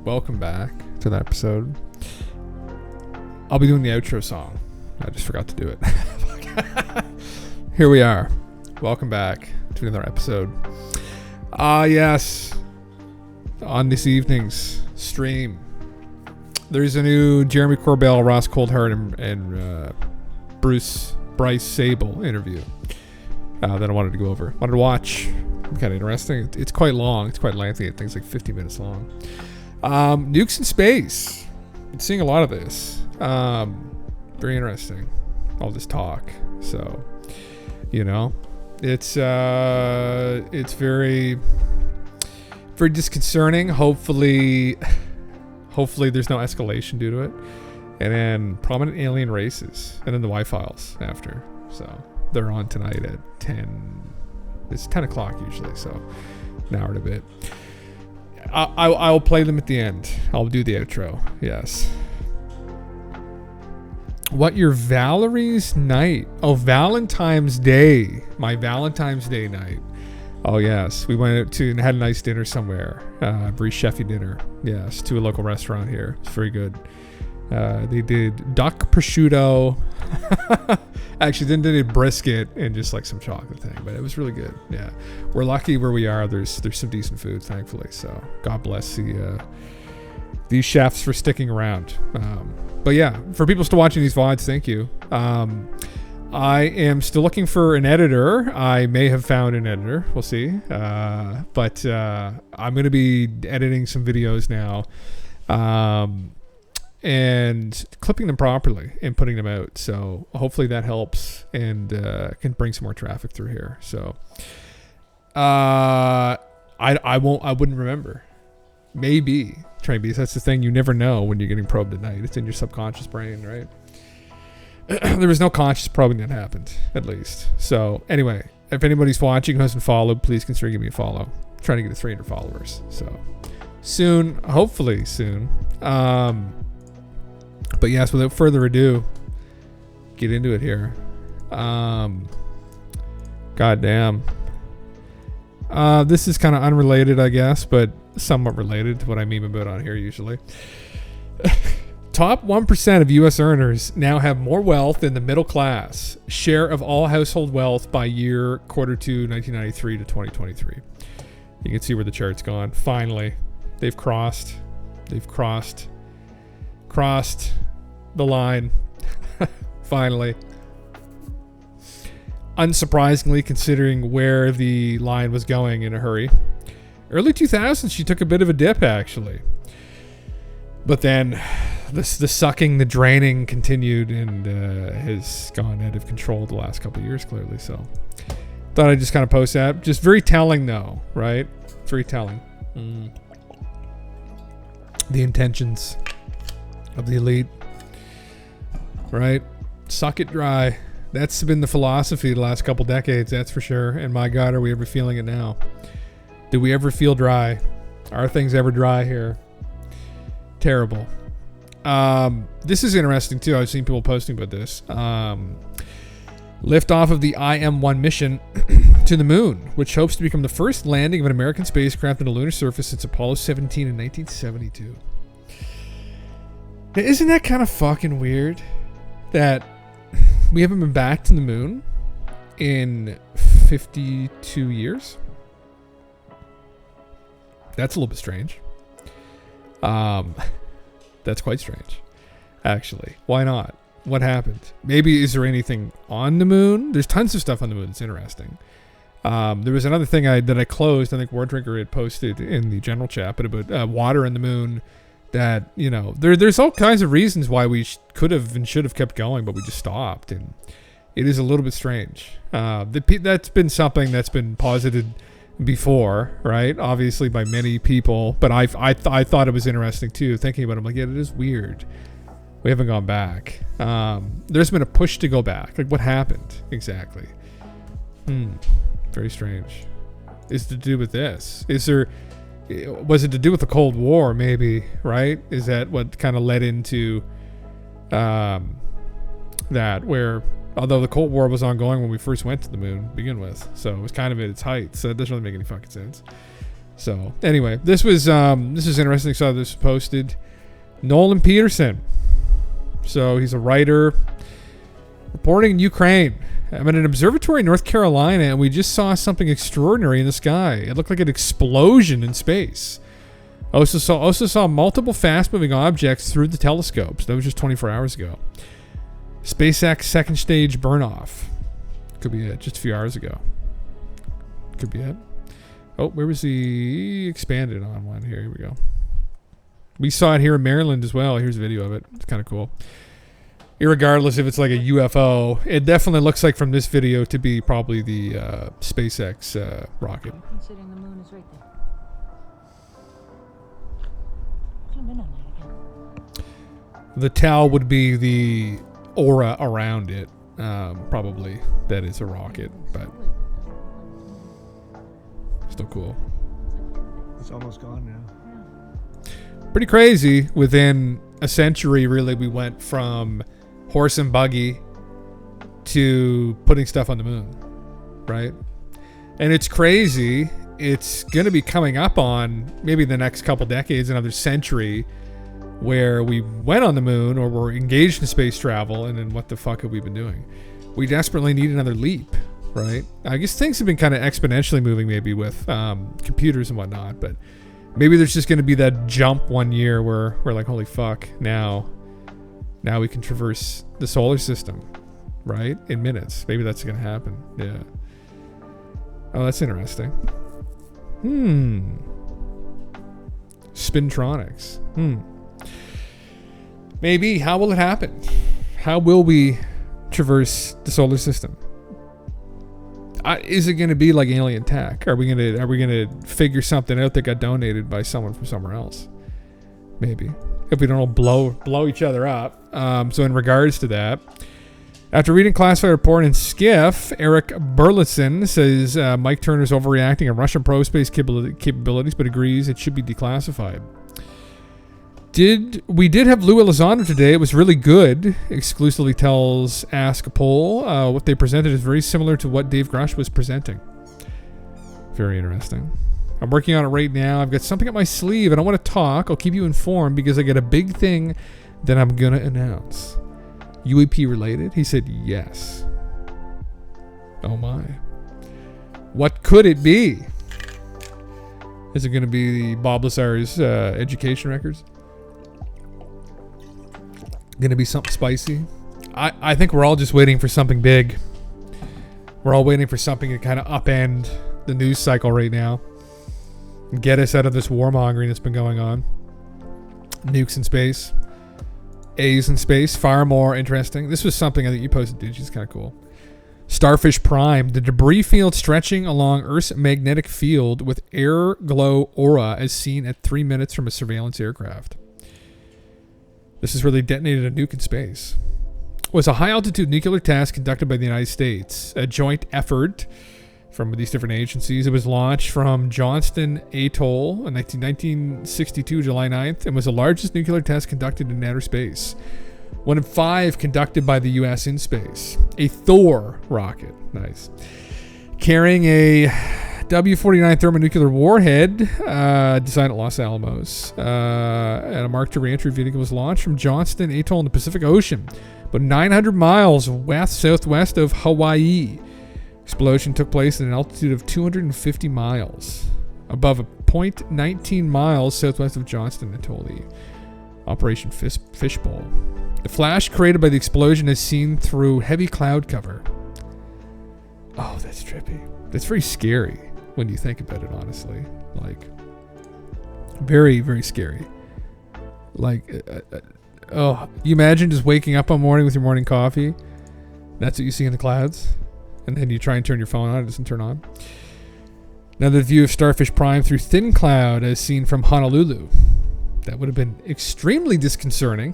welcome back to that episode. I'll be doing the outro song. I just forgot to do it. Here we are. Welcome back to another episode. Yes. On this evening's stream, there's a new Jeremy Corbell, Ross Coulthart, and Bryce Zabel interview that I wanted to go over. Wanted to watch. Kind of interesting. It's quite long. It's quite lengthy. I think it's like 50 minutes long. Nukes in space. Been seeing a lot of this. Very interesting. All this talk. So, you know, it's very, very disconcerting. Hopefully there's no escalation due to it. And then prominent alien races, and then the Y-Files after. So they're on tonight at 10. It's 10 o'clock usually, so an hour and a bit. I'll play them at the end. I'll do the outro. Yes. What your Valerie's night? Oh, Valentine's Day. My Valentine's Day night. Oh yes, we went out to and had a nice dinner somewhere. Very chefy dinner. Yes, to a local restaurant here. It's very good. They did duck prosciutto. Actually, then they did brisket and just like some chocolate thing, but it was really good. Yeah, we're lucky where we are. There's some decent food, thankfully. So God bless these chefs for sticking around. But yeah, for people still watching these VODs, thank you. I am still looking for an editor. I may have found an editor. We'll see. But I'm going to be editing some videos now. And clipping them properly and putting them out. So hopefully that helps and can bring some more traffic through here. So I wouldn't remember. Maybe trying to be. That's the thing. You never know when you're getting probed at night. It's in your subconscious brain, right? There was no conscious probing that happened, at least. So anyway, if anybody's watching who hasn't followed, please consider giving me a follow. I'm trying to get to 300 followers. So soon, hopefully soon. But yes, without further ado, get into it here. Goddamn. This is kind of unrelated, I guess, but somewhat related to what I meme about on here usually. Top 1% of U.S. earners now have more wealth than the middle class. Share of all household wealth by year quarter 2, 1993 to 2023. You can see where the chart's gone. Finally, they've crossed the line. Finally. Unsurprisingly, considering where the line was going in a hurry. Early 2000s, she took a bit of a dip, actually. But then the sucking, the draining continued and has gone out of control the last couple of years, clearly. So thought I'd just kind of post that. Just very telling, though, right? Very telling. The intentions of the elite, right? Suck it dry. That's been the philosophy the last couple decades, that's for sure. And my God, are we ever feeling it now? Do we ever feel dry? Are things ever dry here? Terrible. This is interesting too. I've seen people posting about this. Lift off of the IM-1 mission to the moon, which hopes to become the first landing of an American spacecraft on a lunar surface since Apollo 17 in 1972. Now, isn't that kind of fucking weird that we haven't been back to the moon in 52 years? That's a little bit strange. That's quite strange, actually. Why not? What happened? Maybe is there anything on the moon? There's tons of stuff on the moon that's interesting. There was another thing that I closed. I think Word Drinker had posted in the general chat, but about water on the moon. That, you know, there's all kinds of reasons why we could have and should have kept going, but we just stopped, and it is a little bit strange. That's been something that's been posited before, right? Obviously by many people, but I thought it was interesting too. Thinking about it, I'm like, yeah, it is weird. We haven't gone back. There's been a push to go back. Like, what happened exactly? Very strange. Is it to do with this? Was it to do with the Cold War, maybe, right? Is that what kind of led into that, where, although the Cold War was ongoing when we first went to the moon to begin with, so it was kind of at its height, so it doesn't really make any fucking sense. So anyway, this is interesting. Saw this posted. Nolan Peterson. So he's a writer reporting in Ukraine. I'm at an observatory in North Carolina, and we just saw something extraordinary in the sky. It looked like an explosion in space. Also saw multiple fast-moving objects through the telescopes. That was just 24 hours ago. SpaceX second stage burn-off. Could be it. Just a few hours ago. Could be it. Oh, where was the expanded on one? Here we go. We saw it here in Maryland as well. Here's a video of it. It's kind of cool. Irregardless if it's like a UFO, it definitely looks like from this video to be probably the SpaceX rocket. Considering the moon is right there. Zoom in on that again. The tau would be the aura around it. Probably that is a rocket, but still cool. It's almost gone now. Pretty crazy. Within a century, really, we went from horse and buggy to putting stuff on the moon, right? And it's crazy. It's going to be coming up on maybe the next couple decades, another century, where we went on the moon or were engaged in space travel, and then what the fuck have we been doing? We desperately need another leap, right? I guess things have been kind of exponentially moving maybe with computers and whatnot, but maybe there's just going to be that jump one year where we're like, holy fuck, now we can traverse the solar system, right? In minutes. Maybe that's going to happen. Yeah. Oh, that's interesting. Spintronics. Maybe. How will it happen? How will we traverse the solar system? Is it going to be like alien tech? Are we going to figure something out that got donated by someone from somewhere else? Maybe. If we don't all blow each other up. So in regards to that, after reading classified report in Skiff, Eric Burleson says Mike Turner's overreacting on Russian pro-space capabilities, but agrees it should be declassified. We did have Lou Elizondo today. It was really good. Exclusively tells Ask a Poll. What they presented is very similar to what Dave Grush was presenting. Very interesting. I'm working on it right now. I've got something up my sleeve. I don't want to talk. I'll keep you informed because I got a big thing that I'm going to announce. UAP related? He said yes. Oh my. What could it be? Is it going to be the Bob Lazar's education records? Going to be something spicy? I think we're all just waiting for something big. We're all waiting for something to kind of upend the news cycle right now. And get us out of this warmongering that's been going on. Nukes in space. A's in space. Far more interesting. This was something I think you posted, dude. It's kind of cool. Starfish Prime. The debris field stretching along Earth's magnetic field with air glow aura as seen at 3 minutes from a surveillance aircraft. This is where they detonated a nuke in space. It was a high-altitude nuclear test conducted by the United States. A joint effort from these different agencies. It was launched from Johnston Atoll in 1962, July 9th, and was the largest nuclear test conducted in outer space. One of 5 conducted by the U.S. in space. A Thor rocket. Nice. Carrying a W-49 thermonuclear warhead designed at Los Alamos. And a Mark II reentry vehicle was launched from Johnston Atoll in the Pacific Ocean, about 900 miles west-southwest of Hawaii. Explosion took place at an altitude of 250 miles, above a point 19 miles southwest of Johnston Atoll, the Operation Fishbowl. The flash created by the explosion is seen through heavy cloud cover. Oh, that's trippy. That's very scary when you think about it, honestly. Like, very, very scary. Like, you imagine just waking up one morning with your morning coffee. That's what you see in the clouds. And then you try and turn your phone on, it doesn't turn on. Another view of Starfish Prime through thin cloud as seen from Honolulu. That would have been extremely disconcerting.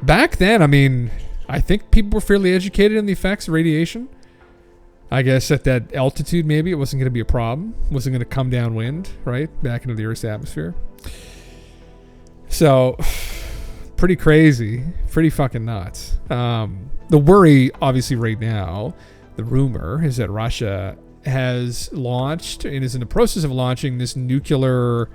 Back then, I mean, I think people were fairly educated in the effects of radiation. I guess at that altitude, maybe it wasn't going to be a problem. It wasn't going to come downwind, right? Back into the Earth's atmosphere. So, pretty crazy. Pretty fucking nuts. The worry, obviously, right now, the rumor is that Russia has launched and is in the process of launching this nuclear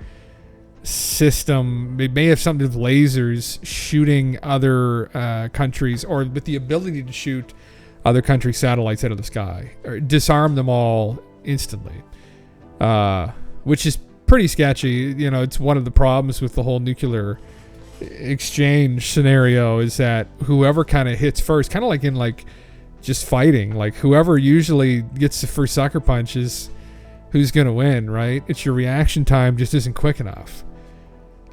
system. It may have something to do with lasers shooting other countries, or with the ability to shoot other countries' satellites out of the sky, or disarm them all instantly, which is pretty sketchy. You know, it's one of the problems with the whole nuclear exchange scenario is that whoever kind of hits first, kind of like in like just fighting, like whoever usually gets the first sucker punch is who's going to win, right? It's your reaction time just isn't quick enough.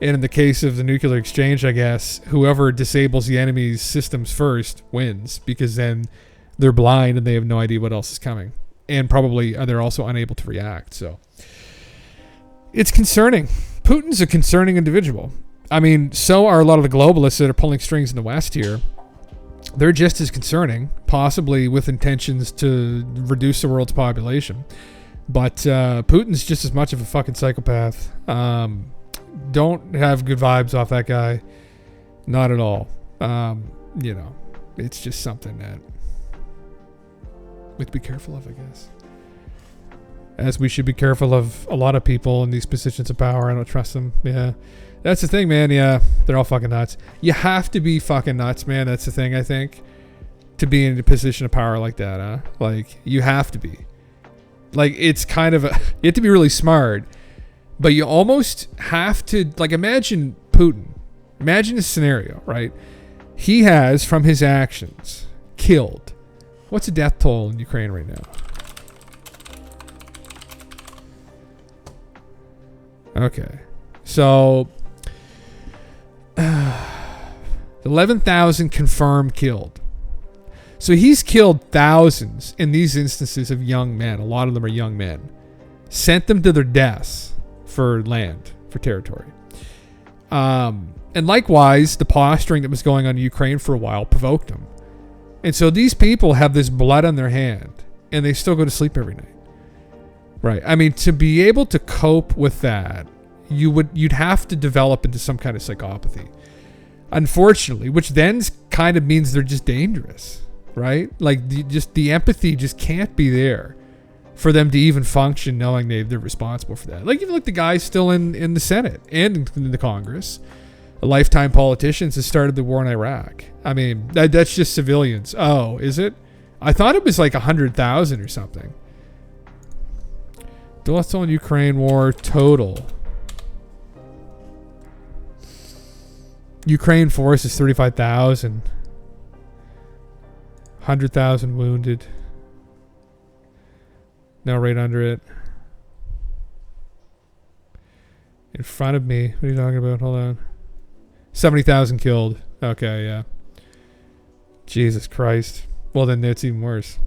And in the case of the nuclear exchange, I guess, whoever disables the enemy's systems first wins, because then they're blind and they have no idea what else is coming. And probably they're also unable to react. So it's concerning. Putin's a concerning individual. I mean, so are a lot of the globalists that are pulling strings in the West here. They're just as concerning, possibly with intentions to reduce the world's population. But Putin's just as much of a fucking psychopath. Don't have good vibes off that guy. Not at all. You know, it's just something that we have to be careful of, I guess. As we should be careful of a lot of people in these positions of power. I don't trust them. Yeah. That's the thing, man. Yeah, they're all fucking nuts. You have to be fucking nuts, man. That's the thing, I think, to be in a position of power like that, huh? Like, you have to be. Like, it's kind of you have to be really smart, but you almost have to, like, imagine Putin. Imagine this scenario, right? He has, from his actions, killed. What's the death toll in Ukraine right now? Okay. So 11,000 confirmed killed. So he's killed thousands in these instances of young men. A lot of them are young men. Sent them to their deaths for land, for territory. And likewise, the posturing that was going on in Ukraine for a while provoked them. And so these people have this blood on their hand, and they still go to sleep every night. Right. I mean, to be able to cope with that, you'd have to develop into some kind of psychopathy. Unfortunately, which then kind of means they're just dangerous, right? Like the empathy just can't be there for them to even function, knowing they're responsible for that. Like even like the guys still in the Senate and in the Congress, lifetime politicians that started the war in Iraq. I mean, that's just civilians. Oh, is it? I thought it was like 100,000 or something. Deaths on Ukraine war total. Ukraine force is 35,000. 100,000 wounded. Now right under it. In front of me. What are you talking about? Hold on. 70,000 killed. Okay, yeah. Jesus Christ. Well, then it's even worse.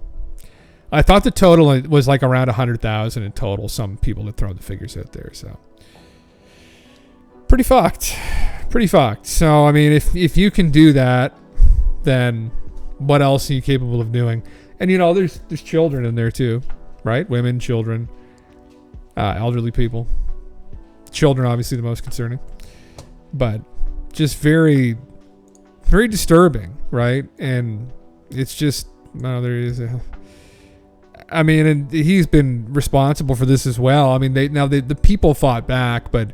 I thought the total was like around 100,000 in total. Some people had thrown the figures out there, so. Pretty fucked. Pretty fucked. So, I mean, if you can do that, then what else are you capable of doing? And, you know, there's children in there too, right? Women, children, elderly people. Children, obviously, the most concerning. But just very, very disturbing, right? And it's just, I mean, and he's been responsible for this as well. I mean, the people fought back, but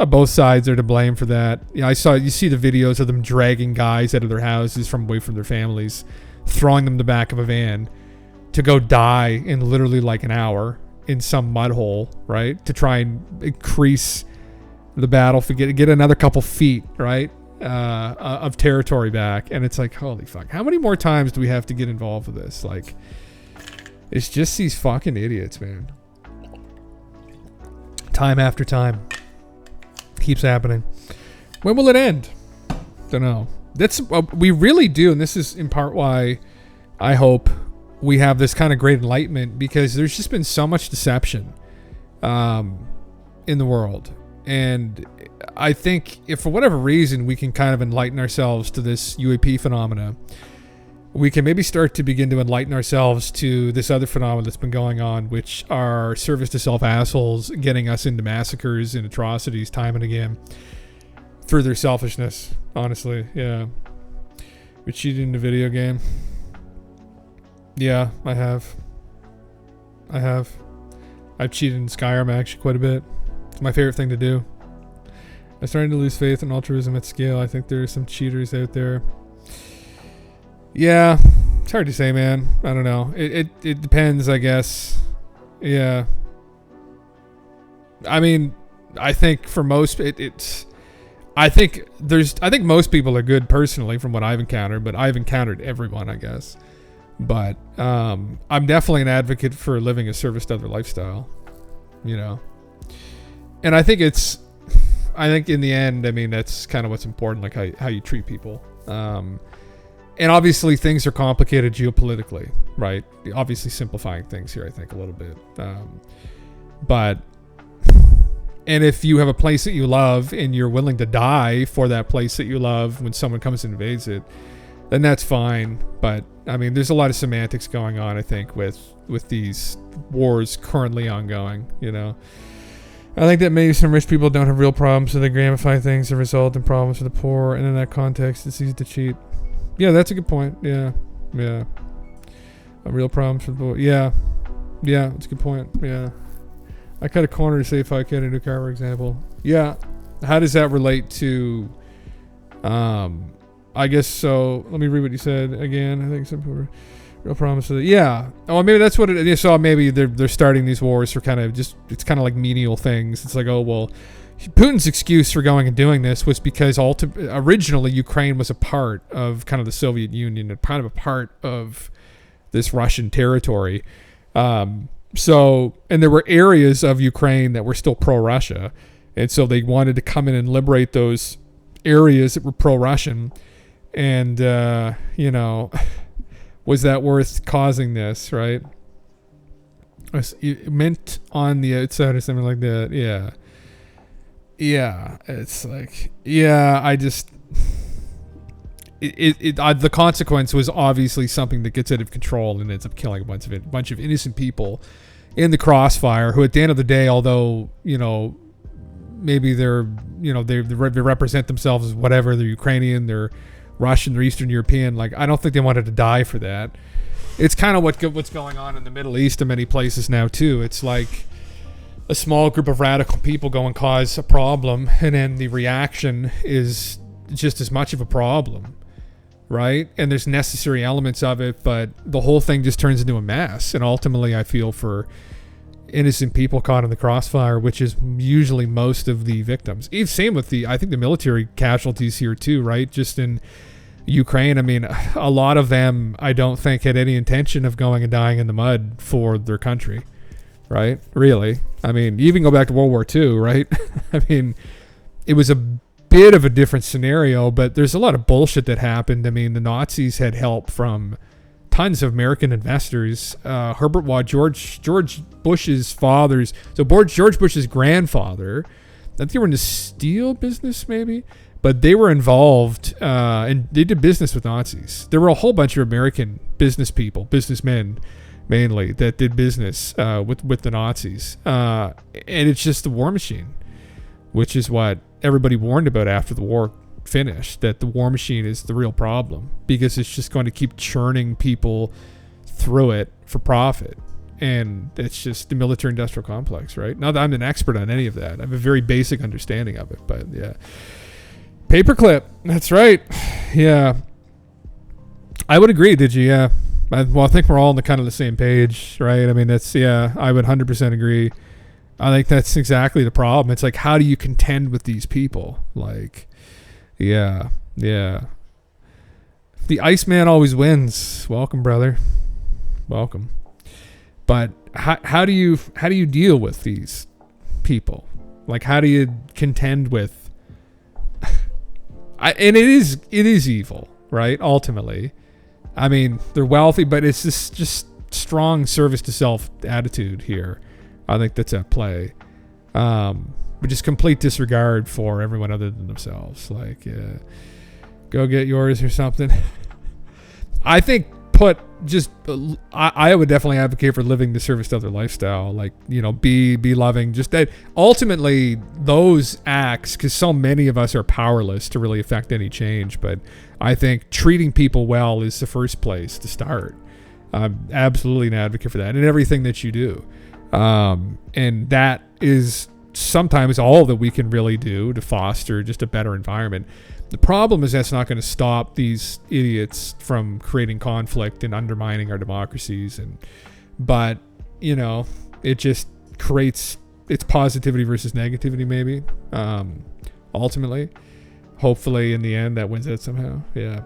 both sides are to blame for that. Yeah, you see the videos of them dragging guys out of their houses away from their families, throwing them in the back of a van to go die in literally like an hour in some mud hole, right? To try and increase the battle, get another couple feet, right? Of territory back. And it's like, holy fuck, how many more times do we have to get involved with this? Like, it's just these fucking idiots, man. Time after time. Keeps happening. When will it end? Don't know. We really do, and this is in part why I hope we have this kind of great enlightenment, because there's just been so much deception in the world. And I think if for whatever reason we can kind of enlighten ourselves to this UAP phenomena, we can maybe start to begin to enlighten ourselves to this other phenomenon that's been going on, which are service to self assholes getting us into massacres and atrocities time and again through their selfishness. Honestly, yeah. We cheated in a video game. Yeah, I have. I've cheated in Skyrim actually quite a bit. It's my favorite thing to do. I'm starting to lose faith in altruism at scale. I think there are some cheaters out there. Yeah, it's hard to say, man. I don't know. It depends, I guess. Yeah. I mean, I think for most I think most people are good personally from what I've encountered, but I've encountered everyone, I guess. But I'm definitely an advocate for living a service to other lifestyle, you know. And I think in the end, I mean, that's kind of what's important, like how you treat people. And obviously things are complicated geopolitically, right? Obviously simplifying things here, I think, a little bit. And if you have a place that you love and you're willing to die for that place that you love when someone comes and invades it, then that's fine. But I mean, there's a lot of semantics going on, I think, with these wars currently ongoing, you know. I think that maybe some rich people don't have real problems, so they gamify things that result in problems for the poor, and in that context, it's easy to cheat. Yeah, that's a good point. Yeah. A real problem for the poor. Yeah, that's a good point. Yeah. I cut a corner to say if I get a new car, for example. Yeah. How does that relate to, I guess so. Let me read what you said again. I think some people real promise. Yeah. Oh, maybe that's what it is. So maybe they're starting these wars for kind of just, it's kind of like menial things. It's like, oh, well, Putin's excuse for going and doing this was because originally Ukraine was a part of kind of the Soviet Union and kind of a part of this Russian territory. So, and there were areas of Ukraine that were still pro-Russia. And so they wanted to come in and liberate those areas that were pro-Russian. And, you know, was that worth causing this, right? It meant on the outside or something like that. Yeah. Yeah. It's like, yeah, I just... the consequence was obviously something that gets out of control and ends up killing a bunch of innocent people in the crossfire, who at the end of the day, although, you know, maybe they represent themselves as whatever, they're Ukrainian, they're Russian, they're Eastern European, like, I don't think they wanted to die for that. It's kind of what's going on in the Middle East in many places now too. It's like a small group of radical people go and cause a problem, and then the reaction is just as much of a problem, right? And there's necessary elements of it, but the whole thing just turns into a mess. And ultimately, I feel for innocent people caught in the crossfire, which is usually most of the victims. Even same with I think the military casualties here too, right? Just in Ukraine, I mean, a lot of them, I don't think, had any intention of going and dying in the mud for their country, right? Really. I mean, you even go back to World War II, right? I mean, it was a bit of a different scenario, but there's a lot of bullshit that happened. I mean, the Nazis had help from tons of American investors. Herbert Waugh, George Bush's father's, so George Bush's grandfather, I think they were in the steel business maybe, but they were involved and they did business with Nazis. There were a whole bunch of American businessmen mainly, that did business with the Nazis. And it's just the war machine, which is what everybody warned about after the war finished, that the war machine is the real problem, because it's just going to keep churning people through it for profit. And it's just the military industrial complex, right? Not that I'm an expert on any of that. I have a very basic understanding of it, but yeah. Paperclip, that's right. Yeah. I would agree, did you? Yeah. Well, I think we're all on the kind of the same page, right? I mean, I would 100% agree. I think that's exactly the problem. It's like, how do you contend with these people? Like, yeah. The Iceman always wins. Welcome, brother. Welcome. But how do you deal with these people? Like, how do you contend with? And it is evil, right? Ultimately, I mean, they're wealthy, but it's this just strong service to self attitude here. I think that's at play. But just complete disregard for everyone other than themselves. Like, go get yours or something. I think I would definitely advocate for living the service to other lifestyle. Like, you know, be loving. Just that ultimately those acts, because so many of us are powerless to really affect any change. But I think treating people well is the first place to start. I'm absolutely an advocate for that in everything that you do. And that is sometimes all that we can really do to foster just a better environment. The problem is that's not going to stop these idiots from creating conflict and undermining our democracies. But it just creates it's positivity versus negativity, maybe. Ultimately, hopefully, in the end, that wins out somehow. Yeah.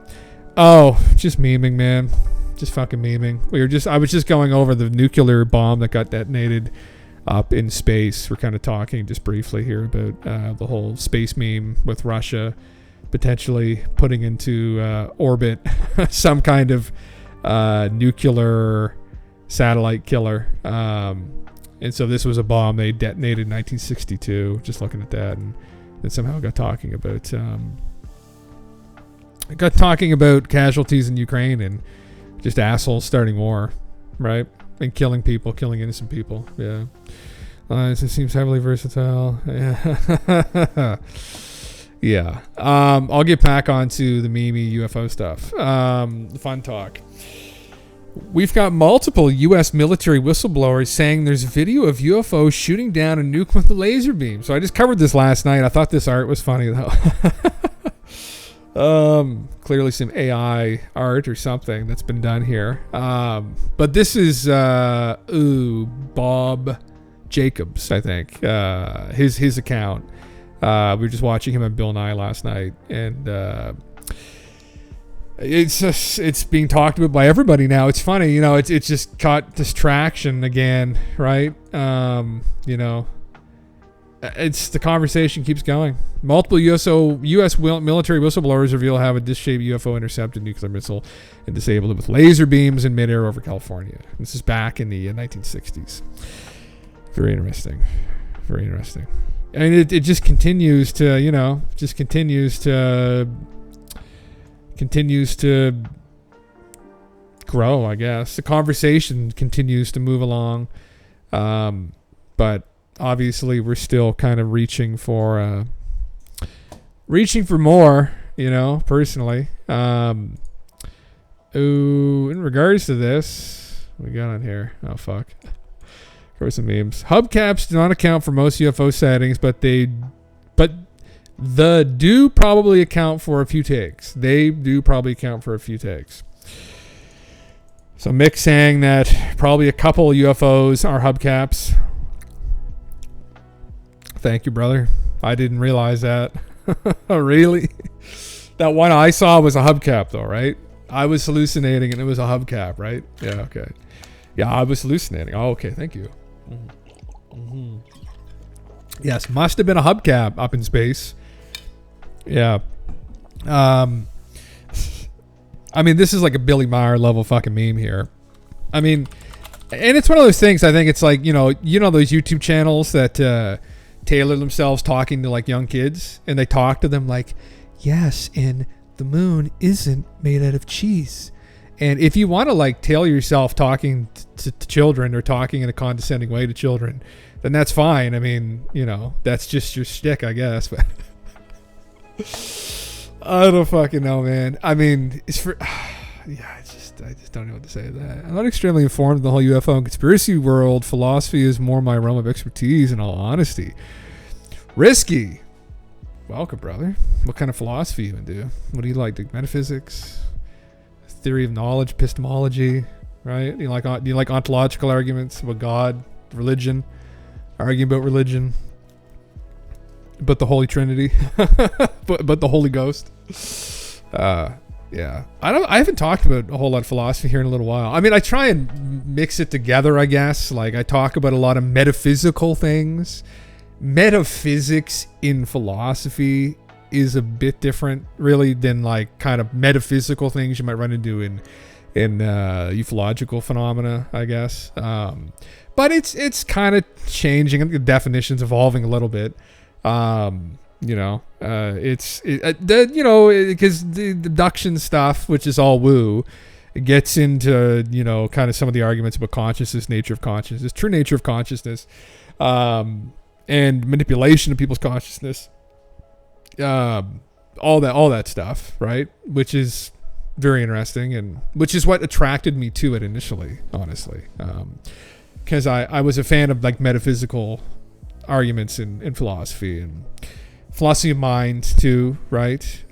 Oh, just memeing, man. Just fucking memeing. I was just going over the nuclear bomb that got detonated up in space. We're kind of talking just briefly here about the whole space meme with Russia potentially putting into orbit some kind of nuclear satellite killer. And so this was a bomb they detonated in 1962. Just looking at that, and then somehow got talking about casualties in Ukraine and just assholes starting war, right? And killing people, killing innocent people. Yeah. It seems heavily versatile. Yeah. Yeah. I'll get back onto the meme UFO stuff. The fun talk. We've got multiple U.S. military whistleblowers saying there's video of UFOs shooting down a nuke with a laser beam. So I just covered this last night. I thought this art was funny, though. Clearly some AI art or something that's been done here. But this is Bob Jacobs, I think. His account. We were just watching him on Bill Nye last night, and it's being talked about by everybody now. It's funny, it's just caught distraction again, right? It's the conversation keeps going. Multiple U.S. military whistleblowers reveal how a disc-shaped UFO intercepted nuclear missile and disabled it with laser beams in midair over California. This is back in the 1960s. Very interesting. Very interesting. I mean, it just continues to, continues to grow, I guess. The conversation continues to move along. But obviously we're still kind of reaching for more, personally. In regards to this, what we got on here? Oh, fuck. For some memes. Hubcaps do not account for most UFO sightings, but the do probably account for a few takes. They do probably account for a few takes. So Mick saying that probably a couple UFOs are hubcaps. Thank you, brother. I didn't realize that. Really? That one I saw was a hubcap, though, right? I was hallucinating, and it was a hubcap, right? Yeah, okay. Yeah, I was hallucinating. Oh, okay. Thank you. Mm-hmm. Yes, must have been a hubcap up in space. Yeah. I mean, this is like a Billy Meyer level fucking meme here. I mean, and it's one of those things. I think it's like, those YouTube channels that tailor themselves talking to like young kids, and they talk to them like, yes, and the moon isn't made out of cheese. And if you want to like tailor yourself talking to children or talking in a condescending way to children, then that's fine. I mean, that's just your shtick, I guess. But I don't fucking know, man. I mean, it's for yeah. I just don't know what to say to that. I'm not extremely informed in the whole UFO and conspiracy world. Philosophy is more my realm of expertise. In all honesty, Risky. Welcome, brother. What kind of philosophy you into? What do you like? Metaphysics, theory of knowledge, epistemology, right? Do you like ontological arguments about God, religion, arguing about religion, but the Holy Trinity, but the Holy Ghost? Yeah, I haven't talked about a whole lot of philosophy here in a little while. I mean, I try and mix it together, I guess. Like, I talk about a lot of metaphysical things. Metaphysics in philosophy is a bit different, really, than like kind of metaphysical things you might run into in ufological phenomena, I guess. But it's kind of changing. The definition's evolving a little bit. Because the deduction stuff, which is all woo, it gets into, kind of some of the arguments about consciousness, nature of consciousness, true nature of consciousness, and manipulation of people's consciousness, all that stuff, right? Which is very interesting, and which is what attracted me to it initially, honestly, because I was a fan of like metaphysical arguments in philosophy and philosophy of mind too, right?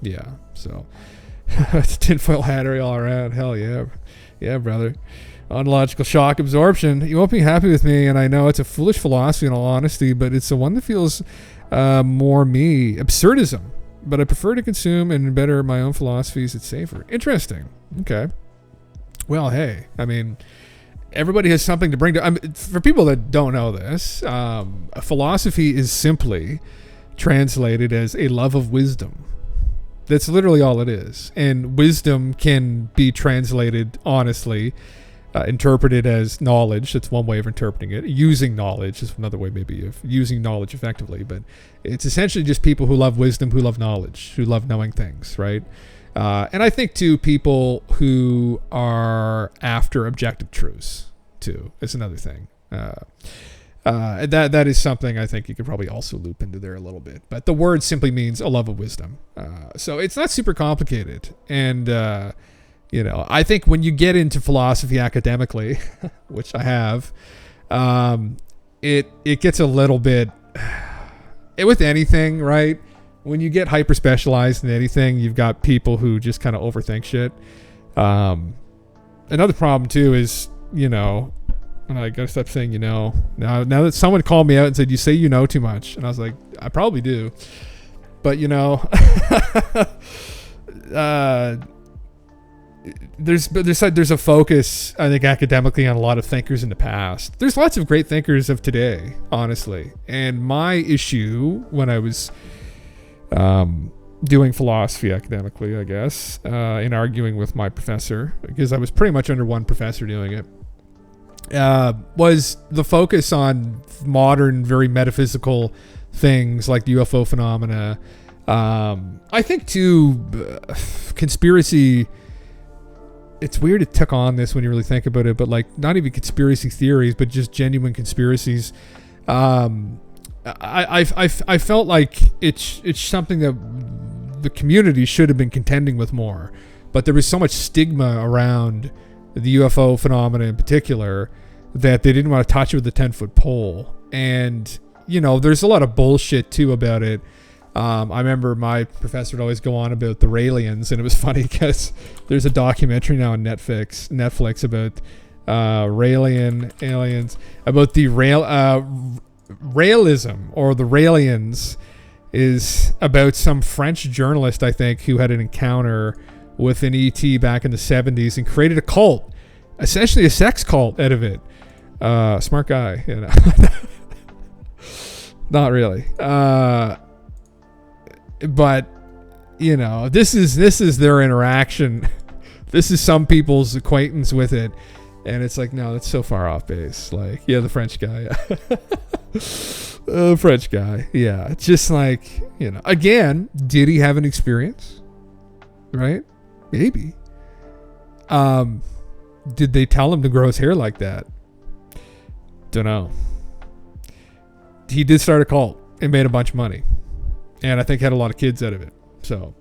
Yeah, so it's a tinfoil hattery all around. Hell yeah, brother. Ontological shock absorption. You won't be happy with me, and I know it's a foolish philosophy in all honesty, but it's the one that feels more me. Absurdism. But I prefer to consume and better my own philosophies. It's safer. Interesting. Okay. Well, hey, I mean, everybody has something to bring to. I mean, for people that don't know this, a philosophy is simply translated as a love of wisdom. That's literally all it is. And wisdom can be translated, honestly, interpreted as knowledge. That's one way of interpreting it. Using knowledge is another way maybe of using knowledge effectively. But it's essentially just people who love wisdom, who love knowledge, who love knowing things, right? And I think, too, people who are after objective truths, too, is another thing. That is something I think you could probably also loop into there a little bit. But the word simply means a love of wisdom. So it's not super complicated. And, I think when you get into philosophy academically, which I have, it gets a little bit, with anything, right? When you get hyper specialized in anything, you've got people who just kind of overthink shit. Another problem too is, I gotta stop saying, now that someone called me out and said, you say you know too much. And I was like, I probably do. But, there's a focus, I think, academically on a lot of thinkers in the past. There's lots of great thinkers of today, honestly. And my issue when I was doing philosophy academically, I guess, in arguing with my professor, because I was pretty much under one professor doing it, was the focus on modern, very metaphysical things like the UFO phenomena. I think, too, conspiracy... It's weird it took on this when you really think about it, but like not even conspiracy theories, but just genuine conspiracies. I felt like it's something that the community should have been contending with more, but there was so much stigma around the UFO phenomena in particular that they didn't want to touch it with a 10-foot pole. And there's a lot of bullshit too about it. I remember my professor would always go on about the Raelians, and it was funny because there's a documentary now on Netflix about Raelian aliens, about the Raelism, or the Raelians, is about some French journalist, I think, who had an encounter with an ET back in the 70s and created a cult, essentially a sex cult out of it. Smart guy, Not really. But this is their interaction. This is some people's acquaintance with it, and it's like, no, that's so far off base. Like, yeah, the French guy, French guy, yeah. It's just like, again, did he have an experience? Right? Maybe. Did they tell him to grow his hair like that? Don't know. He did start a cult and made a bunch of money. And I think had a lot of kids out of it. So,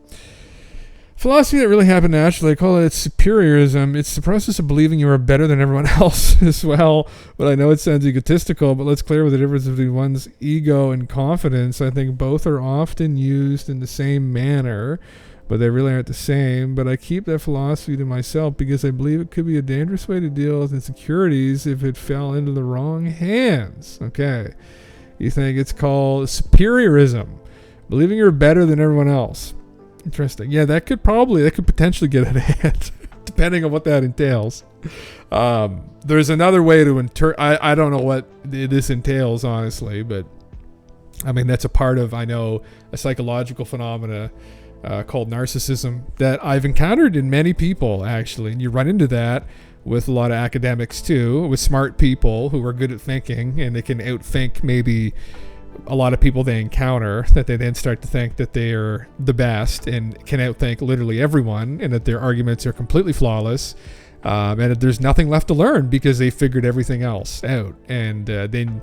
philosophy that really happened naturally, I call it superiorism. It's the process of believing you are better than everyone else as well. But I know it sounds egotistical, but let's clear with the difference between one's ego and confidence. I think both are often used in the same manner, but they really aren't the same. But I keep that philosophy to myself because I believe it could be a dangerous way to deal with insecurities if it fell into the wrong hands. Okay. You think it's called superiorism. Believing you're better than everyone else. Interesting. Yeah, that could potentially get out of hand, depending on what that entails. There's another way to I don't know what this entails, honestly, but I mean, that's a part of, I know, a psychological phenomena called narcissism that I've encountered in many people, actually. And you run into that with a lot of academics, too, with smart people who are good at thinking, and they can outthink maybe a lot of people they encounter, that they then start to think that they are the best and can outthink literally everyone, and that their arguments are completely flawless, and that there's nothing left to learn because they figured everything else out. And then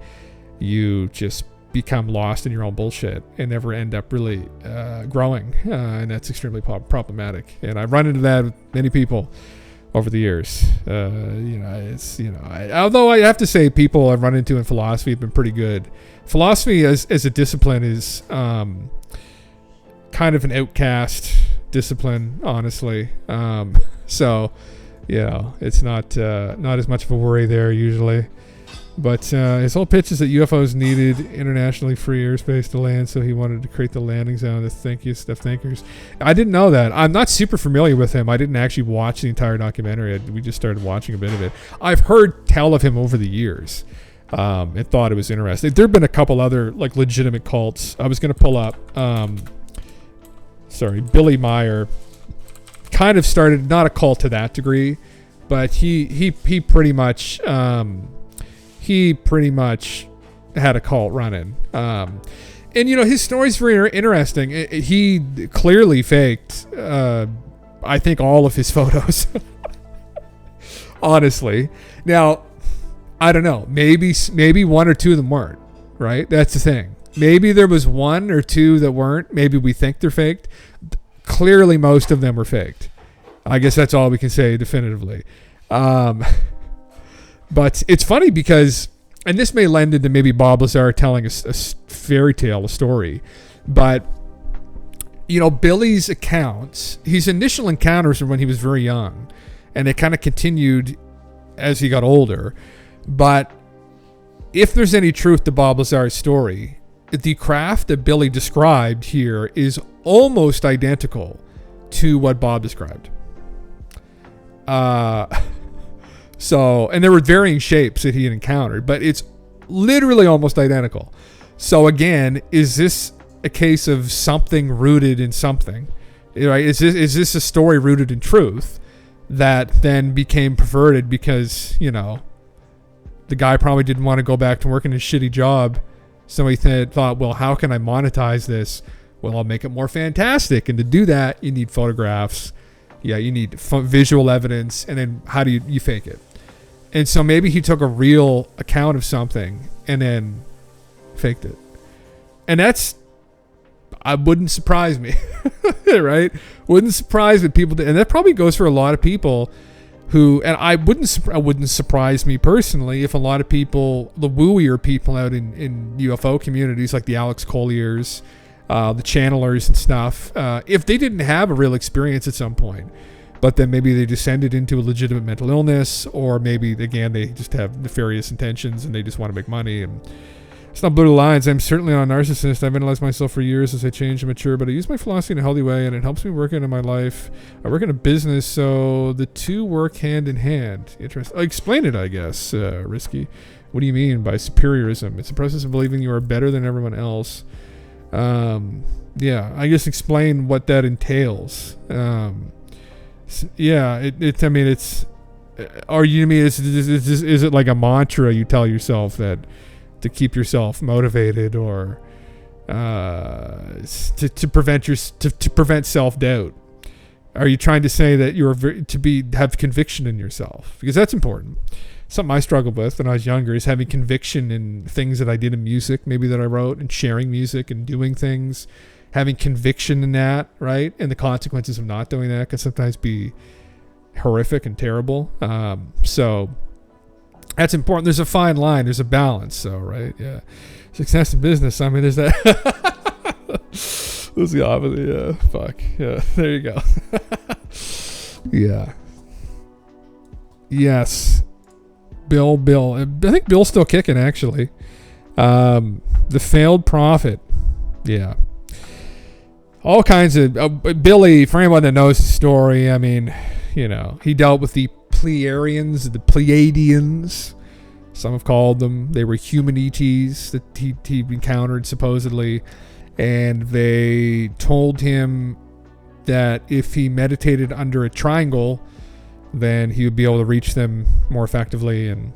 you just become lost in your own bullshit and never end up really growing, and that's extremely problematic. And I've run into that with many people over the years. Although I have to say, people I've run into in philosophy have been pretty good. Philosophy as a discipline is kind of an outcast discipline, honestly. So, it's not as much of a worry there usually. But his whole pitch is that UFOs needed internationally free airspace to land, so he wanted to create the landing zone of thinkers. I didn't know that. I'm not super familiar with him. I didn't actually watch the entire documentary. We just started watching a bit of it. I've heard tell of him over the years and thought it was interesting. There have been a couple other like legitimate cults. I was going to pull up, Billy Meyer kind of started, not a cult to that degree, but he pretty much... he pretty much had a cult running. And, his story's very interesting. He clearly faked, I think, all of his photos. Honestly. Now, I don't know. Maybe one or two of them weren't, right? That's the thing. Maybe there was one or two that weren't. Maybe we think they're faked. Clearly, most of them were faked. I guess that's all we can say definitively. But it's funny because, and this may lend into maybe Bob Lazar telling a fairy tale, a story, but, Billy's accounts, his initial encounters were when he was very young, and they kind of continued as he got older. But if there's any truth to Bob Lazar's story, the craft that Billy described here is almost identical to what Bob described. So, and there were varying shapes that he had encountered, but it's literally almost identical. So again, is this a case of something rooted in something? Right? Is this a story rooted in truth that then became perverted because, the guy probably didn't want to go back to working his shitty job. So he thought, well, how can I monetize this? Well, I'll make it more fantastic. And to do that, you need photographs. Yeah, you need visual evidence. And then how do you fake it? And so maybe he took a real account of something and then faked it. And I wouldn't surprise me, right? Wouldn't surprise me people. And that probably goes for a lot of people and I wouldn't surprise me personally if a lot of people, the wooier people out in UFO communities like the Alex Colliers, the channelers and stuff, if they didn't have a real experience at some point, but then maybe they descended into a legitimate mental illness, or maybe, again, they just have nefarious intentions and they just want to make money. And it's not blurred lines. I'm certainly not a narcissist. I've analyzed myself for years as I change and mature, but I use my philosophy in a healthy way, and it helps me work into my life. I work in a business, so the two work hand in hand. Interesting. Explain it, I guess, Risky. What do you mean by superiorism? It's a process of believing you are better than everyone else. I guess explain what that entails. Is it like a mantra you tell yourself that to keep yourself motivated, or to prevent self-doubt? Are you trying to say that have conviction in yourself? Because that's important. Something I struggled with when I was younger is having conviction in things that I did in music, maybe that I wrote, and sharing music and doing things, having conviction in that, right? And the consequences of not doing that can sometimes be horrific and terrible. So that's important. There's a fine line. There's a balance. So, right? Yeah. Success in business. I mean, there's that. That's the opposite. Yeah. Fuck. Yeah. There you go. Yeah. Yes. Bill. I think Bill's still kicking, actually. The failed prophet. Yeah. All kinds of... Billy, for anyone that knows the story, I mean, he dealt with the Pleiadians, some have called them. They were human ETs that he encountered, supposedly. And they told him that if he meditated under a triangle, then he would be able to reach them more effectively, and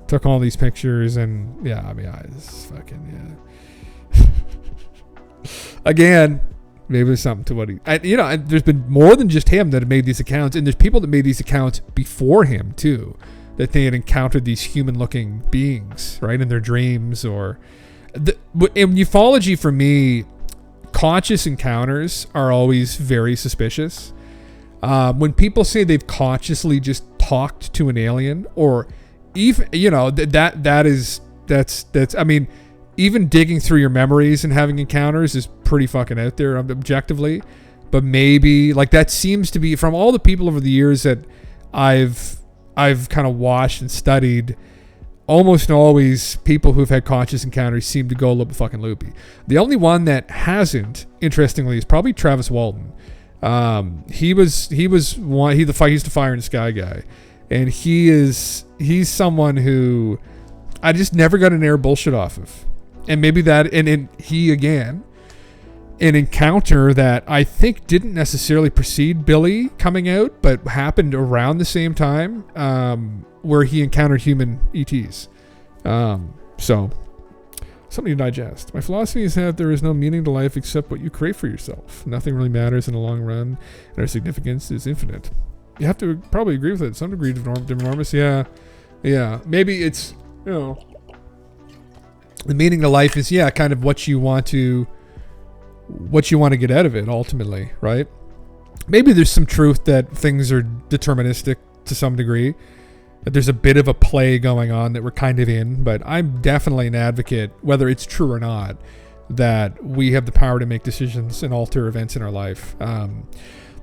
took all these pictures. And it's fucking, again, maybe there's something to what there's been more than just him that have made these accounts, and there's people that made these accounts before him too, that they had encountered these human looking beings, right, in their dreams, or In ufology, for me, conscious encounters are always very suspicious. When people say they've consciously just talked to an alien, or even, that's I mean, even digging through your memories and having encounters is pretty fucking out there objectively. But maybe, like, that seems to be, from all the people over the years that I've kind of watched and studied, almost always people who've had conscious encounters seem to go a little fucking loopy. The only one that hasn't, interestingly, is probably Travis Walton. He's the fire in the sky guy, and he's someone who I just never got an air bullshit off of. And maybe that, and he, again, an encounter that I think didn't necessarily precede Billy coming out, but happened around the same time, where he encountered human ETs. So, something to digest. My philosophy is that there is no meaning to life except what you create for yourself. Nothing really matters in the long run, and our significance is infinite. You have to probably agree with it. Some degree of enormous. Yeah. Maybe it's, the meaning to life is, kind of what you want to get out of it ultimately, right? Maybe there's some truth that things are deterministic to some degree, that there's a bit of a play going on that we're kind of in, but I'm definitely an advocate, whether it's true or not, that we have the power to make decisions and alter events in our life.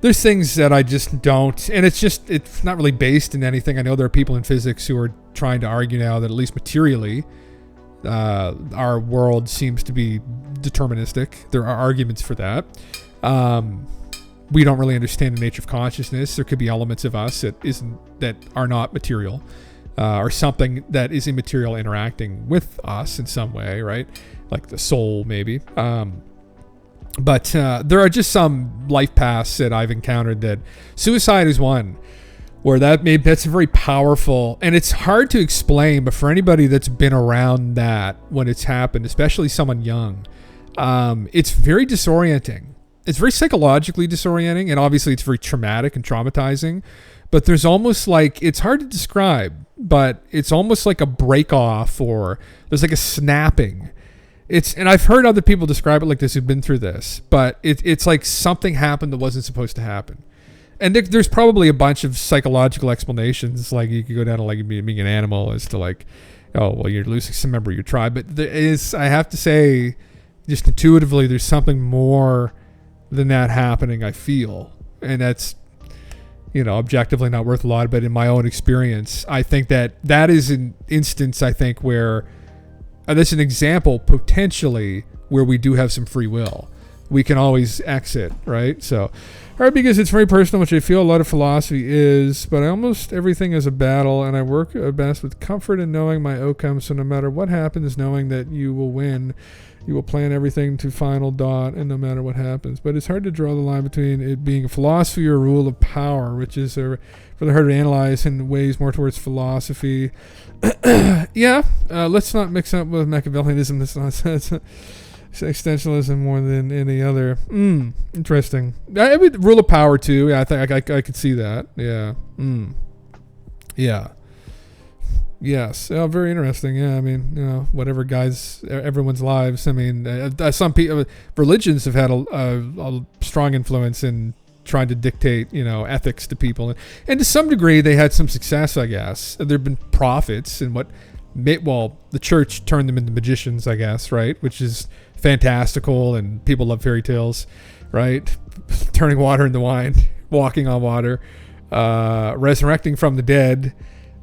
There's things that I just don't, and it's not really based in anything. I know there are people in physics who are trying to argue now that at least materially, our world seems to be deterministic. There are arguments for that. We don't really understand the nature of consciousness. There could be elements of us that are not material, or something that is immaterial interacting with us in some way, right? Like the soul, maybe. But there are just some life paths that I've encountered that suicide is one. Where that's very powerful, and it's hard to explain, but for anybody that's been around that when it's happened, especially someone young, it's very disorienting. It's very psychologically disorienting, and obviously it's very traumatic and traumatizing, but there's almost like, it's hard to describe, but it's almost like a break off, or there's like a snapping. And I've heard other people describe it like this who've been through this, but it's like something happened that wasn't supposed to happen. And there's probably a bunch of psychological explanations, like you could go down to like being an animal as to like, oh, well, you're losing some member of your tribe. But there is, I have to say, just intuitively, there's something more than that happening, I feel. And that's, objectively not worth a lot. But in my own experience, I think that is an instance, I think, where, that's an example, potentially, where we do have some free will. We can always exit, right? So, or because it's very personal, which I feel a lot of philosophy is, but almost everything is a battle, and I work best with comfort in knowing my outcome. So no matter what happens, knowing that you will win, you will plan everything to final dot, and no matter what happens. But it's hard to draw the line between it being a philosophy or a rule of power, which is really hard to analyze and weighs more towards philosophy. Let's not mix up with Machiavellianism. That's nonsense. Extensionalism more than any other. Interesting. I would rule of power too. Yeah, I think I could see that. Yeah. Yeah. Yes. Very interesting. Yeah. I mean, whatever guides everyone's lives. I mean, some people, religions have had a strong influence in trying to dictate, ethics to people, and to some degree they had some success, I guess. There've been prophets, and the church turned them into magicians, I guess, right? Which is fantastical, and people love fairy tales, right? Turning water into wine, walking on water, resurrecting from the dead.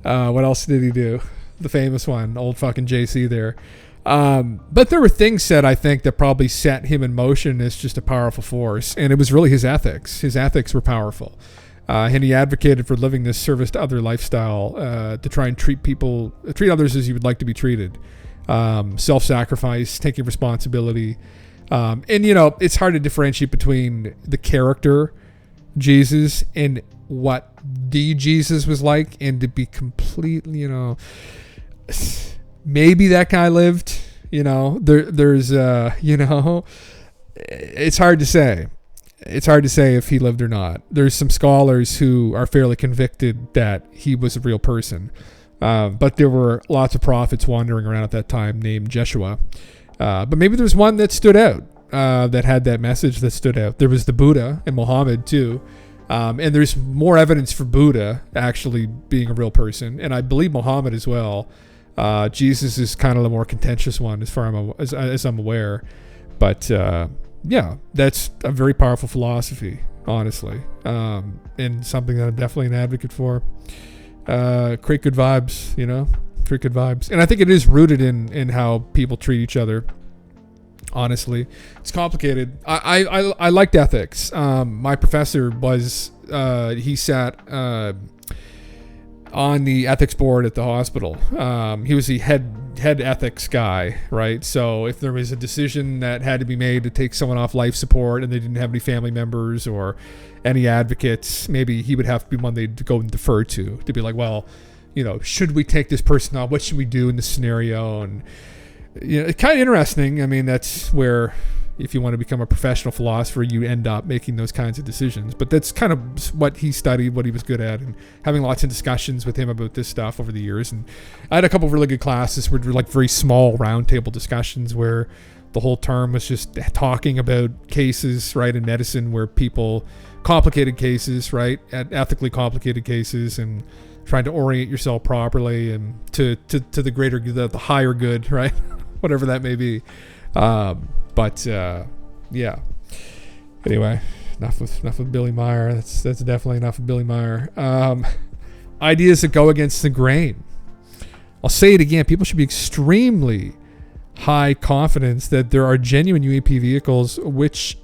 What else did he do? The famous one, old fucking JC there. But there were things said, I think, that probably set him in motion as just a powerful force, and it was really his ethics. His ethics were powerful. And he advocated for living this service to other lifestyle, to try and treat others as you would like to be treated. Self-sacrifice, taking responsibility. And it's hard to differentiate between the character Jesus and what the Jesus was like, and to be completely, maybe that guy lived, there's, it's hard to say. It's hard to say if he lived or not. There's some scholars who are fairly convicted that he was a real person. But there were lots of prophets wandering around at that time named Jeshua. But maybe there's one that stood out, that had that message that stood out. There was the Buddha and Muhammad too. And there's more evidence for Buddha actually being a real person. And I believe Muhammad as well. Jesus is kind of the more contentious one as far as I'm aware. But yeah, that's a very powerful philosophy, honestly. And something that I'm definitely an advocate for. Create good vibes, create good vibes. And I think it is rooted in how people treat each other. Honestly, it's complicated. I liked ethics. My professor he sat on the ethics board at the hospital. He was the head ethics guy, right? So if there was a decision that had to be made to take someone off life support and they didn't have any family members or any advocates, maybe he would have to be one they'd go and defer to be like, well, should we take this person off? What should we do in this scenario? And it's kind of interesting. I mean, that's where, if you want to become a professional philosopher, you end up making those kinds of decisions. But that's kind of what he studied, what he was good at, and having lots of discussions with him about this stuff over the years. And I had a couple of really good classes where like very small roundtable discussions where the whole term was just talking about cases, right, in medicine where complicated cases, right, ethically complicated cases, and trying to orient yourself properly and to the greater, the higher good, right, whatever that may be. But yeah. Anyway, enough with Billy Meyer. That's definitely enough of Billy Meyer. Ideas that go against the grain. I'll say it again. People should be extremely high confidence that there are genuine UAP vehicles,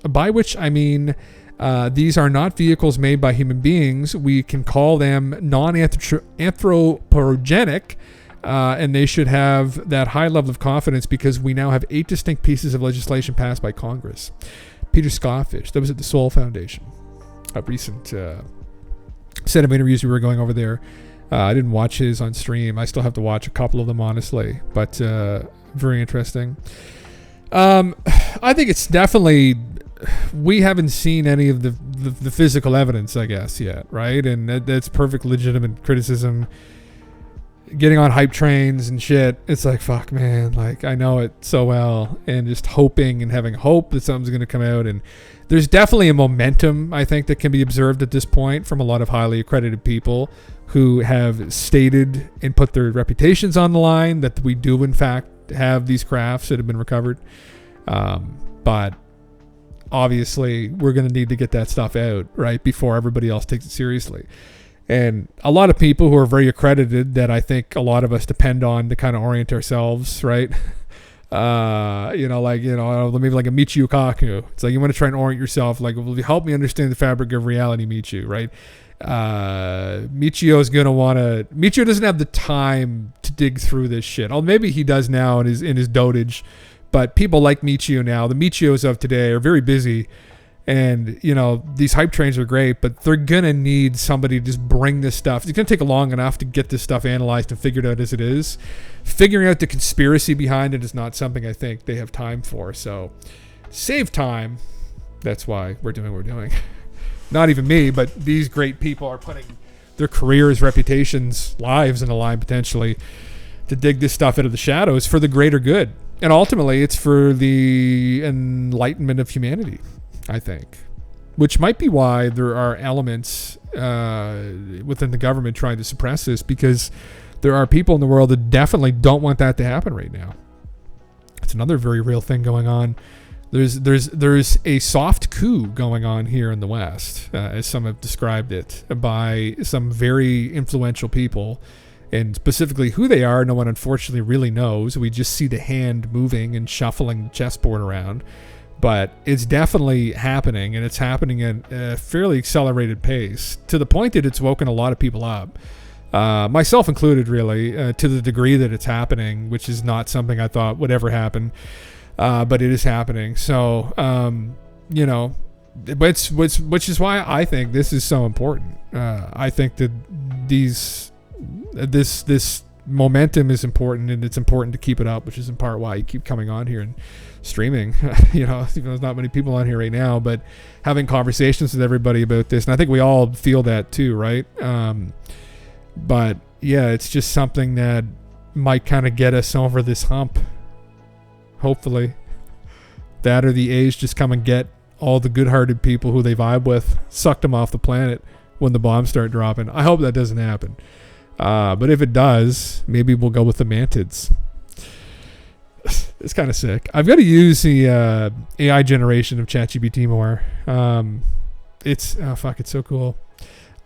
by which I mean these are not vehicles made by human beings. We can call them non-anthropogenic. And they should have that high level of confidence because we now have 8 distinct pieces of legislation passed by Congress. Peter Scoffish, that was at the Soul Foundation, a recent set of interviews we were going over there. I didn't watch his on stream. I still have to watch a couple of them, honestly, but very interesting. I think it's definitely, we haven't seen any of the physical evidence, I guess, yet, right? And that's perfect legitimate criticism. Getting on hype trains and shit, it's like, fuck, man, like, I know it so well, and just hoping and having hope that something's going to come out. And there's definitely a momentum, I think, that can be observed at this point from a lot of highly accredited people who have stated and put their reputations on the line that we do, in fact, have these crafts that have been recovered. But obviously, we're going to need to get that stuff out, right, before everybody else takes it seriously. And a lot of people who are very accredited that I think a lot of us depend on to kind of orient ourselves, right? Maybe like a Michio Kaku. It's like you want to try and orient yourself, like, will you help me understand the fabric of reality, Michio, right? Michio doesn't have the time to dig through this shit. Oh, maybe he does now in his dotage, but people like Michio now, the Michios of today, are very busy. And, these hype trains are great, but they're going to need somebody to just bring this stuff. It's going to take long enough to get this stuff analyzed and figured out as it is. Figuring out the conspiracy behind it is not something I think they have time for. So, save time. That's why we're doing what we're doing. Not even me, but these great people are putting their careers, reputations, lives in the line potentially to dig this stuff out of the shadows for the greater good. And ultimately, it's for the enlightenment of humanity, I think, which might be why there are elements within the government trying to suppress this, because there are people in the world that definitely don't want that to happen right now. It's another very real thing going on. There's a soft coup going on here in the West, as some have described it, by some very influential people. And specifically who they are, no one unfortunately really knows. We just see the hand moving and shuffling the chessboard around. But it's definitely happening, and it's happening at a fairly accelerated pace, to the point that it's woken a lot of people up, myself included, really, to the degree that it's happening, which is not something I thought would ever happen, but it is happening. So, which is why I think this is so important. I think that this momentum is important, and it's important to keep it up, which is in part why you keep coming on here and streaming. Even though there's not many people on here right now, but having conversations with everybody about this, and I think we all feel that too, right? But yeah, it's just something that might kind of get us over this hump. hopefully. That or the A's just come and get all the good-hearted people who they vibe with, suck them off the planet when the bombs start dropping. I hope that doesn't happen. But if it does, maybe we'll go with the mantids. It's kind of sick. I've got to use the AI generation of ChatGPT more. It's so cool.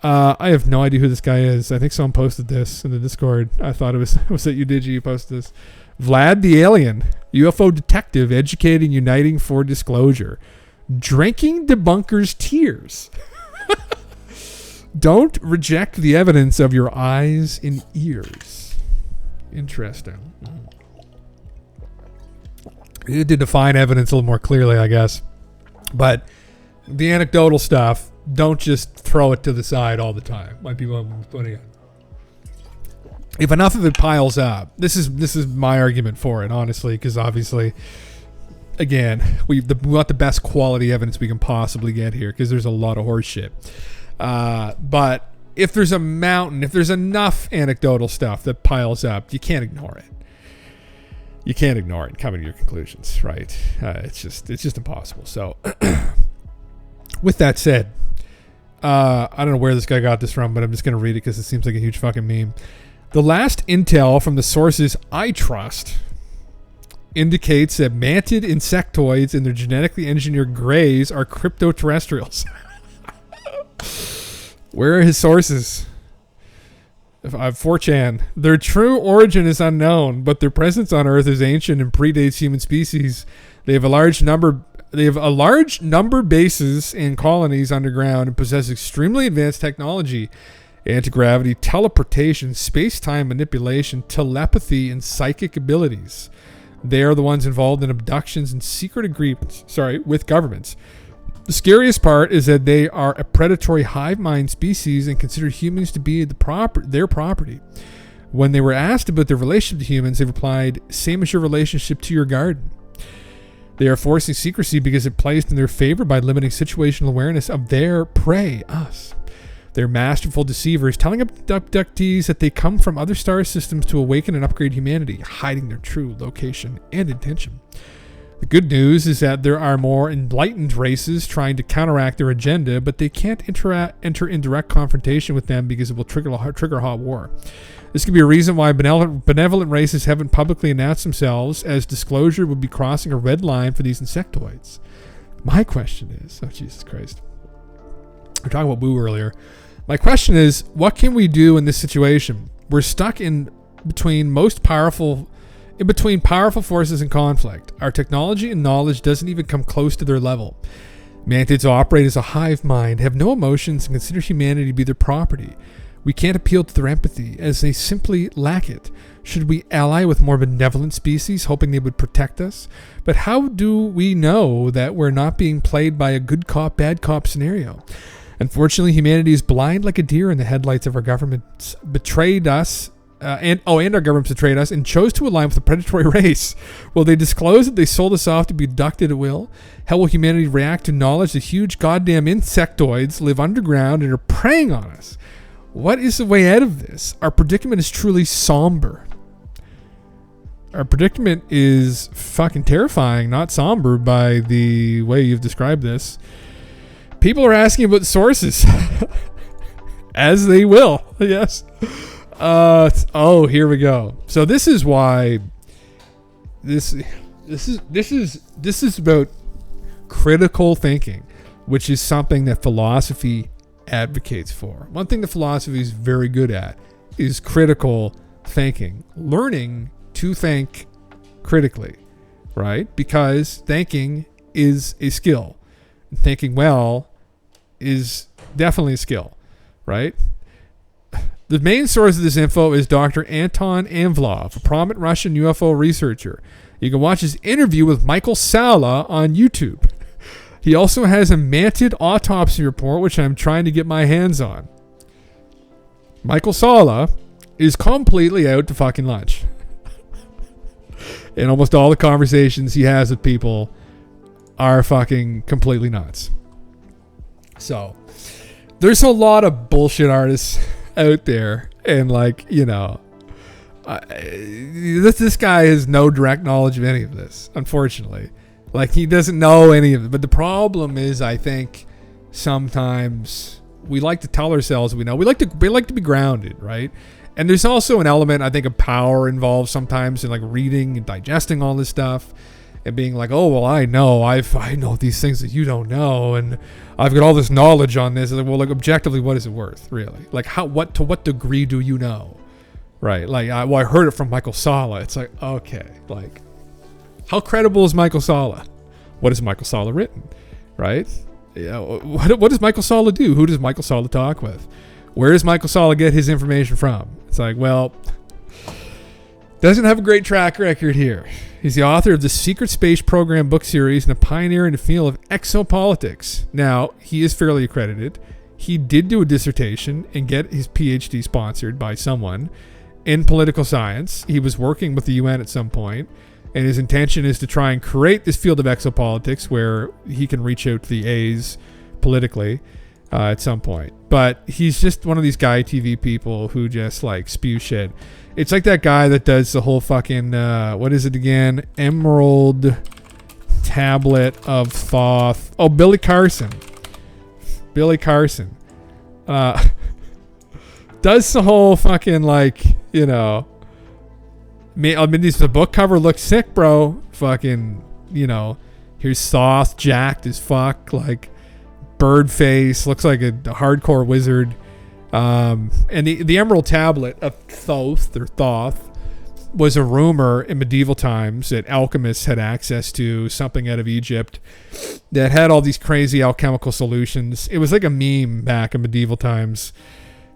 I have no idea who this guy is. I think someone posted this in the Discord. I thought it was that you did. You posted this. Vlad the Alien, UFO detective, educating, uniting for disclosure, drinking debunkers' tears. Don't reject the evidence of your eyes and ears. Interesting. You need to define evidence a little more clearly, I guess. But the anecdotal stuff, don't just throw it to the side all the time. Might be what I'm putting it. If enough of it piles up, this is my argument for it, honestly, because obviously, again, we want the best quality evidence we can possibly get here, because there's a lot of horse shit. But if there's a mountain, if there's enough anecdotal stuff that piles up, you can't ignore it. You can't ignore it and come to your conclusions, right? It's just impossible. So, with that said, I don't know where this guy got this from, but I'm just going to read it because it seems like a huge fucking meme. The last intel from the sources I trust indicates that mantid insectoids and their genetically engineered greys are cryptoterrestrials. Where are his sources? 4chan. Their true origin is unknown, but their presence on Earth is ancient and predates human species. They have a large number bases and colonies underground and possess extremely advanced technology, anti-gravity, teleportation, space-time manipulation, telepathy, and psychic abilities. They are the ones involved in abductions and secret agreements, with governments. The scariest part is that they are a predatory hive mind species and consider humans to be their property. When they were asked about their relationship to humans, they replied, "Same as your relationship to your garden." They are forcing secrecy because it plays in their favor by limiting situational awareness of their prey, us. They're masterful deceivers, telling abductees that they come from other star systems to awaken and upgrade humanity, hiding their true location and intention. The good news is that there are more enlightened races trying to counteract their agenda, but they can't enter in direct confrontation with them because it will trigger hot war. This could be a reason why benevolent races haven't publicly announced themselves, as disclosure would be crossing a red line for these insectoids. My question is, oh Jesus Christ, we were talking about Boo earlier. My question is, what can we do in this situation? We're stuck in between powerful forces in conflict. Our technology and knowledge doesn't even come close to their level. Mantids operate as a hive mind, have no emotions, and consider humanity to be their property. We can't appeal to their empathy, as they simply lack it. Should we ally with more benevolent species, hoping they would protect us? But how do we know that we're not being played by a good cop, bad cop scenario? Unfortunately, humanity is blind like a deer in the headlights of our governments betrayed us. And our governments betrayed us and chose to align with a predatory race. Will they disclose that they sold us off to be abducted at will? How will humanity react to knowledge that huge goddamn insectoids live underground and are preying on us? What is the way out of this? Our predicament is truly somber. Our predicament is fucking terrifying, not somber by the way you've described this. People are asking about sources. As they will, yes. Here we go. So this is why this is about critical thinking, which is something that philosophy advocates for. One thing that philosophy is very good at is critical thinking, learning to think critically, right? Because thinking is a skill. Thinking well is definitely a skill, right? The main source of this info is Dr. Anton Amvlov, a prominent Russian UFO researcher. You can watch his interview with Michael Sala on YouTube. He also has a mantid autopsy report, which I'm trying to get my hands on. Michael Sala is completely out to fucking lunch. And almost all the conversations he has with people are fucking completely nuts. So, there's a lot of bullshit artists out there, and This guy has no direct knowledge of any of this, unfortunately. Like, he doesn't know any of it. But the problem is, I think sometimes we like to tell ourselves we know. We like to be grounded, right? And there's also an element, I think, of power involved sometimes in like reading and digesting all this stuff and being like, oh, well, I know these things that you don't know, and I've got all this knowledge on this. And like, well, like, objectively, what is it worth, really? Like, to what degree do you know? Right, like, I heard it from Michael Sala. It's like, okay, like, how credible is Michael Sala? What has Michael Sala written, right? Yeah, what does Michael Sala do? Who does Michael Sala talk with? Where does Michael Sala get his information from? It's like, well, doesn't have a great track record here. He's the author of the Secret Space Program book series and a pioneer in the field of exopolitics. Now, he is fairly accredited. He did do a dissertation and get his PhD sponsored by someone in political science. He was working with the UN at some point, and his intention is to try and create this field of exopolitics where he can reach out to the A's politically at some point. But he's just one of these guy TV people who just like spew shit. It's like that guy that does the whole fucking what is it again? Emerald Tablet of Thoth. Oh, Billy Carson. Does the whole fucking like, you know, I mean, the book cover looks sick, bro. Fucking, you know, here's Thoth, jacked as fuck, like bird face, looks like a hardcore wizard. And the Emerald Tablet of Thoth was a rumor in medieval times that alchemists had access to, something out of Egypt that had all these crazy alchemical solutions. It was like a meme back in medieval times.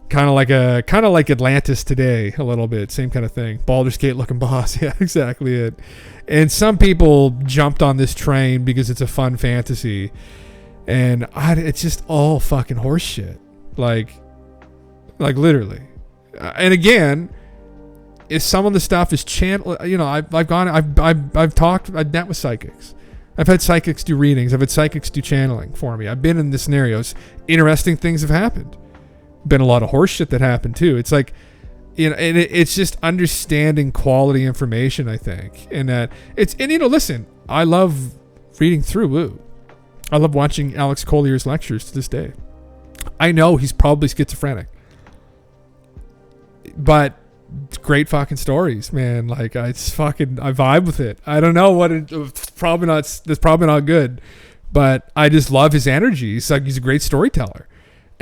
Kind of like Atlantis today, a little bit. Same kind of thing. Baldur's Gate looking boss. Yeah, exactly it. And some people jumped on this train because it's a fun fantasy. And it's just all fucking horse shit. Like literally. And again, if some of the stuff is channel, you know, I've met with psychics. I've had psychics do readings. I've had psychics do channeling for me. I've been in the scenarios. Interesting things have happened. Been a lot of horse shit that happened too. It's like, you know, and it's just understanding quality information, I think. And that and you know, listen, I love reading through Woo. I love watching Alex Collier's lectures to this day. I know he's probably schizophrenic, but great fucking stories, man. Like, I vibe with it. I don't know it's probably not good, but I just love his energy. He's a great storyteller.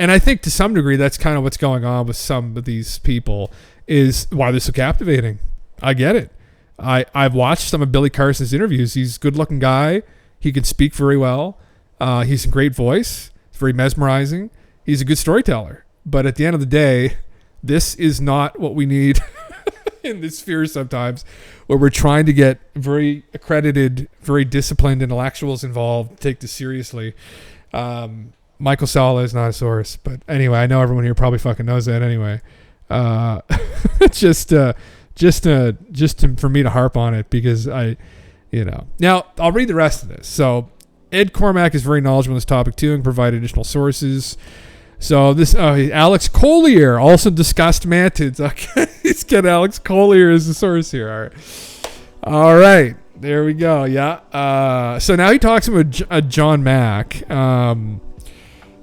And I think to some degree that's kind of what's going on with some of these people, is why they're so captivating. I get it. I've watched some of Billy Carson's interviews. He's a good looking guy. He can speak very well. He's a great voice. It's very mesmerizing. He's a good storyteller. But at the end of the day, this is not what we need in this sphere sometimes, where we're trying to get very accredited, very disciplined intellectuals involved, take this seriously. Michael Sala is not a source, but anyway, I know everyone here probably fucking knows that anyway. Just for me to harp on it, because now I'll read the rest of this. So Ed Cormack is very knowledgeable on this topic too and provide additional sources. So this Alex Collier also discussed mantids. Okay, he's got Alex Collier as the source here. All right, there we go. Yeah. So now he talks about John Mack.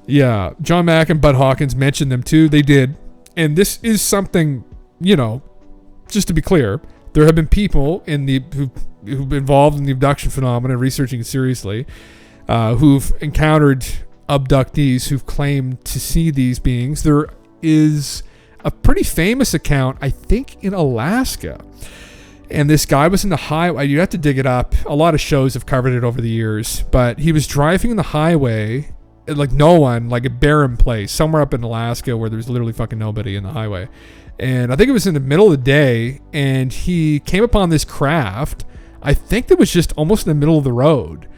Yeah, John Mack and Bud Hawkins mentioned them too. They did. And this is something, you know, just to be clear, there have been people who've been involved in the abduction phenomenon, researching it seriously, who've encountered abductees who've claimed to see these beings. There is a pretty famous account, I think, in Alaska. And this guy was in the highway. You have to dig it up. A lot of shows have covered it over the years. But he was driving in the highway, like no one, like a barren place, somewhere up in Alaska where there's literally fucking nobody in the highway. And I think it was in the middle of the day, and he came upon this craft. I think that was just almost in the middle of the road.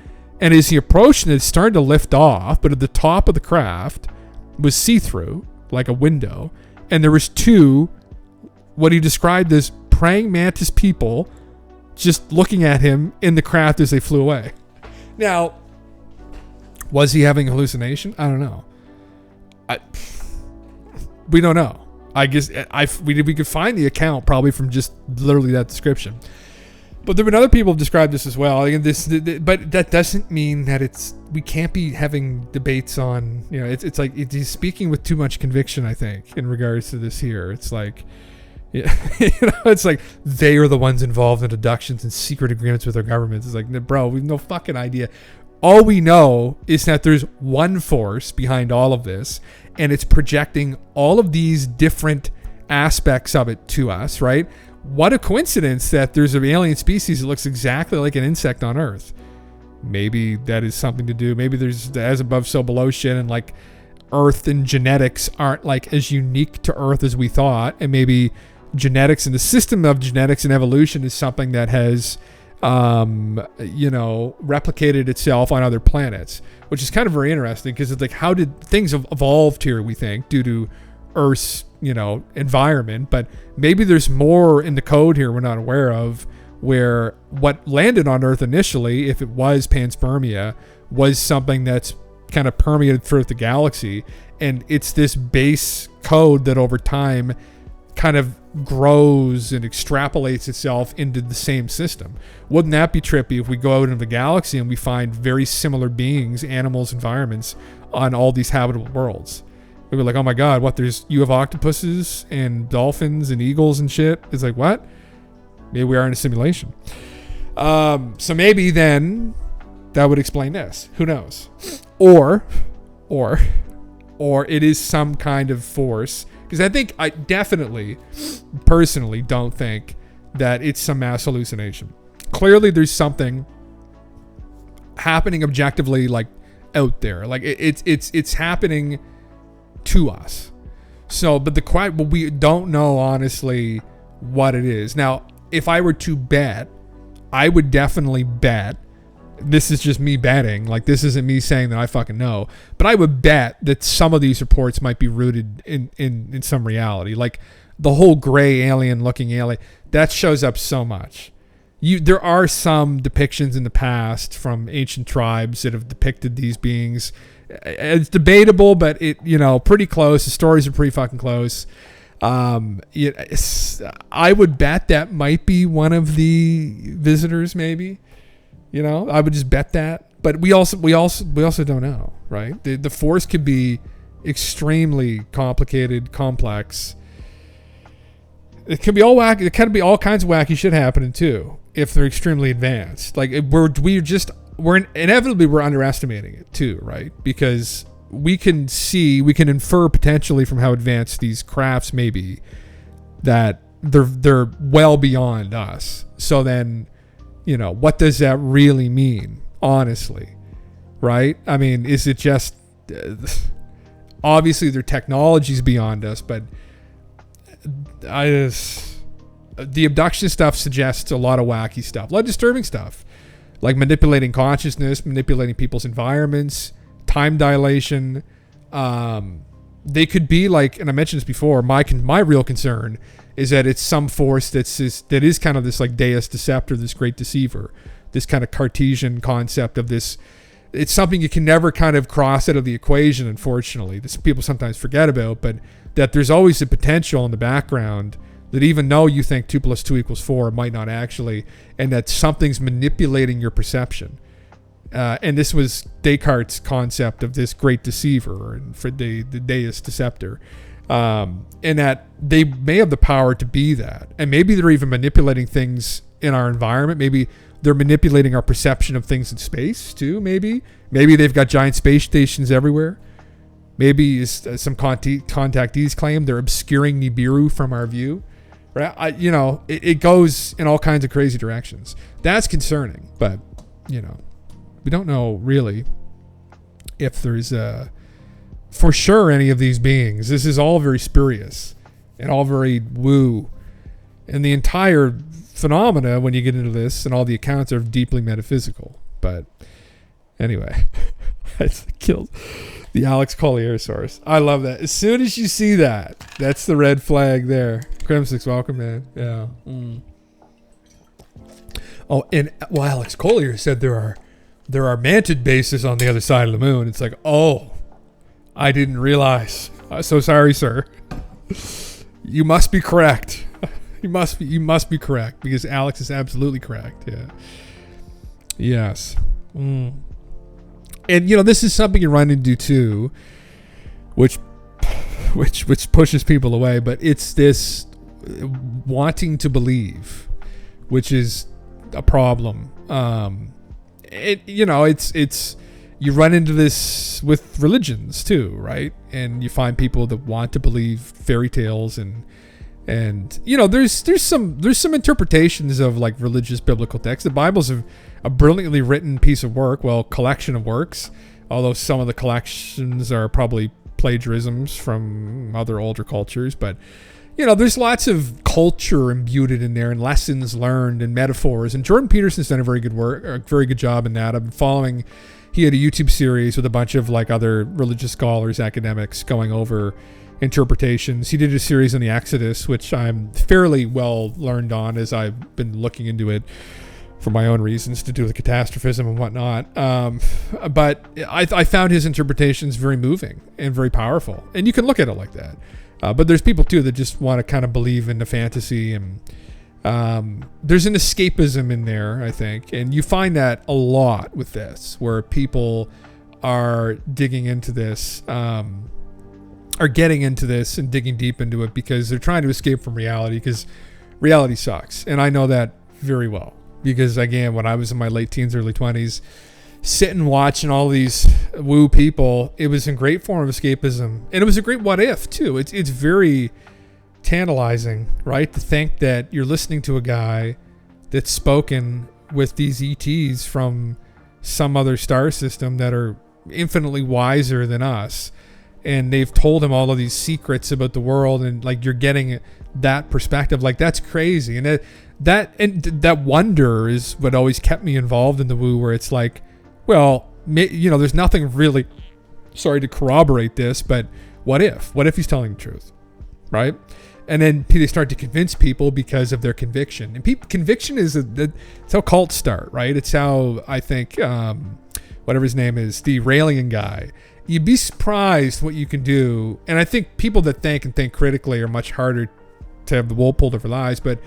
And as he approached it, it started to lift off, but at the top of the craft was see-through, like a window. And there was two, what he described as praying mantis people, just looking at him in the craft as they flew away. Now, was he having a hallucination? I don't know. We don't know. I guess we could find the account probably from just literally that description. But there have been other people who described this as well. But that doesn't mean that we can't be having debates on, it's like he's speaking with too much conviction, I think, in regards to this here. It's like, yeah, it's like they are the ones involved in abductions and secret agreements with their governments. It's like, bro, we have no fucking idea. All we know is that there's one force behind all of this, and it's projecting all of these different aspects of it to us, right? What a coincidence that there's an alien species that looks exactly like an insect on Earth. Maybe that is something to do. Maybe there's the as above, so below shit, and like Earth and genetics aren't like as unique to Earth as we thought. And maybe genetics and the system of genetics and evolution is something that has, replicated itself on other planets, which is kind of very interesting because it's like, how did things have evolved here, we think, due to Earth's environment, but maybe there's more in the code here we're not aware of, where what landed on Earth initially, if it was panspermia, was something that's kind of permeated throughout the galaxy, and it's this base code that over time kind of grows and extrapolates itself into the same system. Wouldn't that be trippy if we go out into the galaxy and we find very similar beings, animals, environments on all these habitable worlds? We were like, oh my God, you have octopuses and dolphins and eagles and shit. It's like, what? Maybe we are in a simulation. So maybe then that would explain this. Who knows? Or it is some kind of force. Because I definitely, personally, don't think that it's some mass hallucination. Clearly there's something happening objectively, like, out there. Like, it's happening to us. So, but we don't know honestly what it is. Now, if I were to bet, I would definitely bet, this is just me betting, like this isn't me saying that I fucking know, but I would bet that some of these reports might be rooted in some reality. Like the whole gray alien looking alien, that shows up so much. There are some depictions in the past from ancient tribes that have depicted these beings. It's debatable, but pretty close. The stories are pretty fucking close. I would bet that might be one of the visitors, maybe. I would just bet that. But we also don't know, right? The force could be extremely complicated, complex. It could be all wacky. It could be all kinds of wacky shit happening too if they're extremely advanced. Like we're inevitably underestimating it too, right? Because we can infer potentially from how advanced these crafts may be that they're well beyond us. So then, what does that really mean, honestly? Right? I mean, is it just obviously their technology's beyond us, but the abduction stuff suggests a lot of wacky stuff, a lot of disturbing stuff, like manipulating consciousness, manipulating people's environments, time dilation. They could be like, and I mentioned this before, my real concern is that it's some force that is kind of this like Deus Deceptor, this great deceiver, this kind of Cartesian concept of this. It's something you can never kind of cross out of the equation, unfortunately. This people sometimes forget about, but that there's always a potential in the background that even though you think 2 + 2 = 4, it might not actually, and that something's manipulating your perception. And this was Descartes' concept of this great deceiver, and for the Deus Deceptor, and that they may have the power to be that, and maybe they're even manipulating things in our environment. Maybe they're manipulating our perception of things in space too. Maybe they've got giant space stations everywhere. Maybe some contactees claim they're obscuring Nibiru from our view. Right? It goes in all kinds of crazy directions. That's concerning, but we don't know really if there's for sure any of these beings. This is all very spurious and all very woo, and the entire phenomena, when you get into this, and all the accounts are deeply metaphysical. But anyway, I killed the Alex Collier source. I love that. As soon as you see that, that's the red flag there. Crimsix, welcome, man. Yeah. Oh, and Alex Collier said there are mantid bases on the other side of the moon. It's like, oh, I didn't realize. So sorry, sir. You must be correct. You must be correct, because Alex is absolutely correct. Yeah. Yes. And this is something you run into too, which pushes people away, but it's this wanting to believe, which is a problem. It's you run into this with religions too, right? And you find people that want to believe fairy tales and there's some interpretations of like religious biblical texts. The Bible's a brilliantly written piece of work, collection of works, although some of the collections are probably plagiarisms from other older cultures. But there's lots of culture imbued in there, and lessons learned, and metaphors. And Jordan Peterson's done a very good job in that. I've been following. He had a YouTube series with a bunch of like other religious scholars, academics, going over interpretations. He did a series on the Exodus, which I'm fairly well learned on, as I've been looking into it for my own reasons to do with catastrophism and whatnot. But I found his interpretations very moving and very powerful. And you can look at it like that. But there's people too that just want to kind of believe in the fantasy, and there's an escapism in there, I think. And you find that a lot with this, where people are digging into this, are getting into this and digging deep into it because they're trying to escape from reality, because reality sucks. And I know that very well, because again, when I was in my late teens, early 20s, sitting watching all these woo people, it was a great form of escapism, and it was a great what if too. It's very tantalizing, right, to think that you're listening to a guy that's spoken with these ETs from some other star system that are infinitely wiser than us, and they've told him all of these secrets about the world, and like you're getting that perspective. Like, that's crazy. And that wonder is what always kept me involved in the woo, where it's like, well, there's nothing really to corroborate this, but what if he's telling the truth, right? And then they start to convince people because of their conviction. And conviction is it's how cults start, right? It's how, I think, whatever his name is, the Raelian guy, you'd be surprised what you can do. And I think people that think and think critically are much harder to have the wool pulled over their eyes. But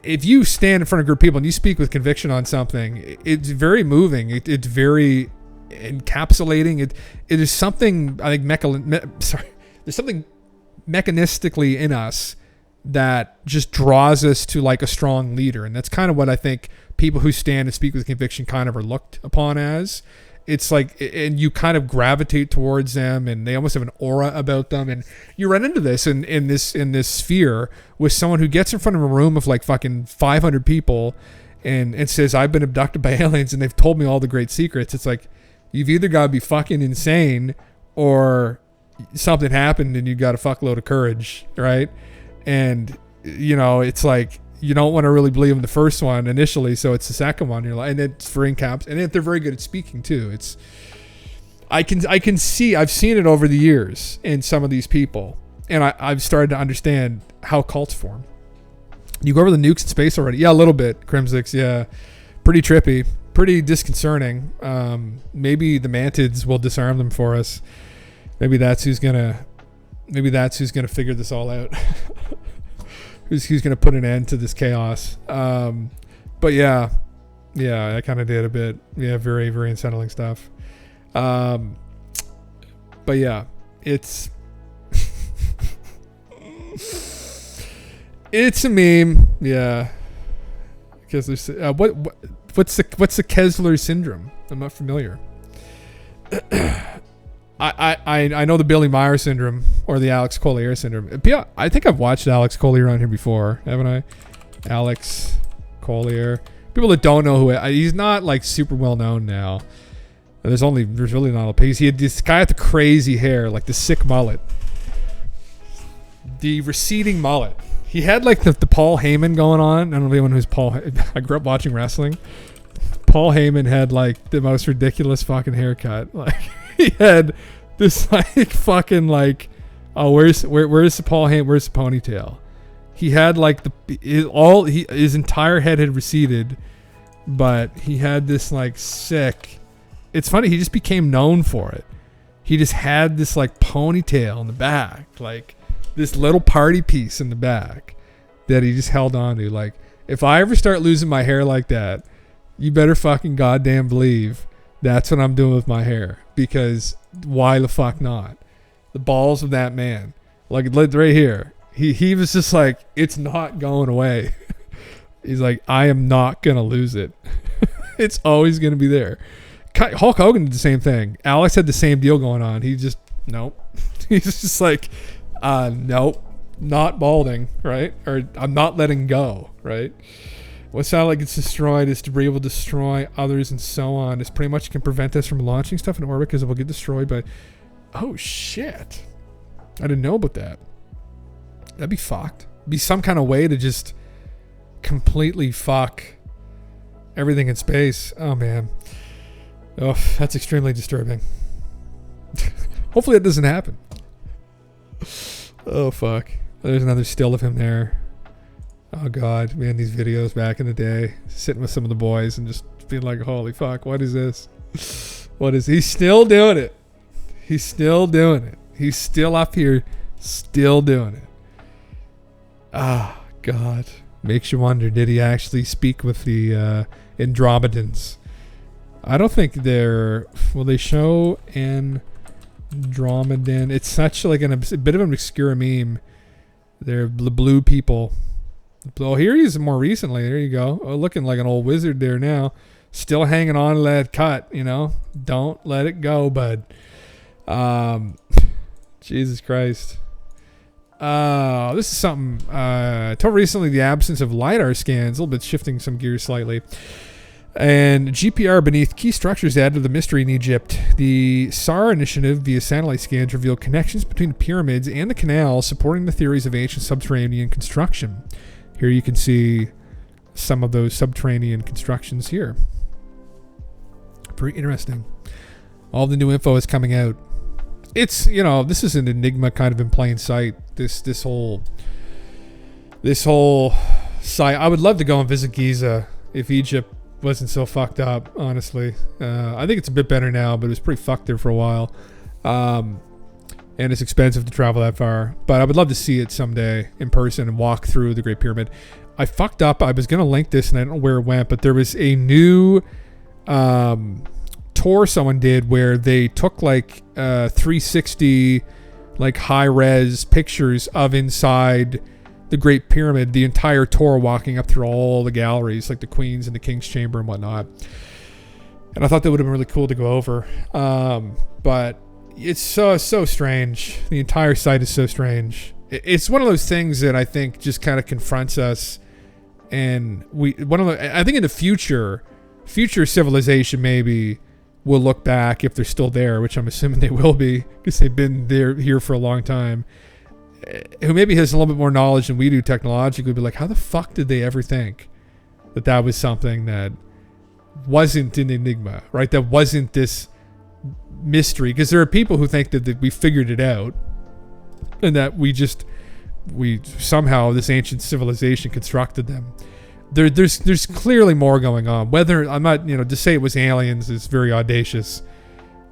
if you stand in front of a group of people and you speak with conviction on something, it's very moving. It's very encapsulating. It is something, I think, there's something mechanistically in us that just draws us to like a strong leader. And that's kind of what I think people who stand and speak with conviction kind of are looked upon as. It's like, and you kind of gravitate towards them, and they almost have an aura about them. And you run into this in this sphere with someone who gets in front of a room of like fucking 500 people and says, I've been abducted by aliens and they've told me all the great secrets. It's like, you've either got to be fucking insane or something happened and you got a fuckload of courage, right? And it's like, you don't want to really believe in the first one initially, so it's the second one. You're like, and it's for incaps, and they're very good at speaking too. It's, I can see, I've seen it over the years in some of these people, and I've started to understand how cults form. You go over the nukes in space already? Yeah, a little bit. Crimsix, yeah, pretty trippy, pretty disconcerting. Maybe the Mantids will disarm them for us. Maybe that's who's gonna figure this all out. Who's going to put an end to this chaos. But yeah, I kind of did a bit. Yeah, very, very unsettling stuff. But yeah, it's it's a meme. Yeah, because there's what's the Kessler syndrome? I'm not familiar. I know the Billy Meyer syndrome or the Alex Collier syndrome. Yeah, I think I've watched Alex Collier on here before, haven't I? Alex Collier. People that don't know he's not like super well known now. There's really not a piece. He had this guy with the crazy hair, like the sick mullet, the receding mullet. He had like the Paul Heyman going on. I don't know anyone who's Paul. I grew up watching wrestling. Paul Heyman had like the most ridiculous fucking haircut. Like, he had this like fucking like, oh, where's the Paul Heyman? Where's the ponytail? He had like his entire head had receded, but he had this like sick. It's funny. He just became known for it. He just had this like ponytail in the back, like this little party piece in the back that he just held on to. Like, if I ever start losing my hair like that, you better fucking goddamn believe that's what I'm doing with my hair. Because why the fuck not? The balls of that man. Like, right here. He was just like, it's not going away. He's like, I am not going to lose it. It's always going to be there. Hulk Hogan did the same thing. Alex had the same deal going on. He just, nope. He's just like, nope. Not balding, right? Or I'm not letting go, right? What satellite gets destroyed is to be able to destroy others and so on. This pretty much can prevent us from launching stuff in orbit because it will get destroyed by... Oh, shit. I didn't know about that. That'd be fucked. Be some kind of way to just completely fuck everything in space. Oh, man. Oh, that's extremely disturbing. Hopefully that doesn't happen. Oh, fuck. There's another still of him there. Oh, God. Man, these videos back in the day. Sitting with some of the boys and just being like, holy fuck, what is this? What is... He's still doing it. He's still doing it. He's still up here, still doing it. Ah, God. Makes you wonder, did he actually speak with the Andromedans? I don't think they're... Will they show Andromedan? It's such like a bit of an obscure meme. They're the blue people. Oh, here he is more recently. There you go. Oh, looking like an old wizard there now. Still hanging on to that cut, you know. Don't let it go, bud. Jesus Christ. This is something until recently, the absence of LiDAR scans, a little bit shifting some gears slightly, and GPR beneath key structures added to the mystery in Egypt. The SAR initiative via satellite scans revealed connections between the pyramids and the canal, supporting the theories of ancient subterranean construction. Here you can see some of those subterranean constructions here. Very interesting. All the new info is coming out. It's, you know, this is an enigma kind of in plain sight. This whole site. I would love to go and visit Giza if Egypt wasn't so fucked up, honestly. I think it's a bit better now, but it was pretty fucked there for a while. And it's expensive to travel that far. But I would love to see it someday in person and walk through the Great Pyramid. I fucked up. I was going to link this and I don't know where it went, but there was a new tour someone did where they took like 360 like high-res pictures of inside the Great Pyramid, the entire tour, walking up through all the galleries, like the Queen's and the King's Chamber and whatnot. And I thought that would have been really cool to go over. But it's so strange. The entire site is so strange. It's one of those things that I think just kind of confronts us. And I think in the future civilization maybe will look back, if they're still there, which I'm assuming they will be, because they've been here for a long time, who maybe has a little bit more knowledge than we do technologically, be like, how the fuck did they ever think that was something that wasn't an enigma, right? That wasn't this mystery. Because there are people who think that we figured it out and that we somehow, this ancient civilization constructed them. There's clearly more going on. Whether I'm not, to say it was aliens is very audacious,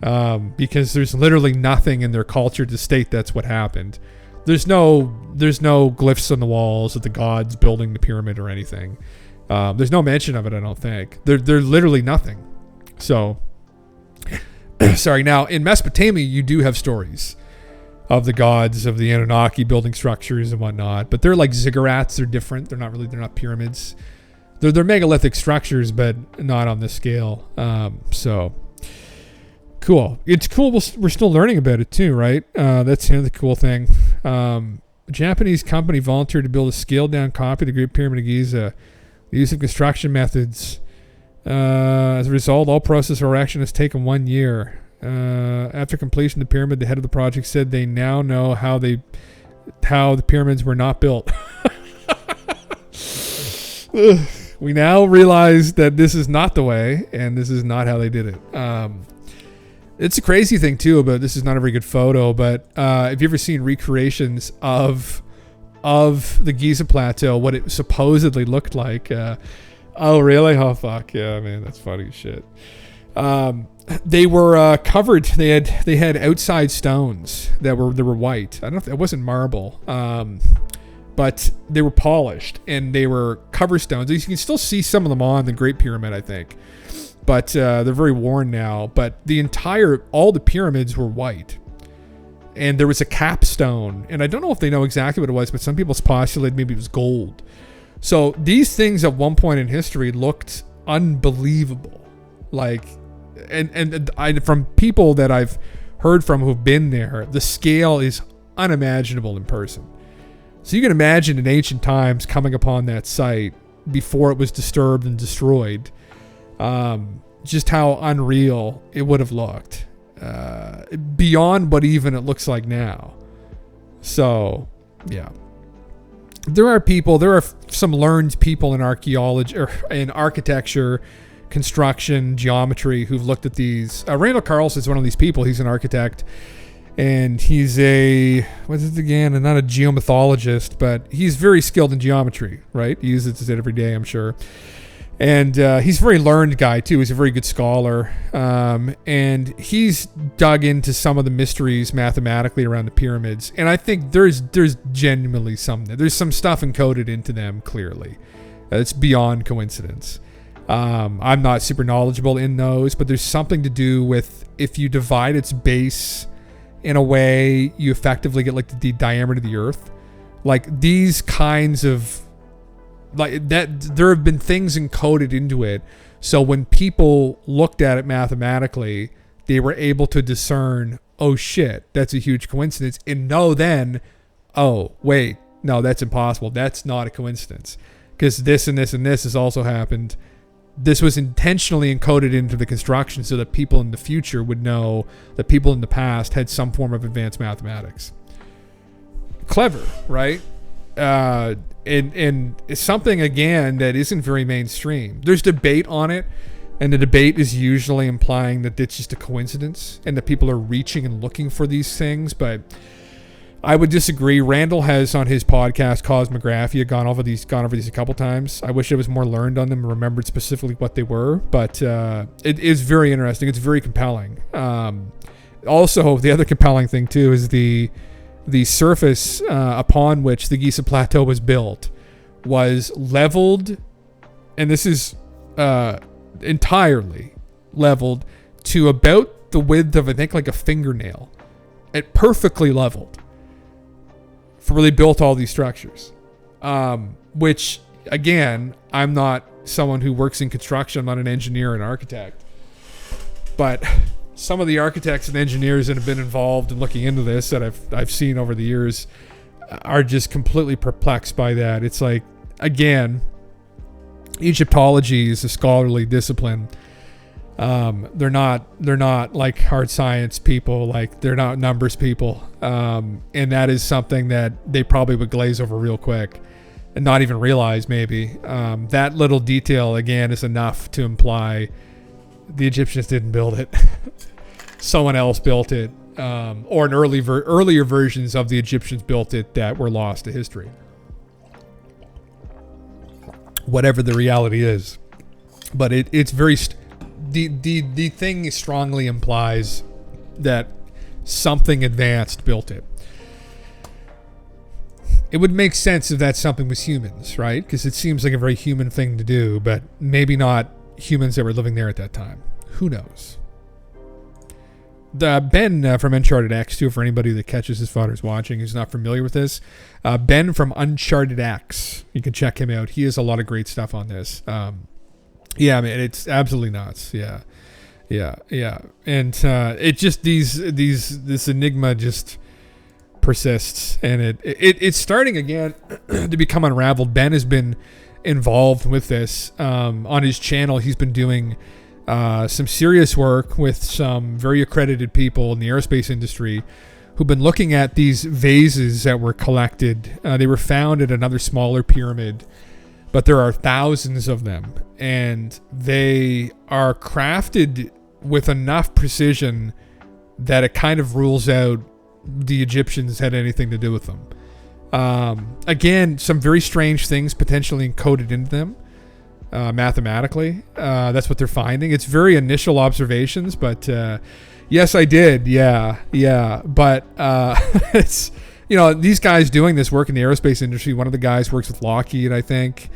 because there's literally nothing in their culture to state that's what happened. There's no glyphs on the walls of the gods building the pyramid or anything. There's no mention of it, I don't think. They're literally nothing. So, sorry. Now in Mesopotamia, you do have stories of the gods of the Anunnaki building structures and whatnot, but they're like ziggurats. They're different. They're not pyramids. They're megalithic structures, but not on this scale. So cool. It's cool. We're still learning about it too, right? That's the cool thing. A Japanese company volunteered to build a scaled down copy of the Great Pyramid of Giza. The use of construction methods. As a result, all process or action has taken 1 year. After completion of the pyramid, the head of the project said they now know how the pyramids were not built. We now realize that this is not the way, and this is not how they did it. It's a crazy thing too about this is not a very good photo, but have you ever seen recreations of the Giza Plateau, what it supposedly looked like? Oh really? Oh fuck yeah, man, that's funny as shit. They were covered. They had outside stones that were white. I don't know if it wasn't marble, but they were polished and they were cover stones. You can still see some of them on the Great Pyramid, I think, but they're very worn now. But all the pyramids were white, and there was a capstone, and I don't know if they know exactly what it was, but some people postulated maybe it was gold. So these things at one point in history looked unbelievable, like. And from people that I've heard from who've been there, the scale is unimaginable in person. So you can imagine in ancient times coming upon that site before it was disturbed and destroyed, just how unreal it would have looked, beyond what even it looks like now. So, yeah. There are some learned people in archaeology or in architecture, construction, geometry who've looked at these. Randall Carlson is one of these people. He's an architect, and he's not a geomythologist, but he's very skilled in geometry, right? He uses it every day, I'm sure. And he's a very learned guy too. He's a very good scholar, and he's dug into some of the mysteries mathematically around the pyramids. And I think there's genuinely there's some stuff encoded into them clearly. It's beyond coincidence. I'm not super knowledgeable in those, but there's something to do with if you divide its base in a way, you effectively get like the diameter of the Earth. Like these kinds of like that, there have been things encoded into it. So when people looked at it mathematically, they were able to discern, oh shit, that's a huge coincidence. And know then, oh wait, no, that's impossible. That's not a coincidence because this and this and this has also happened. This was intentionally encoded into the construction so that people in the future would know that people in the past had some form of advanced mathematics. Clever, right? And it's something, again, that isn't very mainstream. There's debate on it, and the debate is usually implying that it's just a coincidence and that people are reaching and looking for these things, but I would disagree. Randall has on his podcast, Cosmographia, gone over these a couple times. I wish I was more learned on them and remembered specifically what they were, but it is very interesting. It's very compelling. Also, the other compelling thing too is the surface upon which the Giza Plateau was built was leveled, and this is entirely leveled to about the width of, I think, like a fingernail. It perfectly leveled. For where they built all these structures, which again, I'm not someone who works in construction. I'm not an engineer and architect, but some of the architects and engineers that have been involved in looking into this that I've seen over the years are just completely perplexed by that. It's like, again, Egyptology is a scholarly discipline. They're not like hard science people, like they're not numbers people. And that is something that they probably would glaze over real quick and not even realize maybe. That little detail, again, is enough to imply the Egyptians didn't build it. Someone else built it. Or an earlier versions of the Egyptians built it that were lost to history. Whatever the reality is. But it's very... The thing strongly implies that something advanced built it. It would make sense if that something was humans, right? Because it seems like a very human thing to do, but maybe not humans that were living there at that time. Who knows? Ben from Uncharted X, too, for anybody that catches his father's watching who's not familiar with this. Ben from Uncharted X, you can check him out. He has a lot of great stuff on this. Yeah, man, it's absolutely nuts. Yeah. And it just this enigma just persists, and it's starting again to become unraveled. Ben has been involved with this on his channel. He's been doing some serious work with some very accredited people in the aerospace industry who've been looking at these vases that were collected. They were found at another smaller pyramid, but there are thousands of them, and they are crafted with enough precision that it kind of rules out the Egyptians had anything to do with them. Again, some very strange things potentially encoded into them. mathematically. That's what they're finding. It's very initial observations, but yes, I did. Yeah. But it's, these guys doing this work in the aerospace industry. One of the guys works with Lockheed, I think.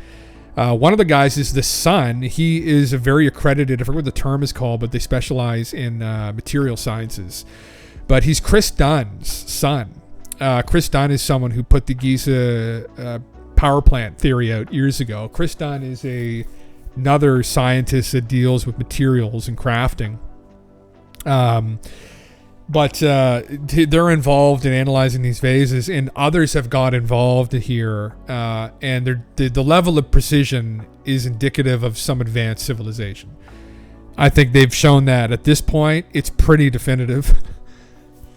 One of the guys is the son. He is a very accredited, I forget what the term is called, but they specialize in material sciences. But he's Chris Dunn's son. Chris Dunn is someone who put the Giza power plant theory out years ago. Chris Dunn is another scientist that deals with materials and crafting. But they're involved in analyzing these vases, and others have got involved here, and the level of precision is indicative of some advanced civilization. I think they've shown that at this point. It's pretty definitive.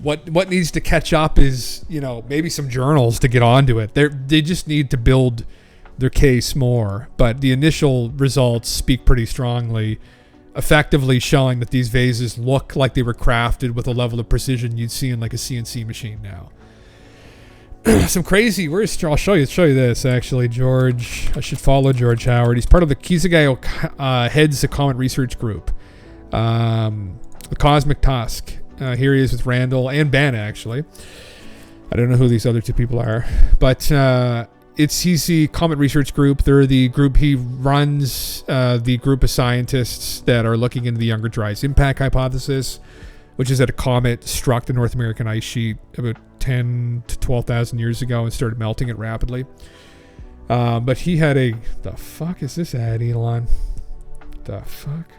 What needs to catch up is, maybe some journals to get onto it. They just need to build their case more, but the initial results speak pretty strongly, effectively showing that these vases look like they were crafted with a level of precision you'd see in like a CNC machine now. Some crazy. I'll show you this actually. George, I should follow George Howard. He's part of the Kizugayo heads the Comet Research Group, the Cosmic Tusk. Here he is with Randall and Ben, actually. I don't know who these other two people are, but he's the Comet Research Group. They're the group he runs, the group of scientists that are looking into the Younger Dryas impact hypothesis, which is that a comet struck the North American ice sheet about 10 to 12,000 years ago and started melting it rapidly. But he had the fuck is this ad, Elon? The fuck?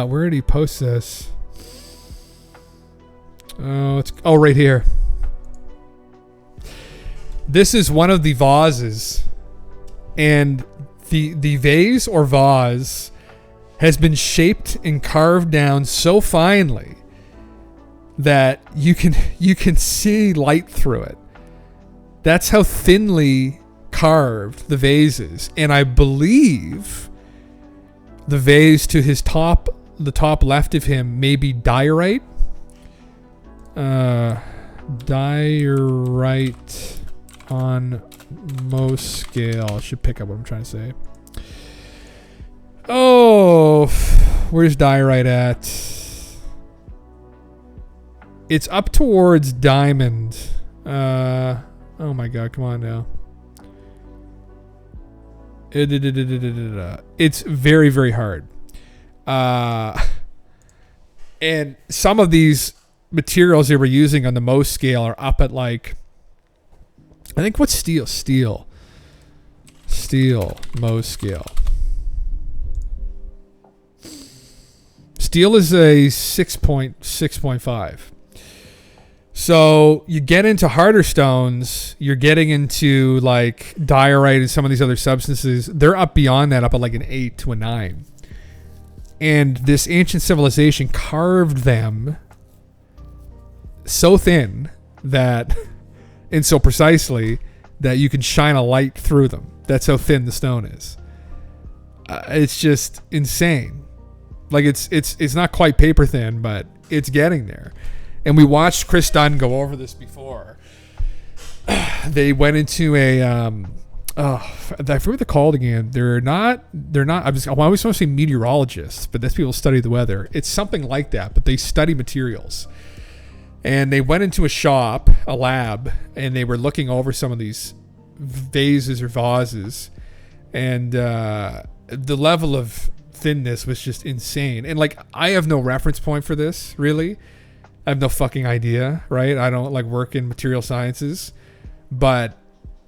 Where did he post this? Oh, right here. This is one of the vases, and the vase or vase has been shaped and carved down so finely that you can see light through it. That's how thinly carved the vase is, and I believe the vase to the top left of him may be diorite. Diorite on Mohs scale. I should pick up what I'm trying to say. Oh, where's diorite at? It's up towards diamond. Oh my god, come on now. It's very, very hard. And some of these materials they were using on the Mohs scale are up at like, I think what's steel Mohs scale. Steel is a 6.5. So you get into harder stones, you're getting into like diorite and some of these other substances. They're up beyond that, up at like an 8 to a 9. And this ancient civilization carved them so thin that, and so precisely that you can shine a light through them. That's how thin the stone is. It's just insane. Like it's not quite paper thin, but it's getting there. And we watched Chris Dunn go over this before. They went into a I forget what they're called again. They're not. I always want to say meteorologists, but that's people who study the weather. It's something like that, but they study materials. And they went into a lab, and they were looking over some of these vases or vases, and the level of thinness was just insane. And like, I have no reference point for this, really. I have no fucking idea, right? I don't like work in material sciences, but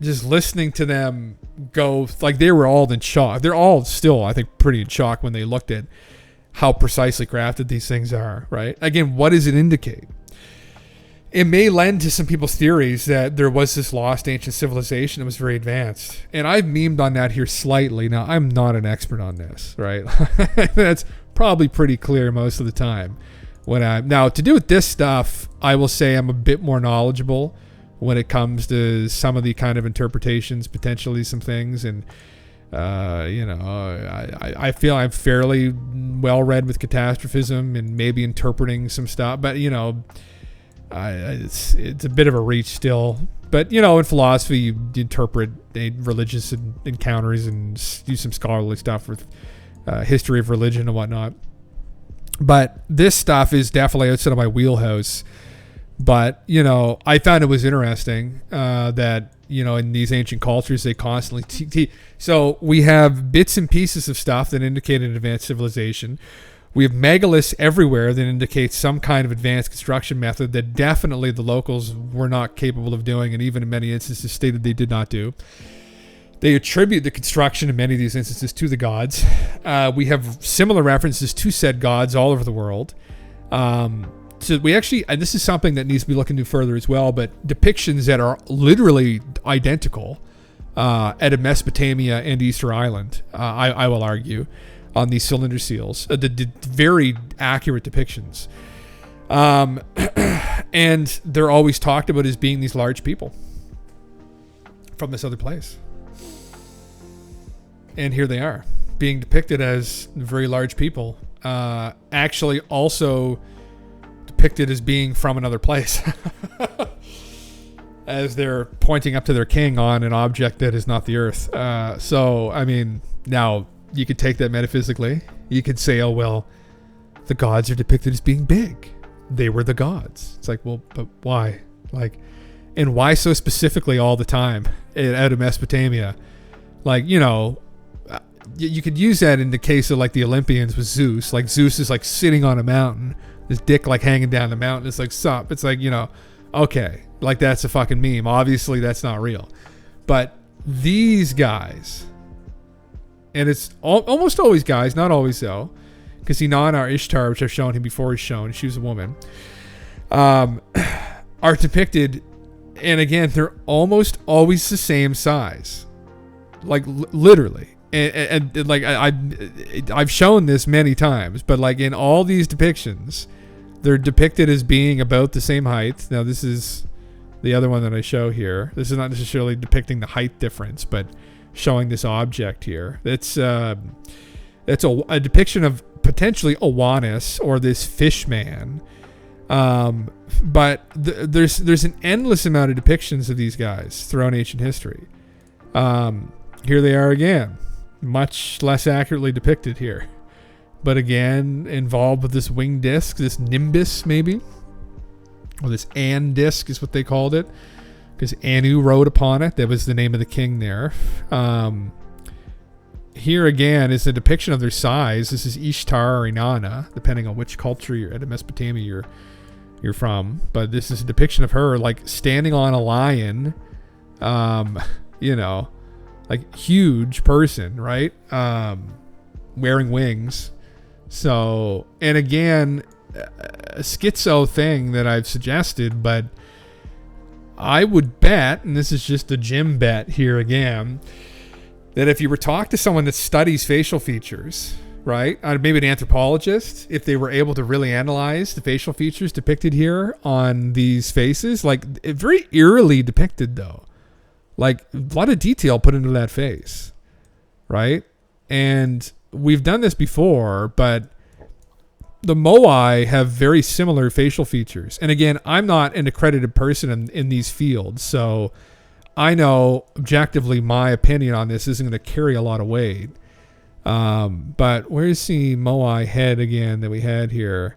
just listening to them go, like, they were all in shock. They're all still, I think, pretty in shock when they looked at how precisely crafted these things are, right? Again, what does it indicate? It may lend to some people's theories that there was this lost ancient civilization that was very advanced. And I've memed on that here slightly. Now, I'm not an expert on this, right? That's probably pretty clear most of the time. Now, to do with this stuff, I will say I'm a bit more knowledgeable when it comes to some of the kind of interpretations, potentially some things. And, I feel I'm fairly well read with catastrophism and maybe interpreting some stuff. But, it's a bit of a reach still. But, you know, in philosophy, you interpret religious encounters and do some scholarly stuff with history of religion and whatnot. But this stuff is definitely outside of my wheelhouse. But, you know, I found it was interesting that, you know, in these ancient cultures, they constantly... So we have bits and pieces of stuff that indicate an advanced civilization. We have megaliths everywhere that indicate some kind of advanced construction method that definitely the locals were not capable of doing, and even in many instances stated they did not do. They attribute the construction in many of these instances to the gods. We have similar references to said gods all over the world. So we actually, and this is something that needs to be looked into further as well, but depictions that are literally identical out of Mesopotamia and Easter Island, I will argue, on these cylinder seals. The very accurate depictions. And they're always talked about as being these large people from this other place. And here they are, being depicted as very large people. Actually also depicted as being from another place. As they're pointing up to their king on an object that is not the earth. So, I mean, now you could take that metaphysically. You could say, oh, well, the gods are depicted as being big. They were the gods. It's like, well, but why? Like, and why so specifically all the time out of Mesopotamia? Like, you know, you could use that in the case of like the Olympians with Zeus. Like Zeus is like sitting on a mountain, his dick like hanging down the mountain. It's like, sup. It's like, you know, okay, like that's a fucking meme. Obviously that's not real. But these guys, and it's almost always guys, not always though, because Inanna or Ishtar, which I've shown him before, is shown, she was a woman, are depicted, and again, they're almost always the same size, like literally. And like I've shown this many times, but like in all these depictions, they're depicted as being about the same height. Now this is the other one that I show here. This is not necessarily depicting the height difference, but showing this object here. That's a depiction of potentially Oannes or this fish man. But there's an endless amount of depictions of these guys throughout ancient history. Here they are again. Much less accurately depicted here, but again involved with this wing disc, this nimbus maybe, or this An disc is what they called it, because Anu rode upon it. That was the name of the king there. Here again is a depiction of their size. This is Ishtar or Inanna, depending on which culture you're at, Mesopotamia you're from. But this is a depiction of her like standing on a lion, you know, like huge person, right? Wearing wings. So, and again, a schizo thing that I've suggested, but I would bet, and this is just a Jim bet here again, that if you were to talk to someone that studies facial features, right? Maybe an anthropologist, if they were able to really analyze the facial features depicted here on these faces, like very eerily depicted though. Like a lot of detail put into that face, right? And we've done this before, but the Moai have very similar facial features. And again, I'm not an accredited person in these fields, so I know objectively my opinion on this isn't going to carry a lot of weight. But where's the Moai head again that we had here?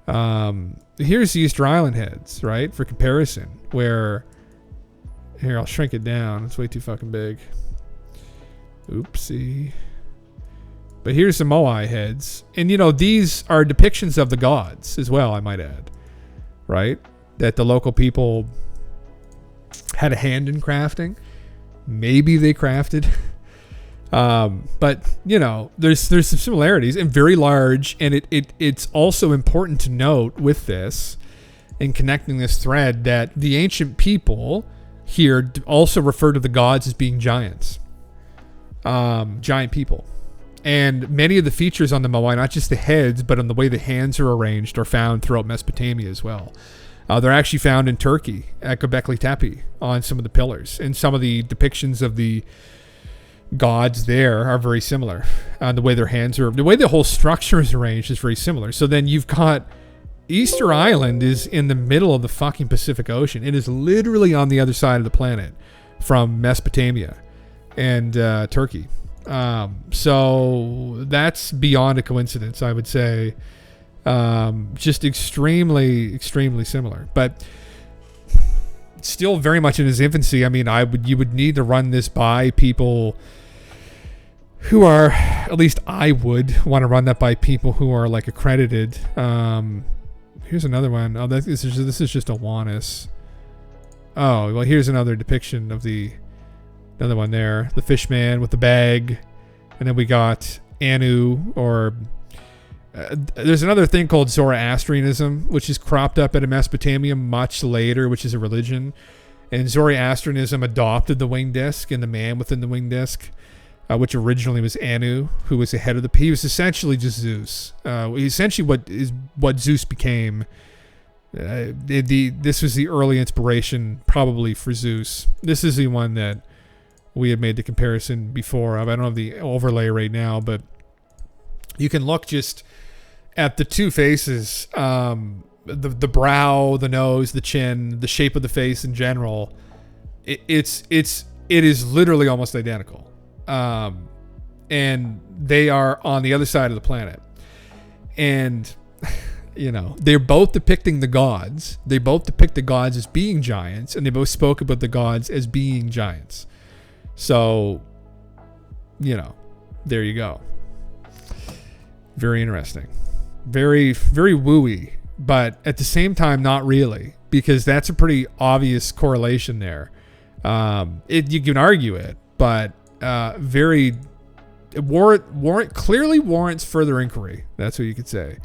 Here's the Easter Island heads, right? For comparison, where... Here, I'll shrink it down. It's way too fucking big. Oopsie. But here's the Moai heads. And, you know, these are depictions of the gods as well, I might add. Right? That the local people had a hand in crafting. Maybe they crafted. But, you know, there's some similarities. And very large. And it's also important to note with this, in connecting this thread, that the ancient people... here also refer to the gods as being giants, giant people. And many of the features on the Moai, not just the heads, but on the way the hands are arranged, are found throughout Mesopotamia as well. They're actually found in Turkey at Göbekli Tepe on some of the pillars. And some of the depictions of the gods there are very similar. The way their hands are, the way the whole structure is arranged is very similar. So then you've got Easter Island is in the middle of the fucking Pacific Ocean. It is literally on the other side of the planet from Mesopotamia and Turkey. So that's beyond a coincidence, I would say. Just extremely, extremely similar. But still very much in its infancy. I mean, you would need to run this by people who are, at least I would want to run that by people who are like accredited. Here's another one. Oh, this is just a Awanas. Oh, well, here's another depiction of another one there. The fish man with the bag. And then we got Anu, or there's another thing called Zoroastrianism, which is cropped up in Mesopotamia much later, which is a religion. And Zoroastrianism adopted the winged disc and the man within the winged disc, which originally was Anu, who was the head of he was essentially just Zeus. Essentially what Zeus became. This was the early inspiration probably for Zeus. This is the one that we had made the comparison before of. I don't have the overlay right now, but you can look just at the two faces, the brow, the nose, the chin, the shape of the face in general. It is literally almost identical. And they are on the other side of the planet. And, they're both depicting the gods. They both depict the gods as being giants, and they both spoke about the gods as being giants. So, there you go. Very interesting. Very, very wooey, but at the same time, not really, because that's a pretty obvious correlation there. You can argue it, but clearly warrants further inquiry. That's what you could say.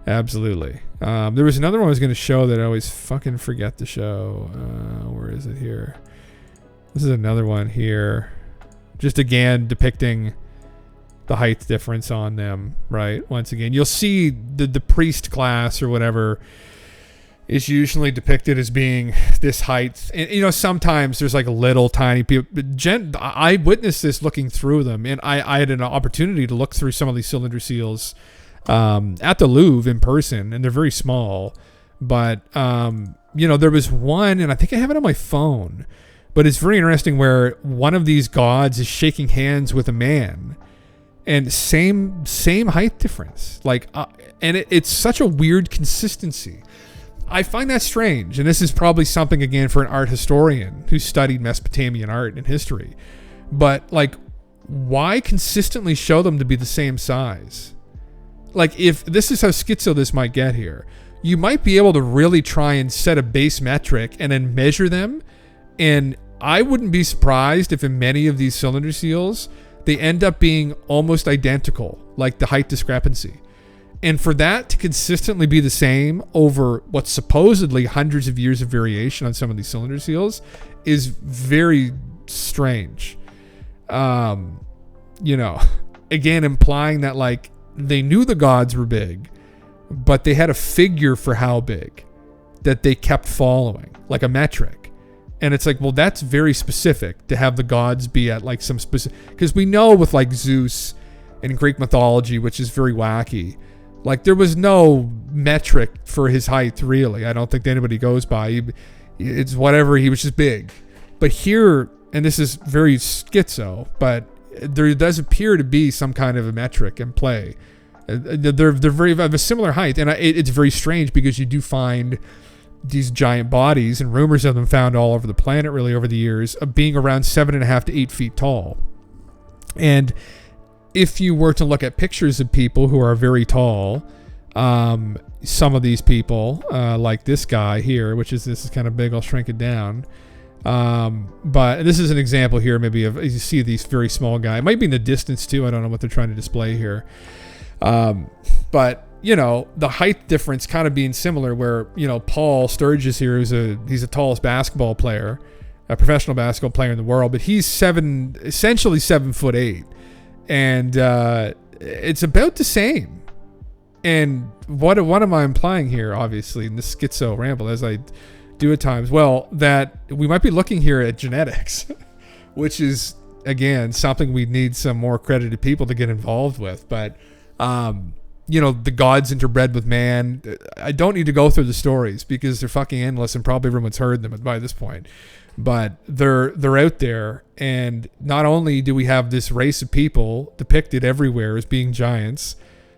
Absolutely. There was another one I was going to show that I always fucking forget to show. Where is it here? This is another one here. Just again depicting the height difference on them, right? Once again, you'll see the priest class or whatever is usually depicted as being this height. And, sometimes there's like a little tiny people. I witnessed this looking through them, and I had an opportunity to look through some of these cylinder seals at the Louvre in person, and they're very small. But, there was one, and I think I have it on my phone, but it's very interesting where one of these gods is shaking hands with a man. And same height difference, and it's such a weird consistency. I find that strange, and this is probably something again for an art historian who studied Mesopotamian art and history. But why consistently show them to be the same size? If this is how schizo this might get here, you might be able to really try and set a base metric and then measure them. And I wouldn't be surprised if in many of these cylinder seals, they end up being almost identical, like the height discrepancy. And for that to consistently be the same over what's supposedly hundreds of years of variation on some of these cylinder seals is very strange. Again, implying that they knew the gods were big, but they had a figure for how big that they kept following, like a metric. And it's well, that's very specific to have the gods be at some specific, because we know with Zeus in Greek mythology, which is very wacky, there was no metric for his height, really. I don't think anybody goes by. It's whatever, he was just big. But here, and this is very schizo, but there does appear to be some kind of a metric in play. They're very of a similar height, and it's very strange because you do find these giant bodies, and rumors of them found all over the planet really over the years, of being around 7.5 to 8 feet tall. And if you were to look at pictures of people who are very tall, some of these people, like this guy here, this is kind of big, I'll shrink it down. But this is an example here, maybe of, you see these very small guy. It might be in the distance too. I don't know what they're trying to display here. But the height difference kind of being similar where, Paul Sturgis here he's the tallest basketball player, a professional basketball player in the world, but he's essentially 7'8", and it's about the same. And what am I implying here, obviously, in this schizo ramble, as I do at times? Well, that we might be looking here at genetics, which is, again, something we need some more accredited people to get involved with. But the gods interbred with man. I don't need to go through the stories because they're fucking endless and probably everyone's heard them by this point. But they're out there, and not only do we have this race of people depicted everywhere as being giants,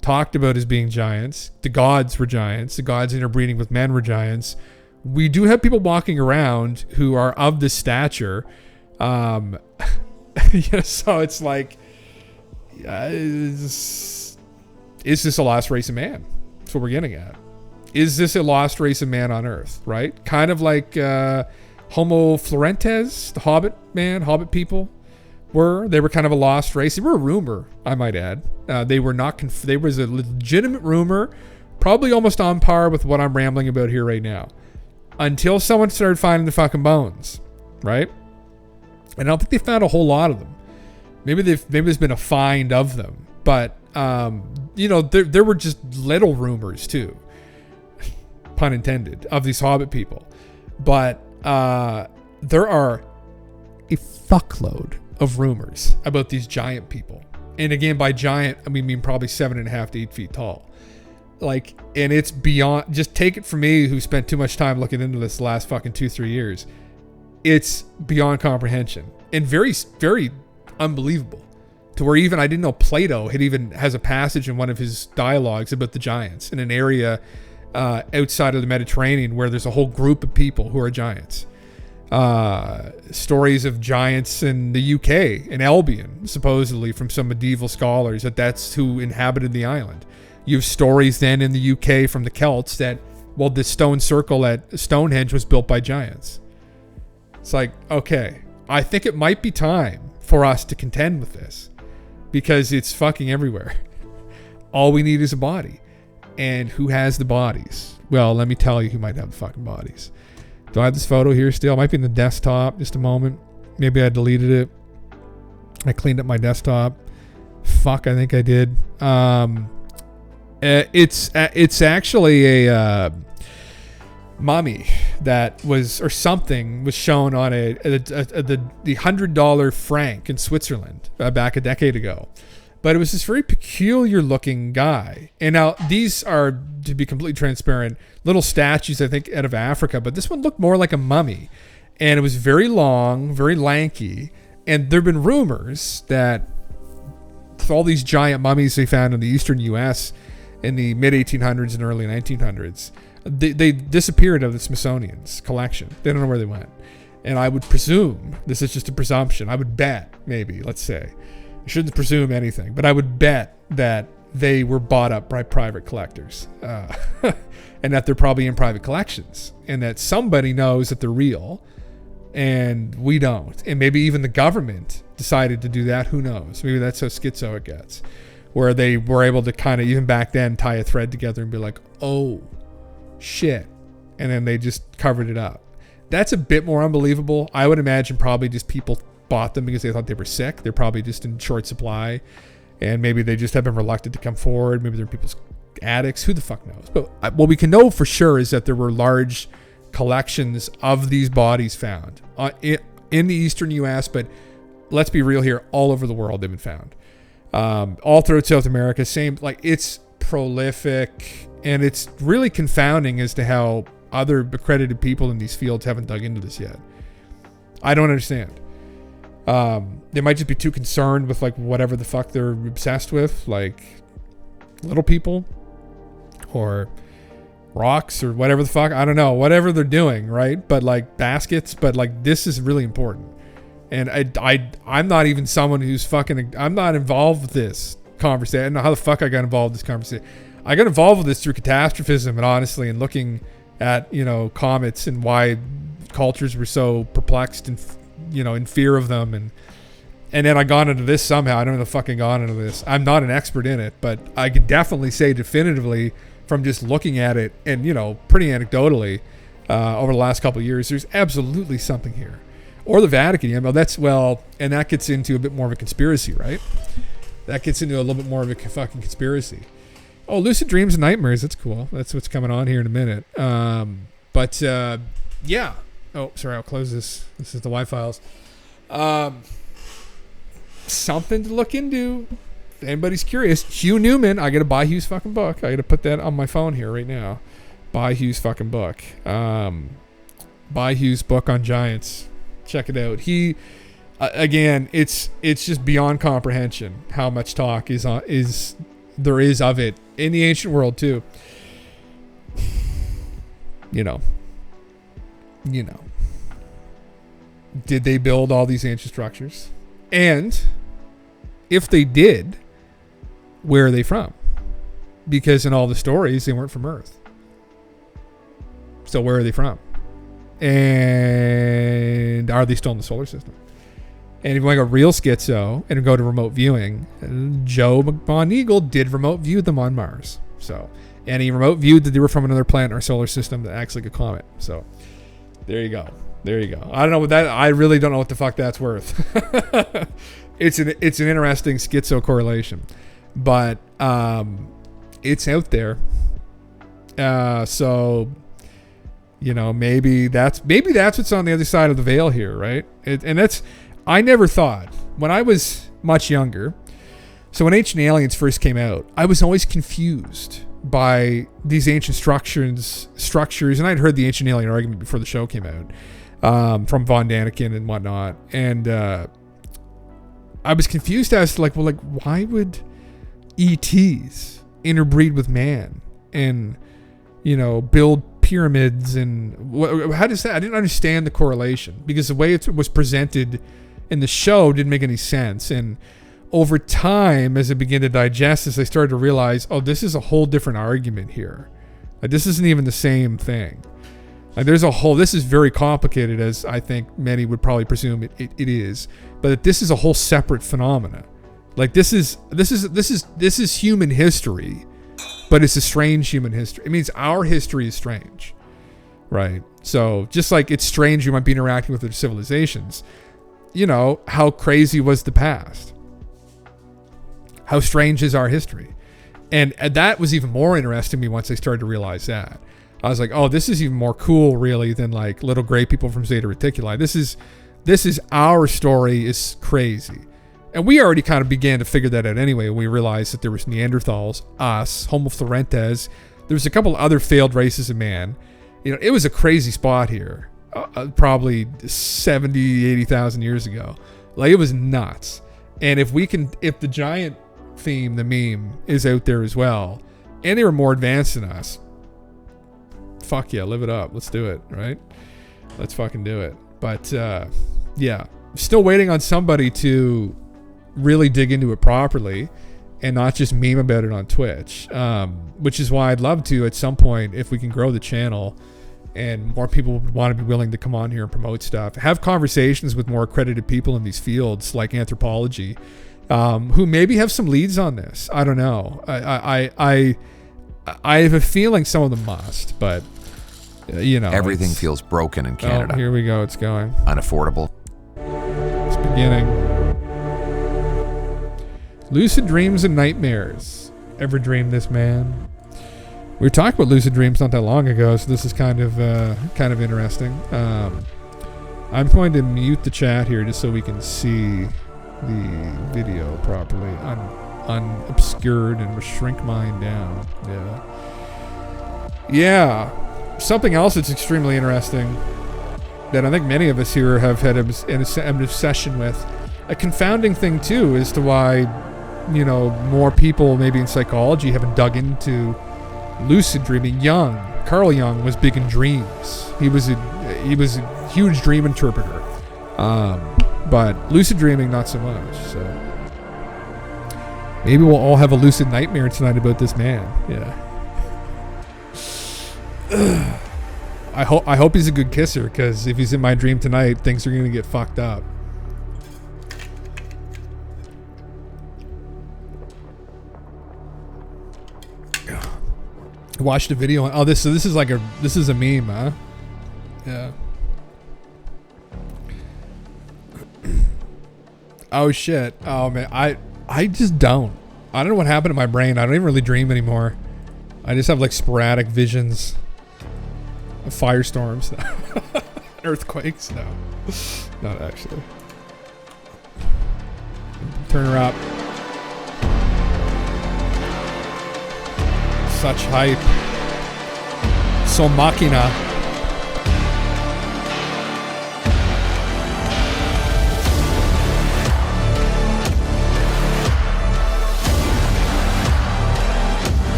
talked about as being giants, the gods were giants, the gods interbreeding with men were giants. We do have people walking around who are of this stature. So it's like, is this a lost race of man? That's what we're getting at. Is this a lost race of man on Earth, right? Kind of like Homo florentes, the Hobbit people were. They were kind of a lost race. They were a rumor, I might add. They were not. There was a legitimate rumor, probably almost on par with what I'm rambling about here right now, until someone started finding the fucking bones, right? And I don't think they found a whole lot of them. Maybe there's been a find of them, but there were just little rumors too, pun intended, of these Hobbit people. But there are a fuckload of rumors about these giant people. And again, by giant, I mean probably 7.5 to 8 feet tall. Like, and it's beyond, just take it from me who spent too much time looking into this the last fucking 2-3 years. It's beyond comprehension and very, very unbelievable, to where even I didn't know Plato has a passage in one of his dialogues about the giants in an area outside of the Mediterranean where there's a whole group of people who are giants. Stories of giants in the UK, in Albion, supposedly from some medieval scholars, that's who inhabited the island. You have stories then in the UK from the Celts that, well, the stone circle at Stonehenge was built by giants. It's like, okay, I think it might be time for us to contend with this, because it's fucking everywhere. All we need is a body. And who has the bodies? Well, let me tell you who might have the fucking bodies. Do I have this photo here still? It might be in the desktop. Just a moment. Maybe I deleted it. I cleaned up my desktop. Fuck, I think I did. It's actually a mummy that was, or something was shown on the $100 franc in Switzerland back a decade ago. But it was this very peculiar looking guy. And now these are, to be completely transparent, little statues, I think, out of Africa. But this one looked more like a mummy. And it was very long, very lanky. And there have been rumors that all these giant mummies they found in the eastern U.S. in the mid-1800s and early 1900s, they disappeared out of the Smithsonian's collection. They don't know where they went. And I would presume, this is just a presumption, I would bet, maybe, let's say, I shouldn't presume anything, but I would bet that they were bought up by private collectors, and that they're probably in private collections, and that somebody knows that they're real and we don't. And maybe even the government decided to do that. Who knows? Maybe that's how schizo it gets, where they were able to kind of, even back then, tie a thread together and be like, oh, shit. And then they just covered it up. That's a bit more unbelievable. I would imagine probably just people bought them because they thought they were sick. They're probably just in short supply, and maybe they just have been reluctant to come forward. Maybe they're people's attics. Who the fuck knows? But what we can know for sure is that there were large collections of these bodies found in the eastern U.S., but let's be real here, all over the world they've been found. All throughout South America, same, like, it's prolific, and it's really confounding as to how other accredited people in these fields haven't dug into this yet. I don't understand. They might just be too concerned with, like, whatever the fuck they're obsessed with, like little people or rocks or whatever the fuck. I don't know, whatever they're doing, right? But like baskets, but like this is really important. And I'm not even someone who's fucking, I'm not involved with this conversation. I don't know how the fuck I got involved with this conversation. I got involved with this through catastrophism, and honestly, and looking at, comets and why cultures were so perplexed and, in fear of them. And then I got into this somehow. I don't know the fucking got into this. I'm not an expert in it, but I can definitely say definitively from just looking at it and, pretty anecdotally over the last couple of years, there's absolutely something here. Or the Vatican, and that gets into a bit more of a conspiracy, right? That gets into a little bit more of a fucking conspiracy. Oh, lucid dreams and nightmares. That's cool. That's what's coming on here in a minute. Yeah. Oh, sorry. I'll close this. This is the Y files. Something to look into. anybody's curious, Hugh Newman, I got to buy Hugh's fucking book. I got to put that on my phone here right now. Buy Hugh's fucking book. Buy Hugh's book on giants. Check it out. He, again, it's just beyond comprehension how much talk there is of it in the ancient world too. You know. Did they build all these ancient structures? And if they did, where are they from? Because in all the stories, they weren't from Earth. So where are they from? And are they still in the solar system? And if you want to go real schizo and go to remote viewing, Joe McBon-Eagle did remote view them on Mars. So, and he remote viewed that they were from another planet in our solar system that acts like a comet. So there you go. I don't know what that. I really don't know what the fuck that's worth. It's an interesting schizo correlation, but it's out there. So maybe that's what's on the other side of the veil here, right? And that's, I never thought when I was much younger. So when Ancient Aliens first came out, I was always confused by these ancient structures, and I'd heard the Ancient Alien argument before the show came out. From Von Daniken and whatnot, and I was confused as to why would ETs interbreed with man and build pyramids, and how does that? I didn't understand the correlation because the way it was presented in the show didn't make any sense. And over time, as I began to digest this, I started to realize, this is a whole different argument here. This isn't even the same thing. This is very complicated, as I think many would probably presume it is, but this is a whole separate phenomena. This is human history, but it's a strange human history. It means our history is strange, right? So just like it's strange you might be interacting with other civilizations, how crazy was the past? How strange is our history? And that was even more interesting to me once I started to realize that. I was like, this is even more cool, really, than like little gray people from Zeta Reticuli. This is our story is crazy. And we already kind of began to figure that out anyway. We realized that there was Neanderthals, us, Homo florentes. There was a couple other failed races of man. It was a crazy spot here, probably 70, 80,000 years ago. It was nuts. And if the giant theme, the meme, is out there as well, and they were more advanced than us, fuck yeah, live it up. Let's do it, right? Let's fucking do it. But yeah, still waiting on somebody to really dig into it properly and not just meme about it on Twitch, which is why I'd love to at some point, if we can grow the channel and more people would want to be willing to come on here and promote stuff, have conversations with more accredited people in these fields like anthropology, who maybe have some leads on this. I don't know. I have a feeling some of them must, but everything feels broken in Canada. Here we go. It's going. Unaffordable. It's beginning. Lucid dreams and nightmares. Ever dreamed this, man? We were talking about lucid dreams not that long ago, so this is kind of interesting. I'm going to mute the chat here just so we can see the video properly, unobscured, and shrink mine down. Yeah. Something else that's extremely interesting that I think many of us here have had an obsession with, a confounding thing too, as to why more people maybe in psychology haven't dug into lucid dreaming. Carl Jung was big in dreams. He was a huge dream interpreter, but lucid dreaming not so much. So maybe we'll all have a lucid nightmare tonight about this man. Yeah. I hope he's a good kisser, because if he's in my dream tonight, things are gonna get fucked up. I watched a video on this is a meme, huh? Yeah. Oh shit. Oh man, I just don't. I don't know what happened to my brain. I don't even really dream anymore. I just have like sporadic visions of firestorms, earthquakes. No, not actually. Turn her up. such hype. So machina.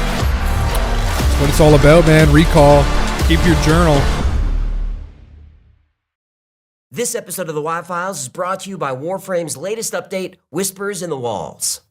That's what it's all about, man. Recall. Keep your journal. This episode of the Y-Files is brought to you by Warframe's latest update, Whispers in the Walls.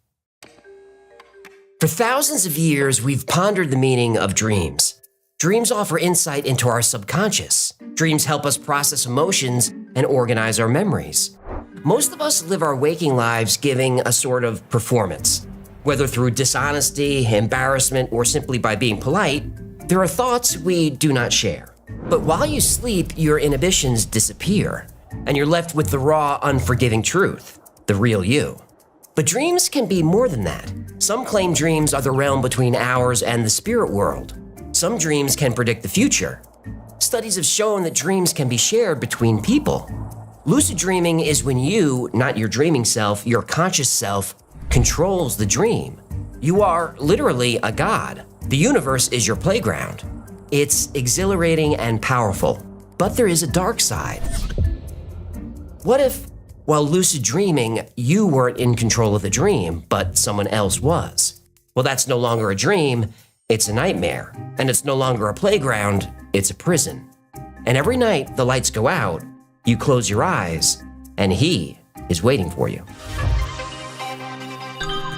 For thousands of years, we've pondered the meaning of dreams. Dreams offer insight into our subconscious. Dreams help us process emotions and organize our memories. Most of us live our waking lives giving a sort of performance. Whether through dishonesty, embarrassment, or simply by being polite, there are thoughts we do not share. But while you sleep, your inhibitions disappear, and you're left with the raw, unforgiving truth, the real you. But dreams can be more than that. Some claim dreams are the realm between ours and the spirit world. Some dreams can predict the future. Studies have shown that dreams can be shared between people. Lucid dreaming is when you, not your dreaming self, your conscious self, controls the dream. You are literally a god. The universe is your playground. It's exhilarating and powerful, but there is a dark side. What if, while lucid dreaming, you weren't in control of the dream, but someone else was? Well, that's no longer a dream, it's a nightmare. And it's no longer a playground, it's a prison. And every night the lights go out, you close your eyes, and he is waiting for you.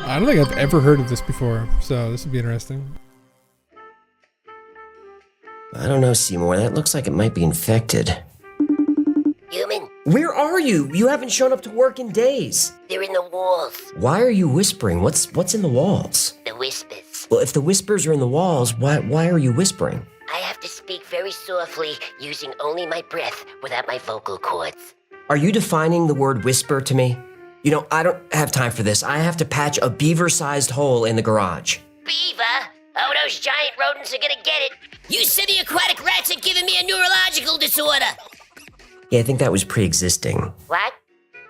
I don't think I've ever heard of this before, so this would be interesting. I don't know, Seymour. That looks like it might be infected. Human, Where are you? You haven't shown up to work in days. they're in the walls. Why are you whispering? What's in the walls? The whispers. Well, if the whispers are in the walls, why are you whispering? I have to speak very softly, using only my breath without my vocal cords. Are you defining the word whisper to me? You know, I don't have time for this. I have to patch a beaver-sized hole in the garage. Beaver? Oh, those giant rodents are gonna get it. You semi-aquatic rats are giving me a neurological disorder. Yeah, I think that was pre-existing. What?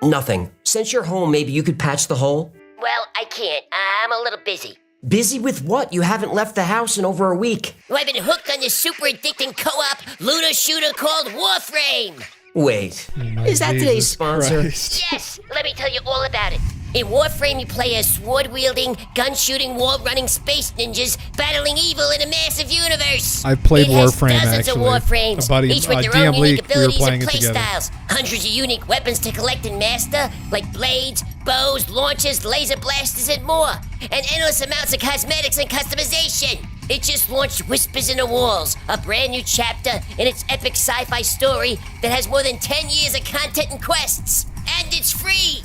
Nothing. Since you're home, maybe you could patch the hole? Well, I can't. I'm a little busy. Busy with what? You haven't left the house in over a week. I've been hooked on this super addicting co-op lunar shooter called Warframe. Wait, My is that today's Jesus sponsor? Christ. Yes, let me tell you all about it. In Warframe, you play as sword-wielding, gun-shooting, wall-running space ninjas battling evil in a massive universe. I've played it has Warframe, dozens actually. of Warframes, A buddy- each with their DM own unique League, we were abilities playing and it together. playstyles. Hundreds of unique weapons to collect and master, like blades, bows, launchers, laser blasters, and more. And endless amounts of cosmetics and customization. It just launched Whispers in the Walls, a brand new chapter in its epic sci-fi story that has more than 10 years of content and quests. And it's free!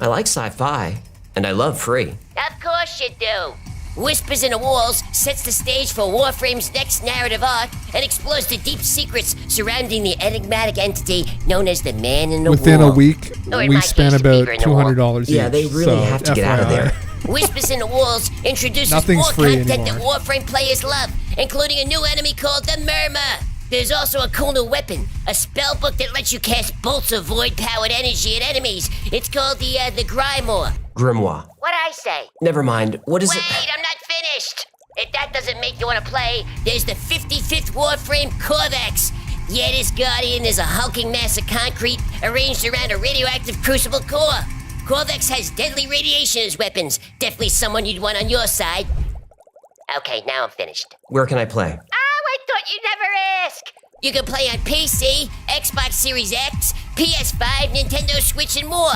I like sci-fi, and I love free. Of course you do. Whispers in the Walls sets the stage for Warframe's next narrative arc and explores the deep secrets surrounding the enigmatic entity known as the Man in the Within Wall. a week, Or in we my spent case, the about beaver in the wall. $200 each. Yeah, they really so have to get out of FYI. there. Whispers in the Walls introduces Nothing's more free content anymore. that Warframe players love, including a new enemy called the Murmur. There's also a cool new weapon, a spell book that lets you cast bolts of void-powered energy at enemies. It's called the Grimoire. Grimoire. What'd I say? Never mind. What is Wait, it? I'm not finished. If that doesn't make you want to play, there's the 55th Warframe Corvex. Yeah, this Guardian is a hulking mass of concrete arranged around a radioactive crucible core. Corvex has deadly radiation as weapons. Definitely someone you'd want on your side. Okay, now I'm finished. Where can I play? Oh, I thought you'd never ask. You can play on PC, Xbox Series X, PS5, Nintendo Switch, and more.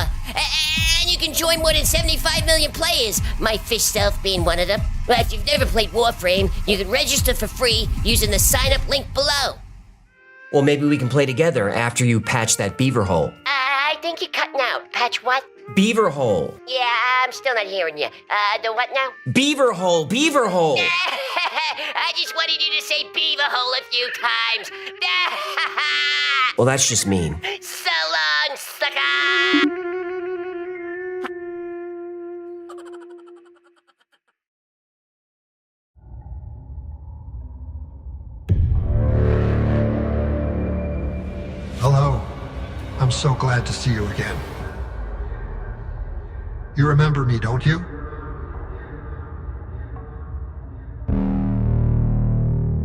And you can join more than 75 million players, my fish self being one of them. Well, if you've never played Warframe, you can register for free using the sign-up link below. Well, maybe we can play together after you patch that beaver hole. I think you're cutting out. Patch what? Beaver hole. Yeah, I'm still not hearing you. The what now? Beaver hole. Beaver hole. I just wanted you to say beaver hole a few times. Well, that's just mean. So long, sucker! Hello. I'm so glad to see you again. You remember me, don't you?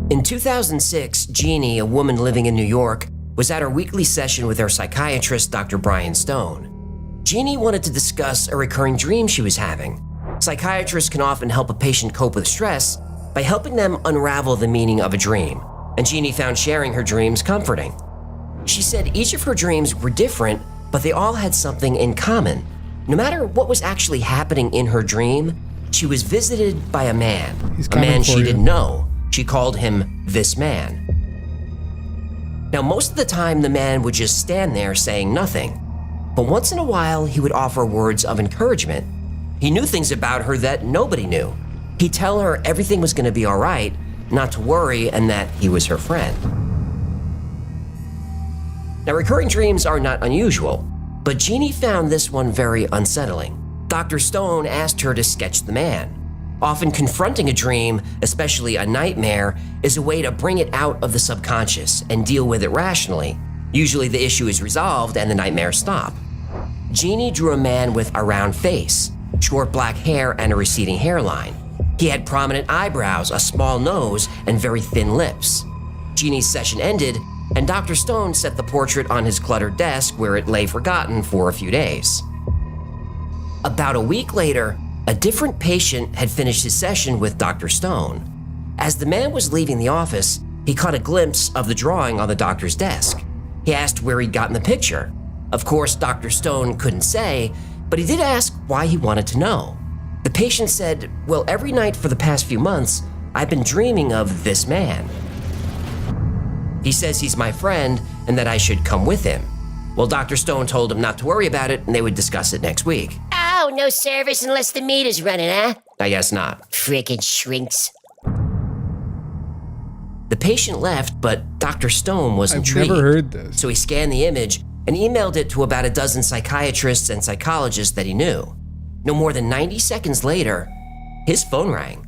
In 2006, Jeannie, a woman living in New York, was at her weekly session with her psychiatrist, Dr. Brian Stone. Jeannie wanted to discuss a recurring dream she was having. Psychiatrists can often help a patient cope with stress by helping them unravel the meaning of a dream, and Jeannie found sharing her dreams comforting. She said each of her dreams were different, but they all had something in common. No matter what was actually happening in her dream, she was visited by a man. A man she didn't know. She called him this man. Now, most of the time, the man would just stand there saying nothing. But once in a while, he would offer words of encouragement. He knew things about her that nobody knew. He'd tell her everything was going to be all right, not to worry, and that he was her friend. Now, recurring dreams are not unusual, but Jeannie found this one very unsettling. Dr. Stone asked her to sketch the man. Often confronting a dream, especially a nightmare, is a way to bring it out of the subconscious and deal with it rationally. Usually the issue is resolved and the nightmares stop. Jeannie drew a man with a round face, short black hair, and a receding hairline. He had prominent eyebrows, a small nose, and very thin lips. Jeannie's session ended, and Dr. Stone set the portrait on his cluttered desk where it lay forgotten for a few days. About a week later, a different patient had finished his session with Dr. Stone. As the man was leaving the office, he caught a glimpse of the drawing on the doctor's desk. He asked where he'd gotten the picture. Of course, Dr. Stone couldn't say, but he did ask why he wanted to know. The patient said, "Well, every night for the past few months, I've been dreaming of this man. He says he's my friend and that I should come with him." Well, Dr. Stone told him not to worry about it and they would discuss it next week. Oh, no service unless the meter's running, huh? I guess not. Frickin' shrinks. The patient left, but Dr. Stone was intrigued. I've never heard this. So he scanned the image and emailed it to about a dozen psychiatrists and psychologists that he knew. No more than 90 seconds later, his phone rang.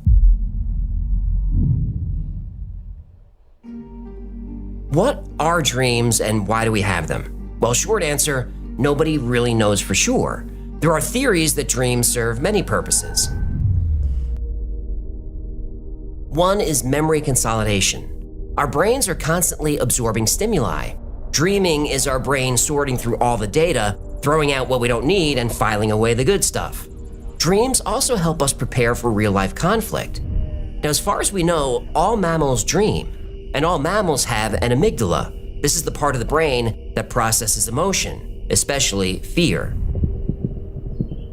What are dreams and why do we have them? Well, short answer, nobody really knows for sure. There are theories that dreams serve many purposes. One is memory consolidation. Our brains are constantly absorbing stimuli. Dreaming is our brain sorting through all the data, throwing out what we don't need and filing away the good stuff. Dreams also help us prepare for real-life conflict. Now, as far as we know, all mammals dream, and all mammals have an amygdala. This is the part of the brain that processes emotion, especially fear.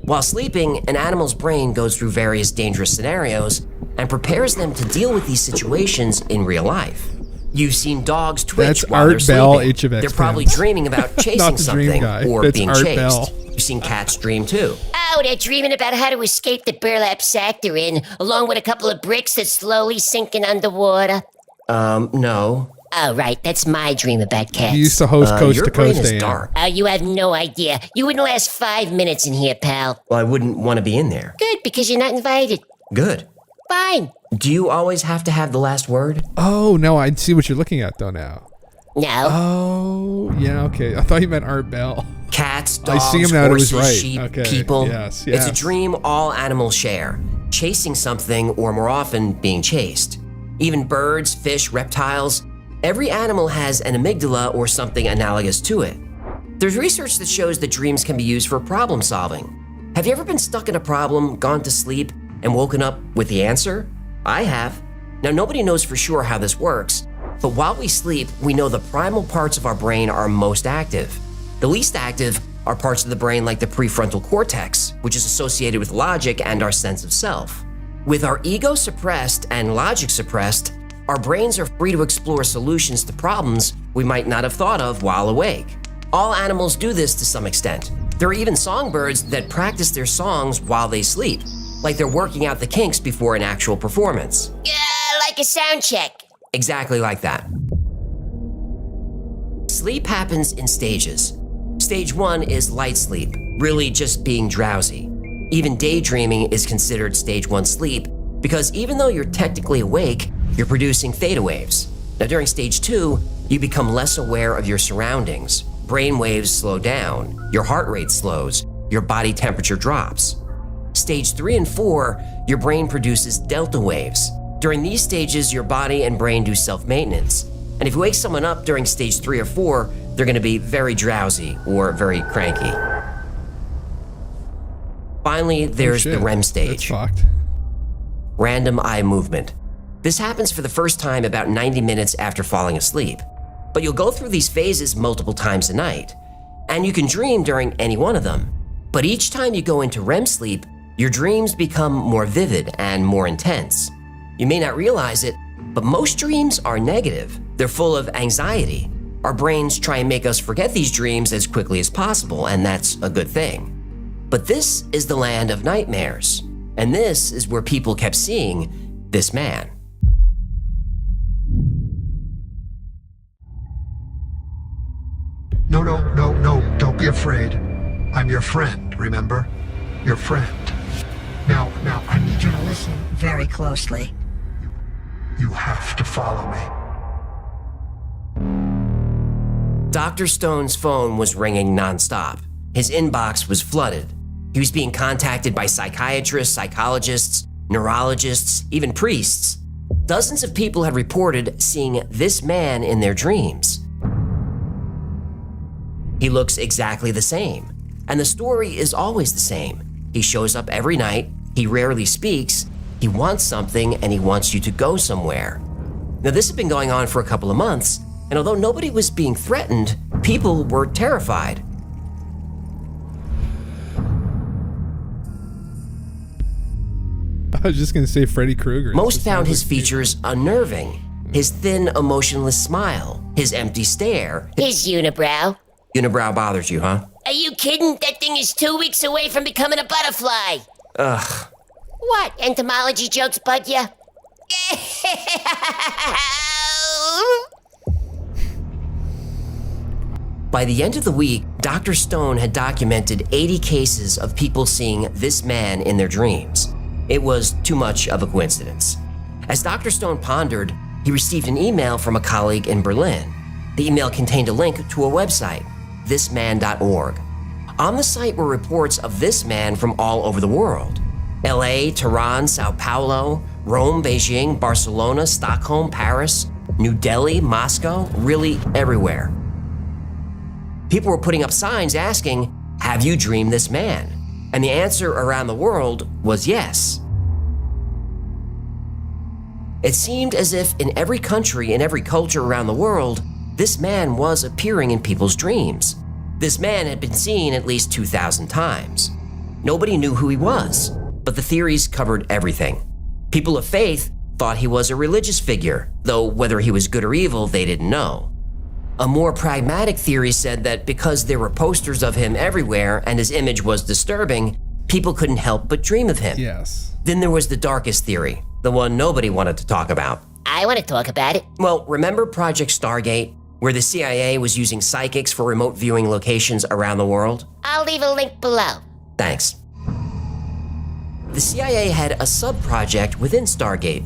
While sleeping, an animal's brain goes through various dangerous scenarios and prepares them to deal with these situations in real life. You've seen dogs twitch while they're sleeping. They're probably dreaming about chasing something or being chased. You've seen cats dream too. Oh, they're dreaming about how to escape the burlap sack they're in, along with a couple of bricks that's slowly sinking underwater. No. Oh, right, that's my dream about cats. He used to host Coast to Coast. Your brain is dark. Oh, you have no idea. You wouldn't last 5 minutes in here, pal. Well, I wouldn't want to be in there. Good, because you're not invited. Good. Fine. Do you always have to have the last word? Oh, no, I see what you're looking at, though, now. No. Oh, yeah, okay. I thought you meant Art Bell. Cats, dogs, I see him now, horses, it was right. sheep, Okay. people. Yes. It's a dream all animals share. Chasing something, or more often, being chased. Even birds, fish, reptiles. Every animal has an amygdala or something analogous to it. There's research that shows that dreams can be used for problem solving. Have you ever been stuck in a problem, gone to sleep, and woken up with the answer? I have. Now, nobody knows for sure how this works, but while we sleep, we know the primal parts of our brain are most active. The least active are parts of the brain like the prefrontal cortex, which is associated with logic and our sense of self. With our ego suppressed and logic suppressed, our brains are free to explore solutions to problems we might not have thought of while awake. All animals do this to some extent. There are even songbirds that practice their songs while they sleep, like they're working out the kinks before an actual performance. Yeah, like a sound check. Exactly like that. Sleep happens in stages. Stage 1 is light sleep, really just being drowsy. Even daydreaming is considered stage 1 sleep because even though you're technically awake, you're producing theta waves. Now during stage 2, you become less aware of your surroundings. Brain waves slow down, your heart rate slows, your body temperature drops. Stage 3 and 4, your brain produces delta waves. During these stages, your body and brain do self-maintenance. And if you wake someone up during stage 3 or 4, they're going to be very drowsy or very cranky. Finally, there's the REM stage. That's fucked. Random eye movement. This happens for the first time about 90 minutes after falling asleep. But you'll go through these phases multiple times a night. And you can dream during any one of them. But each time you go into REM sleep, your dreams become more vivid and more intense. You may not realize it, but most dreams are negative. They're full of anxiety. Our brains try and make us forget these dreams as quickly as possible, and that's a good thing. But this is the land of nightmares, and this is where people kept seeing this man. No, don't be afraid. I'm your friend, remember? Your friend. Now, I need you to listen very closely. You have to follow me. Dr. Stone's phone was ringing nonstop. His inbox was flooded. He was being contacted by psychiatrists, psychologists, neurologists, even priests. Dozens of people had reported seeing this man in their dreams. He looks exactly the same, and the story is always the same. He shows up every night, he rarely speaks, he wants something, and he wants you to go somewhere. Now, this had been going on for a couple of months, and although nobody was being threatened, people were terrified. I was just gonna say Freddy Krueger. Most found his features unnerving. His thin, emotionless smile, his empty stare. His unibrow. Unibrow bothers you, huh? Are you kidding? That thing is 2 weeks away from becoming a butterfly. Ugh. What, entomology jokes bug ya? By the end of the week, Dr. Stone had documented 80 cases of people seeing this man in their dreams. It was too much of a coincidence. As Dr. Stone pondered, he received an email from a colleague in Berlin. The email contained a link to a website, thisman.org. On the site were reports of this man from all over the world. LA, Tehran, Sao Paulo, Rome, Beijing, Barcelona, Stockholm, Paris, New Delhi, Moscow, really everywhere. People were putting up signs asking, "Have you dreamed this man?" And the answer around the world was yes. It seemed as if in every country, in every culture around the world, this man was appearing in people's dreams. This man had been seen at least 2,000 times. Nobody knew who he was, but the theories covered everything. People of faith thought he was a religious figure, though whether he was good or evil, they didn't know. A more pragmatic theory said that because there were posters of him everywhere and his image was disturbing, people couldn't help but dream of him. Yes. Then there was the darkest theory, the one nobody wanted to talk about. I want to talk about it. Well, remember Project Stargate, where the CIA was using psychics for remote viewing locations around the world? I'll leave a link below. Thanks. The CIA had a sub-project within Stargate,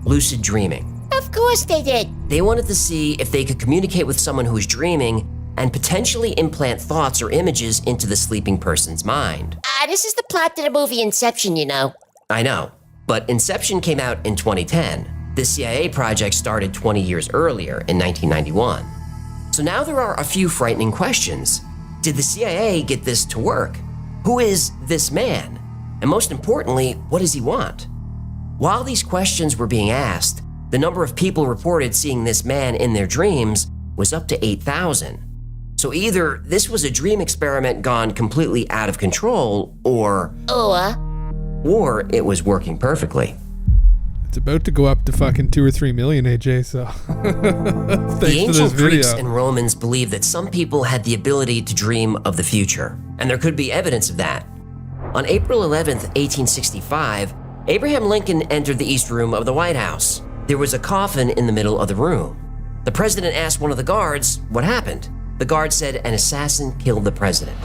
lucid dreaming. Of course they did. They wanted to see if they could communicate with someone who was dreaming and potentially implant thoughts or images into the sleeping person's mind. This is the plot to the movie Inception, you know. I know, but Inception came out in 2010. The CIA project started 20 years earlier in 1991. So now there are a few frightening questions. Did the CIA get this to work? Who is this man? And most importantly, what does he want? While these questions were being asked, the number of people reported seeing this man in their dreams was up to 8,000. So either this was a dream experiment gone completely out of control, or it was working perfectly. It's about to go up to fucking 2 or 3 million, AJ, so The ancient Greeks and Romans believed that some people had the ability to dream of the future, and there could be evidence of that. On April 11th, 1865, Abraham Lincoln entered the East Room of the White House. There was a coffin in the middle of the room. The president asked one of the guards what happened. The guard said an assassin killed the president.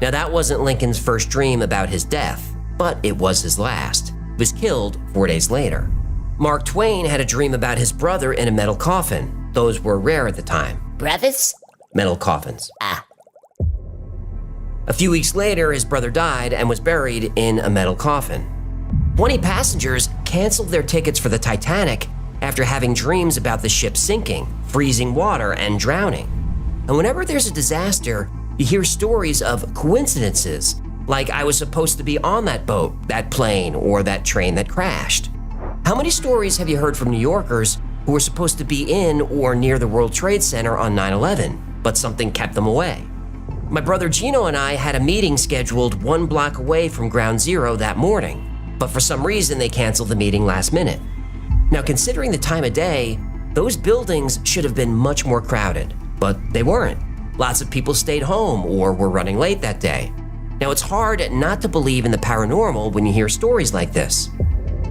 Now that wasn't Lincoln's first dream about his death, but it was his last. He was killed 4 days later. Mark Twain had a dream about his brother in a metal coffin. Those were rare at the time. Brothers? Metal coffins. A few weeks later, his brother died and was buried in a metal coffin. 20 passengers canceled their tickets for the Titanic after having dreams about the ship sinking, freezing water, and drowning. And whenever there's a disaster, you hear stories of coincidences, like I was supposed to be on that boat, that plane, or that train that crashed. How many stories have you heard from New Yorkers who were supposed to be in or near the World Trade Center on 9/11, but something kept them away? My brother Gino and I had a meeting scheduled 1 block away from Ground Zero that morning, but for some reason they canceled the meeting last minute. Now, considering the time of day, those buildings should have been much more crowded, but they weren't. Lots of people stayed home or were running late that day. Now, it's hard not to believe in the paranormal when you hear stories like this.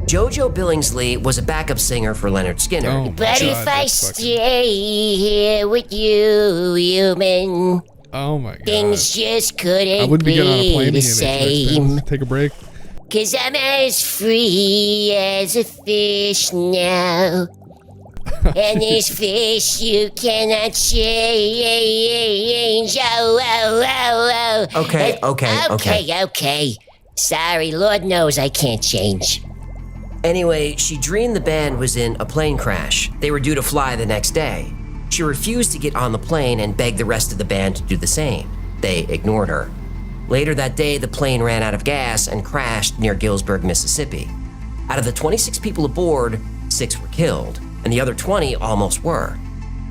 Jojo Billingsley was a backup singer for Leonard Skinner. Oh, But God, if I that's fucking- stay here with you, human, Oh my God. things just I couldn't wouldn't be getting on a be plane the again. same. Take a break. 'Cause I'm as free as a fish now. And this fish you cannot change. Oh, oh, oh, oh. Okay. Sorry, Lord knows I can't change. Anyway, she dreamed the band was in a plane crash. They were due to fly the next day. She refused to get on the plane and begged the rest of the band to do the same. They ignored her. Later that day, the plane ran out of gas and crashed near Gillsburg, Mississippi. Out of the 26 people aboard, 6 were killed, and the other 20 almost were.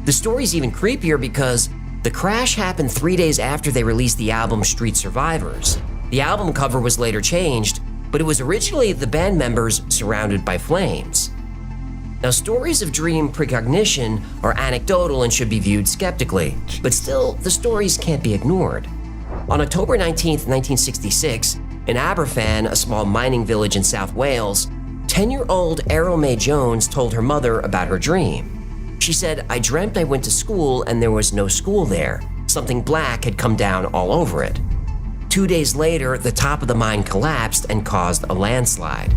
The story's even creepier because the crash happened 3 days after they released the album Street Survivors. The album cover was later changed, but it was originally the band members surrounded by flames. Now, stories of dream precognition are anecdotal and should be viewed skeptically, but still, the stories can't be ignored. On October 19th, 1966, in Aberfan, a small mining village in South Wales, 10-year-old Errol Mae Jones told her mother about her dream. She said, "I dreamt I went to school and there was no school there. Something black had come down all over it." 2 days later, the top of the mine collapsed and caused a landslide.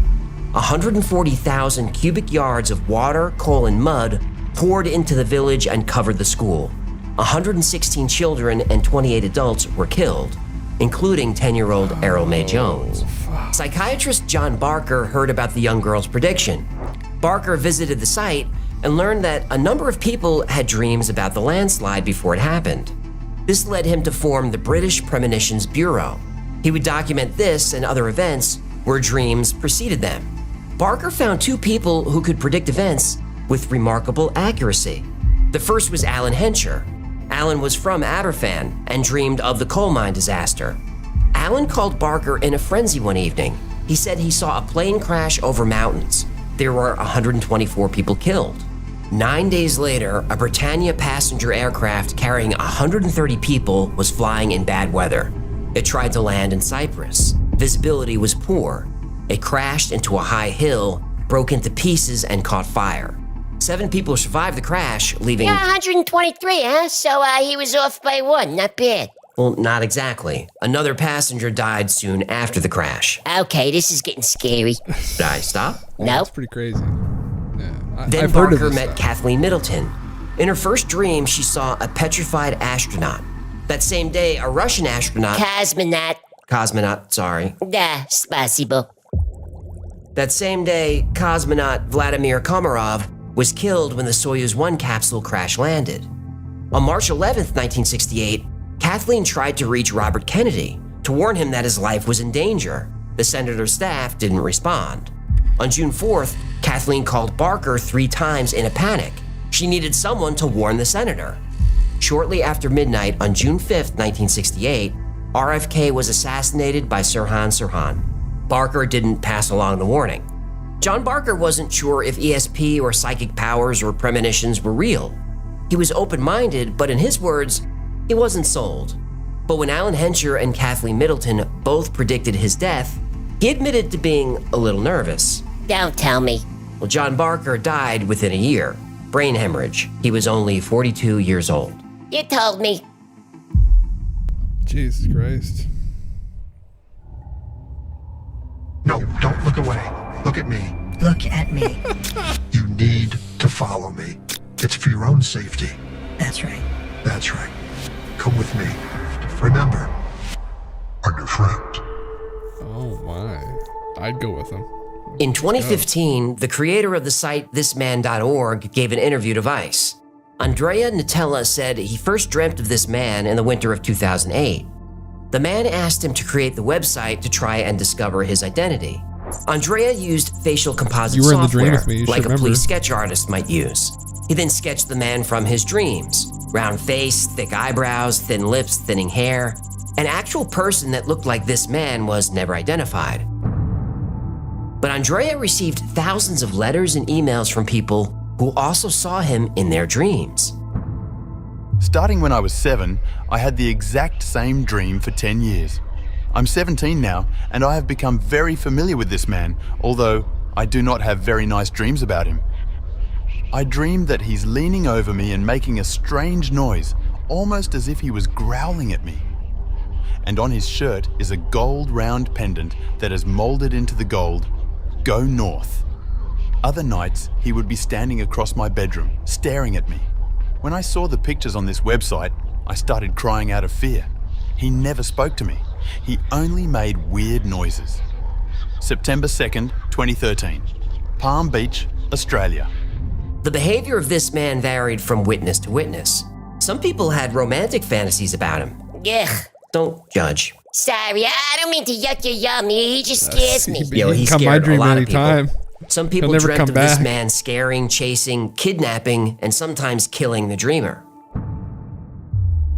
140,000 cubic yards of water, coal, and mud poured into the village and covered the school. 116 children and 28 adults were killed, including 10-year-old Errol Mae Jones. Psychiatrist John Barker heard about the young girl's prediction. Barker visited the site and learned that a number of people had dreams about the landslide before it happened. This led him to form the British Premonitions Bureau. He would document this and other events where dreams preceded them. Barker found 2 people who could predict events with remarkable accuracy. The first was Alan Hencher. Alan was from Aberfan and dreamed of the coal mine disaster. Alan called Barker in a frenzy one evening. He said he saw a plane crash over mountains. There were 124 people killed. 9 days later, a Britannia passenger aircraft carrying 130 people was flying in bad weather. It tried to land in Cyprus. Visibility was poor. It crashed into a high hill, broke into pieces, and caught fire. 7 people survived the crash, leaving... Yeah, 123, huh? So he was off by 1, not bad. Well, not exactly. Another passenger died soon after the crash. Okay, this is getting scary. Did I stop? Nope. That's pretty crazy. Yeah. Then I've heard of Barker this met stuff. Kathleen Middleton. In her first dream, she saw a petrified astronaut. That same day, a Russian astronaut... Cosmonaut, sorry. Spasibo. That same day, cosmonaut Vladimir Komarov was killed when the Soyuz 1 capsule crash landed. On March 11th, 1968, Kathleen tried to reach Robert Kennedy to warn him that his life was in danger. The senator's staff didn't respond. On June 4th, Kathleen called Barker 3 times in a panic. She needed someone to warn the senator. Shortly after midnight on June 5th, 1968, RFK was assassinated by Sirhan Sirhan. Barker didn't pass along the warning. John Barker wasn't sure if ESP or psychic powers or premonitions were real. He was open-minded, but in his words, he wasn't sold. But when Alan Hencher and Kathleen Middleton both predicted his death, he admitted to being a little nervous. Don't tell me. Well, John Barker died within a year. Brain hemorrhage. He was only 42 years old. You told me. Jesus Christ. No, don't look away. Look at me. Look at me. You need to follow me. It's for your own safety. That's right. That's right. Come with me. Remember, I'm your friend. Oh my. I'd go with him. In 2015, the creator of the site thisman.org gave an interview to Vice. Andrea Nutella said he first dreamt of this man in the winter of 2008. The man asked him to create the website to try and discover his identity. Andrea used facial composite You were in the dream software, with me, you should like a remember. police sketch artist might use. He then sketched the man from his dreams. Round face, thick eyebrows, thin lips, thinning hair. An actual person that looked like this man was never identified. But Andrea received thousands of letters and emails from people who also saw him in their dreams. Starting when I was 7, I had the exact same dream for 10 years. I'm 17 now, and I have become very familiar with this man, although I do not have very nice dreams about him. I dreamed that he's leaning over me and making a strange noise, almost as if he was growling at me. And on his shirt is a gold round pendant that is molded into the gold, "Go North." Other nights, he would be standing across my bedroom, staring at me. When I saw the pictures on this website, I started crying out of fear. He never spoke to me. He only made weird noises. September 2nd, 2013. Palm Beach, Australia. The behavior of this man varied from witness to witness. Some people had romantic fantasies about him. Ugh. Don't judge. Sorry, I don't mean to yuck your yum. He just scares me. Yo, he He can come my scared a dream lot of people. anytime. Some people He'll never dreamt come of this back. man scaring, chasing, kidnapping, and sometimes killing the dreamer.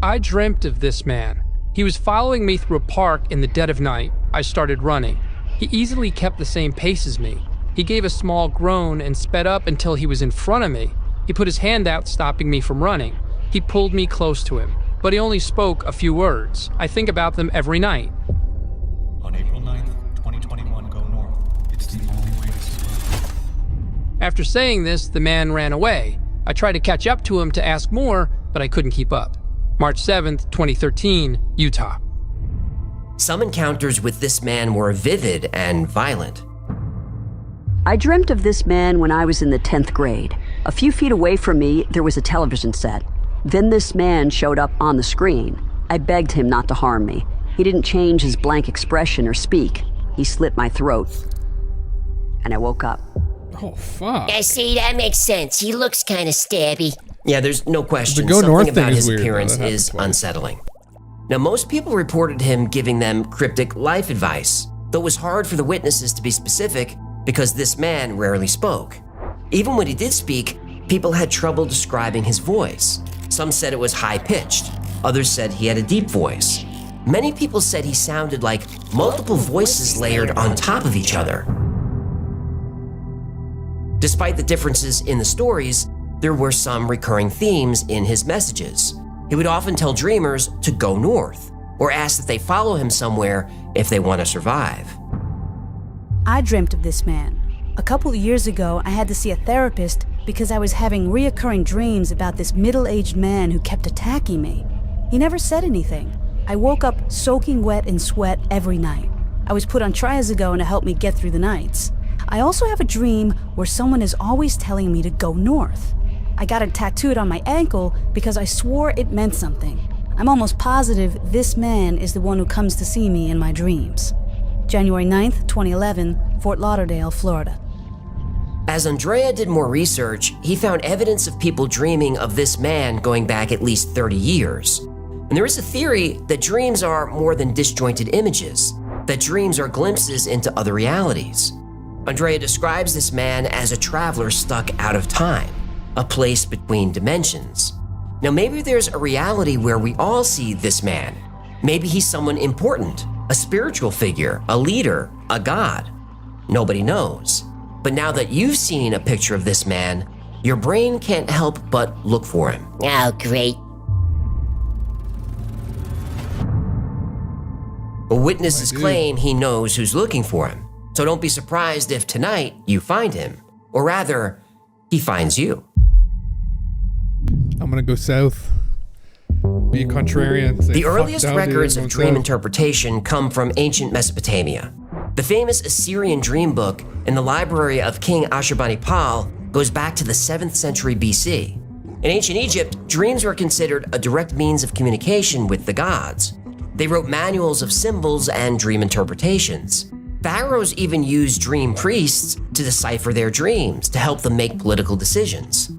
I dreamt of this man. He was following me through a park in the dead of night. I started running. He easily kept the same pace as me. He gave a small groan and sped up until he was in front of me. He put his hand out, stopping me from running. He pulled me close to him, but he only spoke a few words. I think about them every night. On April 9th, 2021, go north. It's the only way to survive. After saying this, the man ran away. I tried to catch up to him to ask more, but I couldn't keep up. March 7th, 2013, Utah. Some encounters with this man were vivid and violent. I dreamt of this man when I was in the 10th grade. A few feet away from me, there was a television set. Then this man showed up on the screen. I begged him not to harm me. He didn't change his blank expression or speak. He slit my throat. And I woke up. Oh, fuck. I see, that makes sense. He looks kind of stabby. Yeah, there's no question. The Go Something North about thing is his weird, though. appearance That happened is twice. unsettling. Now, most people reported him giving them cryptic life advice, though it was hard for the witnesses to be specific because this man rarely spoke. Even when he did speak, people had trouble describing his voice. Some said it was high-pitched. Others said he had a deep voice. Many people said he sounded like multiple voices layered on top of each other. Despite the differences in the stories, there were some recurring themes in his messages. He would often tell dreamers to go north, or ask that they follow him somewhere if they want to survive. I dreamt of this man. A couple of years ago, I had to see a therapist because I was having reoccurring dreams about this middle-aged man who kept attacking me. He never said anything. I woke up soaking wet in sweat every night. I was put on triazole to help me get through the nights. I also have a dream where someone is always telling me to go north. I got it tattooed on my ankle because I swore it meant something. I'm almost positive this man is the one who comes to see me in my dreams. January 9th, 2011, Fort Lauderdale, Florida. As Andrea did more research, he found evidence of people dreaming of this man going back at least 30 years. And there is a theory that dreams are more than disjointed images, that dreams are glimpses into other realities. Andrea describes this man as a traveler stuck out of time, a place between dimensions. Now maybe there's a reality where we all see this man. Maybe he's someone important, a spiritual figure, a leader, a god. Nobody knows. But now that you've seen a picture of this man, your brain can't help but look for him. Oh, great. But witnesses claim he knows who's looking for him. So don't be surprised if tonight you find him. Or rather, he finds you. I'm gonna go south. Be a contrarian. Say, The "Fuck earliest down, dude, records I'm of going dream south." interpretation come from ancient Mesopotamia. The famous Assyrian dream book in the library of King Ashurbanipal goes back to the 7th century BC. In ancient Egypt, dreams were considered a direct means of communication with the gods. They wrote manuals of symbols and dream interpretations. Pharaohs even used dream priests to decipher their dreams to help them make political decisions.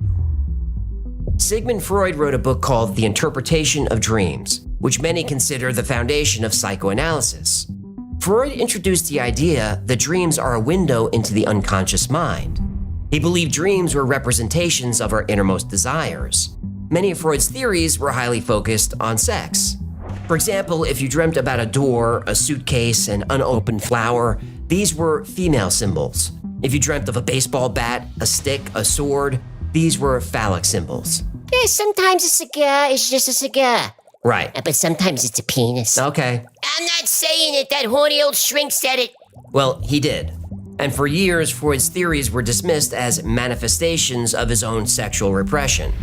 Sigmund Freud wrote a book called The Interpretation of Dreams, which many consider the foundation of psychoanalysis. Freud introduced the idea that dreams are a window into the unconscious mind. He believed dreams were representations of our innermost desires. Many of Freud's theories were highly focused on sex. For example, if you dreamt about a door, a suitcase, an unopened flower, these were female symbols. If you dreamt of a baseball bat, a stick, a sword, these were phallic symbols. Yeah, sometimes a cigar is just a cigar. Right. But sometimes it's a penis. Okay. I'm not saying it. That horny old shrink said it. Well, he did. And for years, Freud's theories were dismissed as manifestations of his own sexual repression.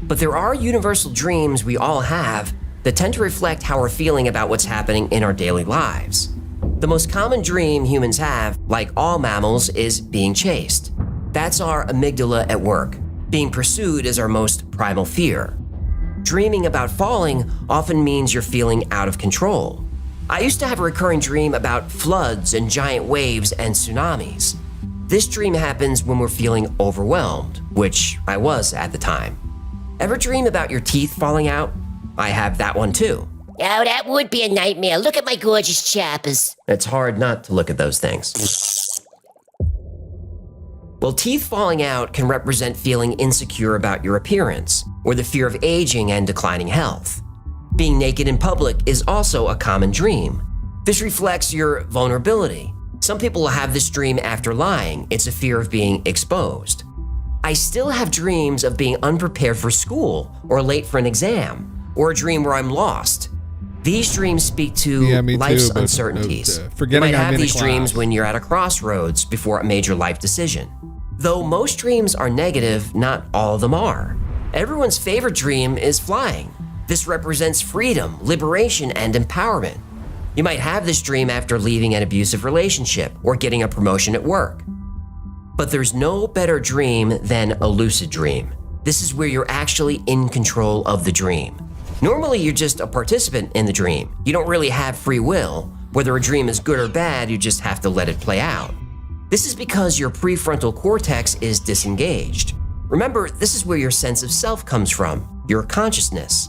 But there are universal dreams we all have that tend to reflect how we're feeling about what's happening in our daily lives. The most common dream humans have, like all mammals, is being chased. That's our amygdala at work. Being pursued is our most primal fear. Dreaming about falling often means you're feeling out of control. I used to have a recurring dream about floods and giant waves and tsunamis. This dream happens when we're feeling overwhelmed, which I was at the time. Ever dream about your teeth falling out? I have that one too. Oh, that would be a nightmare. Look at my gorgeous choppers. It's hard not to look at those things. Well, teeth falling out can represent feeling insecure about your appearance, or the fear of aging and declining health. Being naked in public is also a common dream. This reflects your vulnerability. Some people will have this dream after lying. It's a fear of being exposed. I still have dreams of being unprepared for school, or late for an exam, or a dream where I'm lost. These dreams speak to life's uncertainties. You might have these dreams when you're at a crossroads before a major life decision. Though most dreams are negative, not all of them are. Everyone's favorite dream is flying. This represents freedom, liberation, and empowerment. You might have this dream after leaving an abusive relationship or getting a promotion at work. But there's no better dream than a lucid dream. This is where you're actually in control of the dream. Normally, you're just a participant in the dream. You don't really have free will. Whether a dream is good or bad, you just have to let it play out. This is because your prefrontal cortex is disengaged. Remember, this is where your sense of self comes from, your consciousness.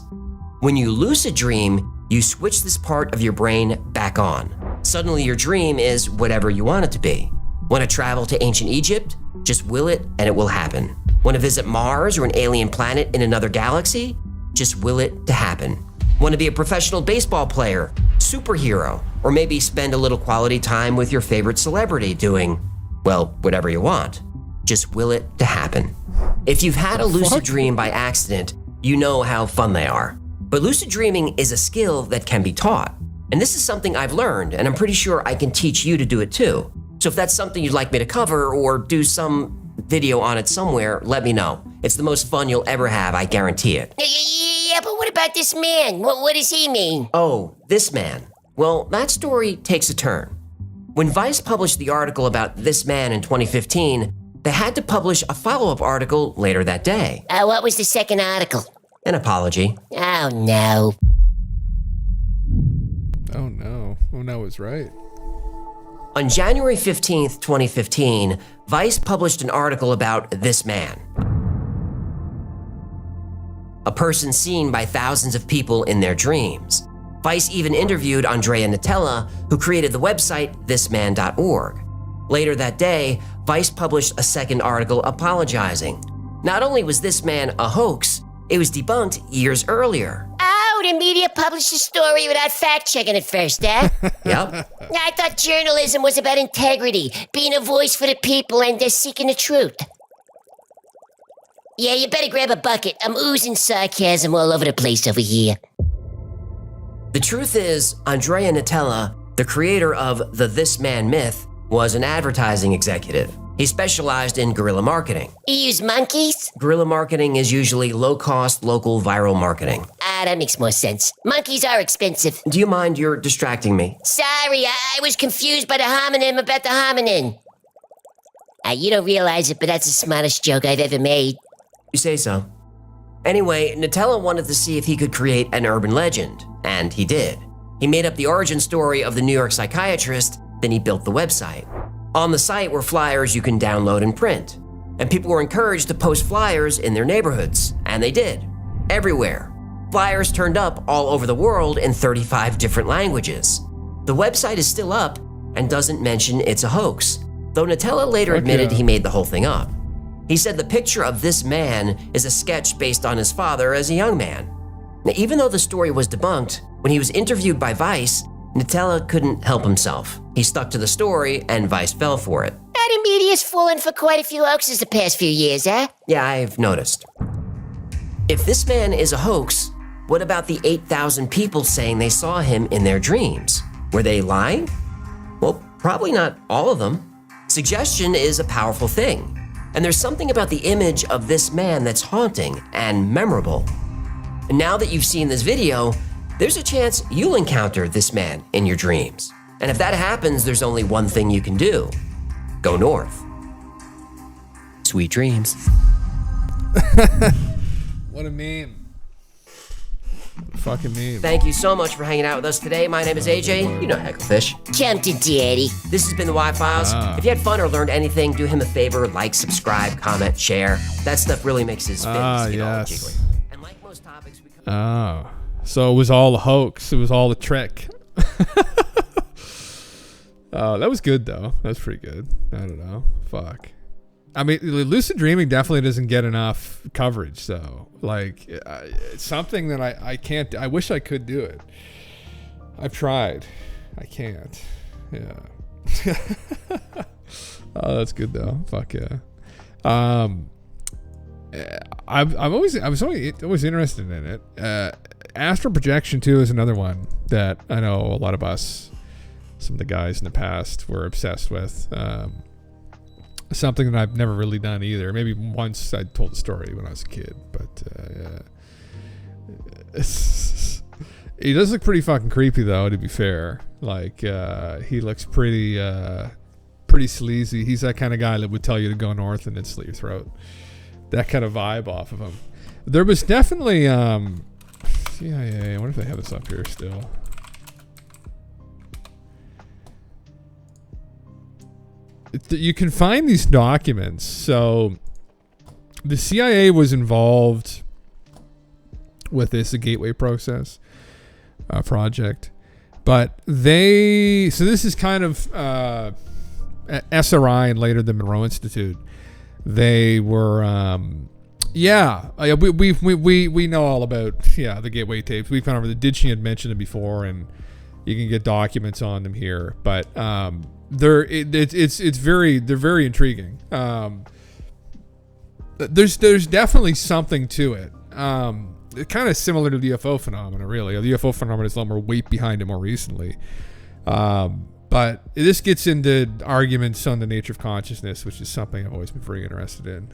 When you lucid dream, you switch this part of your brain back on. Suddenly, your dream is whatever you want it to be. Want to travel to ancient Egypt? Just will it and it will happen. Want to visit Mars or an alien planet in another galaxy? Just will it to happen. Want to be a professional baseball player, superhero, or maybe spend a little quality time with your favorite celebrity doing, well, whatever you want. Just will it to happen. If you've had a lucid dream by accident, you know how fun they are. But lucid dreaming is a skill that can be taught. And this is something I've learned, and I'm pretty sure I can teach you to do it too. So if that's something you'd like me to cover or do some video on it somewhere, let me know. It's the most fun you'll ever have, I guarantee it. Yeah, but what about this man? What does he mean? Oh, this man. Well, that story takes a turn. When Vice published the article about this man in 2015, they had to publish a follow-up article later that day. What was the second article? An apology. Oh, no. Oh, no. Oh, no is right. On January 15th, 2015, Vice published an article about this man. A person seen by thousands of people in their dreams. Vice even interviewed Andrea Nutella, who created the website thisman.org. Later that day, Vice published a second article apologizing. Not only was this man a hoax, it was debunked years earlier. Oh, the media published a story without fact-checking it first, eh? Yep. I thought journalism was about integrity, being a voice for the people and seeking the truth. Yeah, you better grab a bucket. I'm oozing sarcasm all over the place over here. The truth is, Andrea Nutella, the creator of the This Man myth, was an advertising executive. He specialized in guerrilla marketing. You use monkeys? Guerrilla marketing is usually low-cost, local viral marketing. That makes more sense. Monkeys are expensive. Do you mind you're distracting me? Sorry, I was confused by the homonym about the hominin. You don't realize it, but that's the smartest joke I've ever made. You say so. Anyway, Nutella wanted to see if he could create an urban legend, and he did. He made up the origin story of the New York psychiatrist Then he built the website. On the site were flyers you can download and print. And people were encouraged to post flyers in their neighborhoods, and they did. Everywhere. Flyers turned up all over the world in 35 different languages. The website is still up and doesn't mention it's a hoax, though Nutella later admitted he made the whole thing up. He said the picture of this man is a sketch based on his father as a young man. Now, even though the story was debunked, when he was interviewed by Vice, Nutella couldn't help himself. He stuck to the story, and Vice fell for it. The media's fallen for quite a few hoaxes the past few years, eh? Yeah, I've noticed. If this man is a hoax, what about the 8,000 people saying they saw him in their dreams? Were they lying? Well, probably not all of them. Suggestion is a powerful thing, and there's something about the image of this man that's haunting and memorable. And now that you've seen this video, there's a chance you'll encounter this man in your dreams. And if that happens, there's only one thing you can do. Go north. Sweet dreams. What a meme. Fucking meme. Thank you so much for hanging out with us today. My name is AJ. You know Hecklefish. Jumped in, Daddy. This has been the Y-Files. If you had fun or leurned anything, do him a favor, like, subscribe, comment, share. That stuff really makes his fins get all jiggly. And like most topics, we come so it was all a hoax. It was all a trick. That was good though. That was pretty good. I don't know. Fuck. I mean, lucid dreaming definitely doesn't get enough coverage though. Like, it's something that I can't. I wish I could do it. I've tried. I can't. Yeah. Oh, that's good though. Fuck yeah. I was always interested in it. Astral projection too is another one that I know a lot of us, some of the guys in the past, were obsessed with. Something that I've never really done either. Maybe once I told a story when I was a kid, but he does look pretty fucking creepy though, to be fair. Like, he looks pretty sleazy. He's that kind of guy that would tell you to go north and then slit your throat. That kind of vibe off of him. There was definitely CIA. I wonder if they have this up here still. You can find these documents. So the CIA was involved with this Gateway Process project, but so this is kind of SRI and later the Monroe Institute. They were we know all about the Gateway tapes. We found over the Ditchy had mentioned it before, and you can get documents on them here, but they're very intriguing. There's definitely something to it. Kind of similar to the UFO phenomena, really. The UFO phenomena is a lot more weight behind it more recently. But this gets into arguments on the nature of consciousness, which is something I've always been very interested in.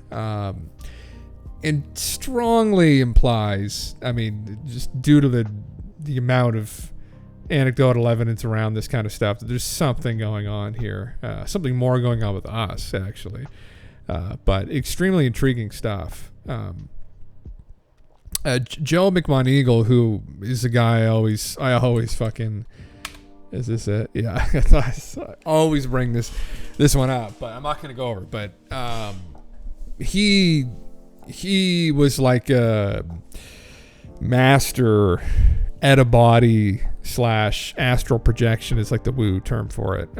And strongly implies, I mean, just due to the amount of anecdotal evidence around this kind of stuff, that there's something going on here. Something more going on with us, actually. But extremely intriguing stuff. Joe McMoneagle, who is a guy I always fucking... Is this it? Yeah. I always bring this one up, but I'm not going to go over it. But he was like a master at a body / astral projection is like the woo term for it.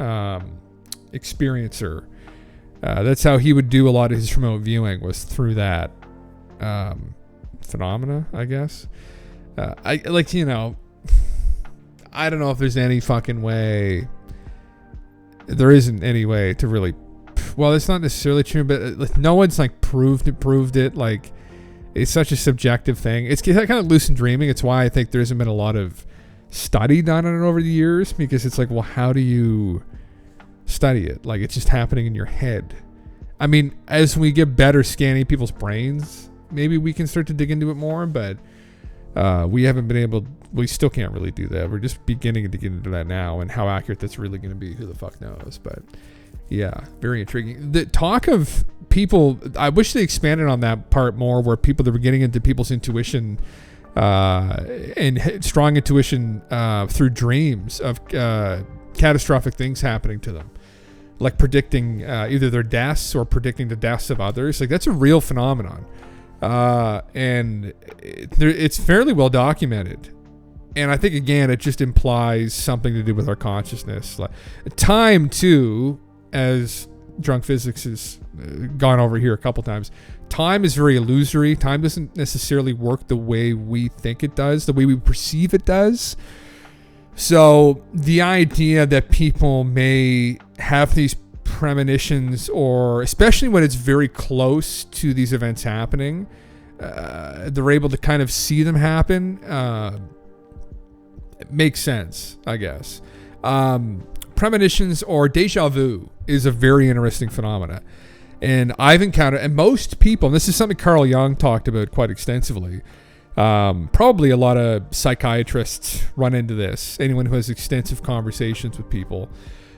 Experiencer. That's how he would do a lot of his remote viewing, was through that phenomena, I guess. I don't know if there's any fucking way. There isn't any way to really. Well, it's not necessarily true, but no one's like proved it. Like, it's such a subjective thing. It's kind of lucid dreaming. It's why I think there hasn't been a lot of study done on it over the years, because it's like, well, how do you study it? Like, it's just happening in your head. I mean, as we get better scanning people's brains, maybe we can start to dig into it more, but we haven't been able. We still can't really do that. We're just beginning to get into that now, and how accurate that's really going to be, who the fuck knows. But yeah, very intriguing. The talk of people, I wish they expanded on that part more, where people that were getting into people's intuition and strong intuition through dreams of catastrophic things happening to them, like predicting either their deaths or predicting the deaths of others. Like, that's a real phenomenon, and it's fairly well documented. And I think, again, it just implies something to do with our consciousness. Like, time, too, as Drunk Physics has gone over here a couple times, time is very illusory. Time doesn't necessarily work the way we think it does, the way we perceive it does. So the idea that people may have these premonitions, or especially when it's very close to these events happening, they're able to kind of see them happen. It makes sense, I guess. Premonitions or deja vu is a very interesting phenomena. And I've encountered, and most people, and this is something Carl Jung talked about quite extensively, probably a lot of psychiatrists run into this, anyone who has extensive conversations with people.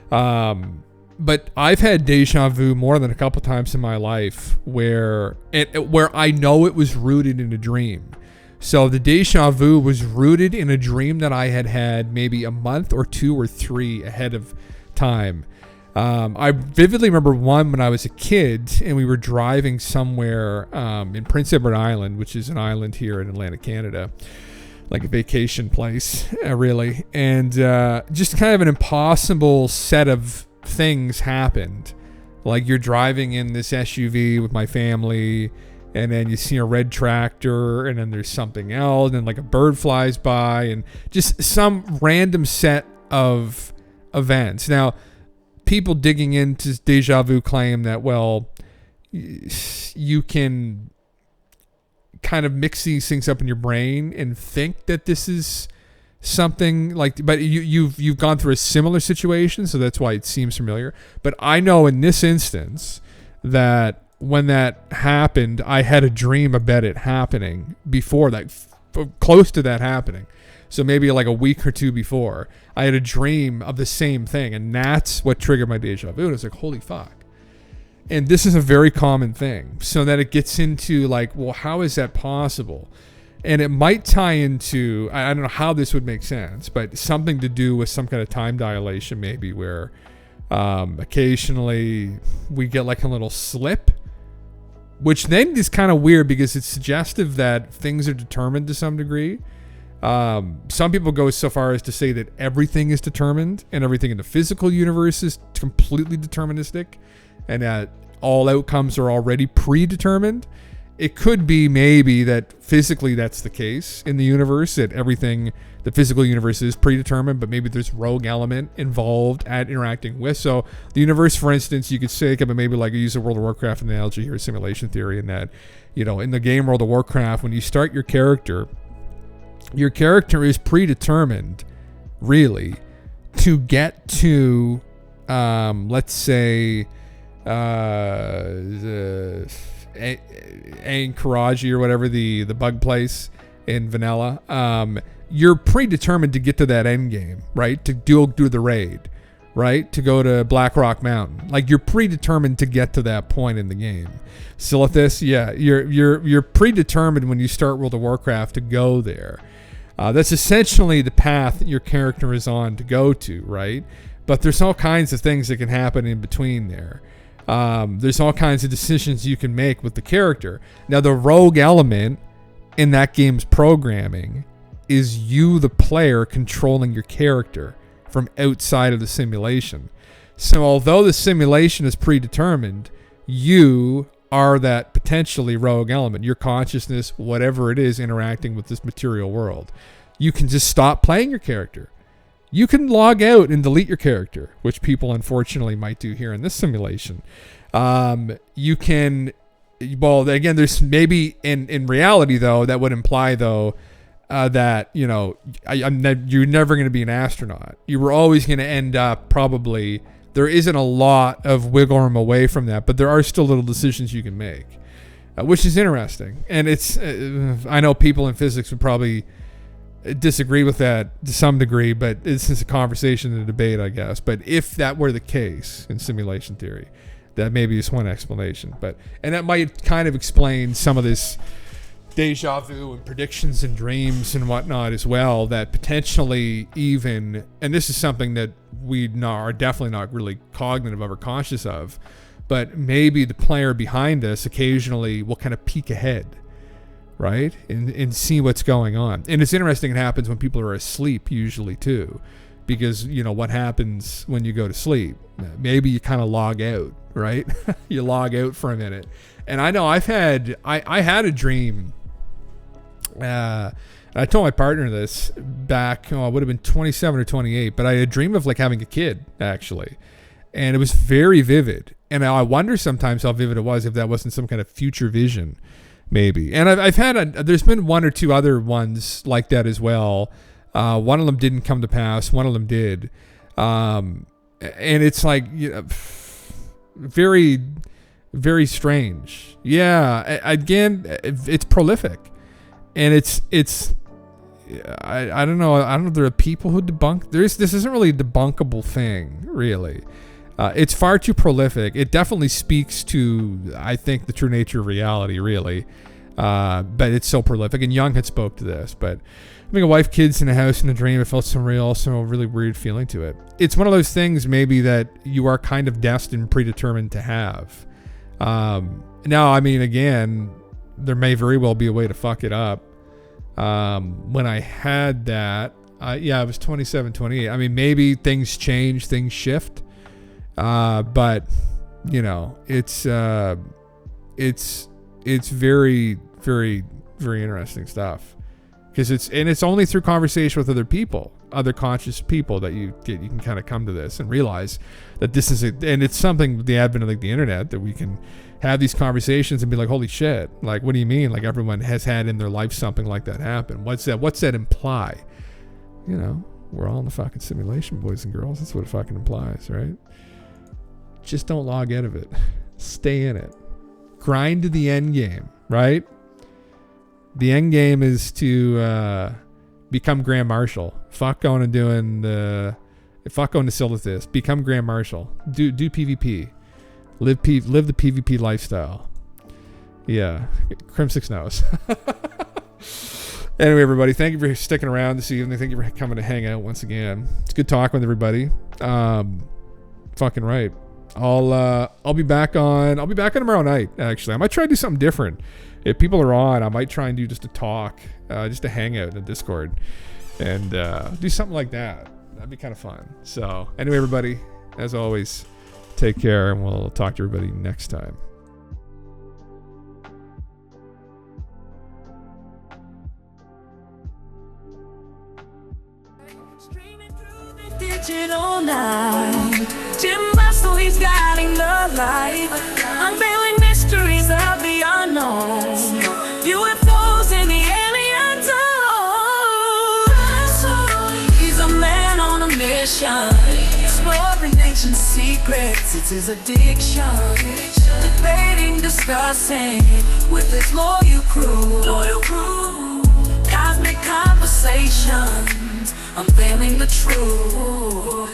But I've had deja vu more than a couple times in my life where I know it was rooted in a dream. So the deja vu was rooted in a dream that I had maybe a month or 2 or 3 ahead of time. I vividly remember one when I was a kid and we were driving somewhere in Prince Edward Island, which is an island here in Atlantic Canada, like a vacation place, really. And just kind of an impossible set of things happened. Like, you're driving in this SUV with my family, and then you see a red tractor, and then there's something else, and like a bird flies by, and just some random set of events. Now, people digging into deja vu claim that, well, you can kind of mix these things up in your brain and think that this is something like, but you've gone through a similar situation, so that's why it seems familiar. But I know in this instance that when that happened, I had a dream about it happening before that, close to that happening. So maybe like a week or 2 before, I had a dream of the same thing, and that's what triggered my deja vu. And I was like, holy fuck. And this is a very common thing. So that it gets into like, well, how is that possible? And it might tie into, I don't know how this would make sense, but something to do with some kind of time dilation, maybe, where occasionally we get like a little slip, which then is kind of weird because it's suggestive that things are determined to some degree. Some people go so far as to say that everything is determined and everything in the physical universe is completely deterministic and that all outcomes are already predetermined. It could be maybe that physically that's the case in the universe, that everything, the physical universe is predetermined, but maybe there's rogue element involved at interacting with. So the universe, for instance, you could say, but maybe like I use a World of Warcraft analogy here, simulation theory, in that, you know, in the game World of Warcraft, when you start your character is predetermined, really, to get to, let's say, Ankaraji or whatever, the bug place in vanilla. You're predetermined to get to that end game, right? To do the raid, right? To go to Black Rock Mountain. Like, you're predetermined to get to that point in the game. Silithus, yeah, you're predetermined when you start World of Warcraft to go there. That's essentially the path that your character is on to go to, right? But there's all kinds of things that can happen in between there. There's all kinds of decisions you can make with the character. Now, the rogue element in that game's programming is you, the player, controlling your character from outside of the simulation. So although the simulation is predetermined, you are that potentially rogue element, your consciousness, whatever it is, interacting with this material world. You can just stop playing your character. You can log out and delete your character, which people unfortunately might do here in this simulation. You can, well, again, there's maybe in reality, though, that would imply, though, that, you know, you're never going to be an astronaut. You were always going to end up probably, there isn't a lot of wiggle room away from that, but there are still little decisions you can make, which is interesting. And it's, I know people in physics would probably disagree with that to some degree, but it's just a conversation and a debate, I guess. But if that were the case in simulation theory, that maybe is one explanation. And that might kind of explain some of this deja vu and predictions and dreams and whatnot as well, that potentially even, and this is something that we are definitely not really cognitive of or conscious of, but maybe the player behind us occasionally will kind of peek ahead, right? And see what's going on. And it's interesting, it happens when people are asleep usually too, because you know what happens when you go to sleep. Maybe you kind of log out, right? You log out for a minute. And I know I had a dream. I told my partner this back, it would have been 27 or 28, but I had a dream of like having a kid actually. And it was very vivid. And I wonder sometimes how vivid it was, if that wasn't some kind of future vision, maybe. And I've had, there's been one or two other ones like that as well. One of them didn't come to pass. One of them did. And it's like, you know, very, very strange. Yeah. Again, it's prolific. And it's I don't know. I don't know if there are people who debunk. This isn't really a debunkable thing, really. It's far too prolific. It definitely speaks to, I think, the true nature of reality, really. But it's so prolific. And Jung had spoke to this. But having a wife, kids, in a house in a dream, it felt some really weird feeling to it. It's one of those things maybe that you are kind of destined, predetermined to have. Now, I mean, again, there may very well be a way to fuck it up. When I had that, I was 27, 28. I mean, maybe things change, things shift. But you know, it's very, very, very interesting stuff, because it's only through conversation with other people, other conscious people, that you can kind of come to this and realize that this is and it's something with the advent of like the internet, that we can have these conversations and be like, holy shit, like, what do you mean? Like, everyone has had in their life something like that happen. What's that imply? You know, we're all in the fucking simulation, boys and girls. That's what it fucking implies, right? Just don't log out of it. Stay in it. Grind to the end game, right? The end game is to become Grand Marshal. Fuck going to Silithus. Become Grand Marshal. Do PvP. Live the PvP lifestyle. Yeah. Crim6 knows. Anyway, everybody, thank you for sticking around this evening. Thank you for coming to hang out once again. It's good talking with everybody. Fucking right. I'll be back on tomorrow night, actually. I might try to do something different. If people are on, I might try and do just a talk, just a hangout in the Discord, and do something like that. That'd be kind of fun. So anyway, everybody, as always, take care, and we'll talk to everybody next time. Digital night, Jim Bustle, he's guiding the light, unveiling mysteries of the unknown, UFOs in the alien zone. He's a man on a mission, exploring ancient secrets, it's his addiction, debating, discussing with his loyal crew, cosmic conversations, unveiling the truth.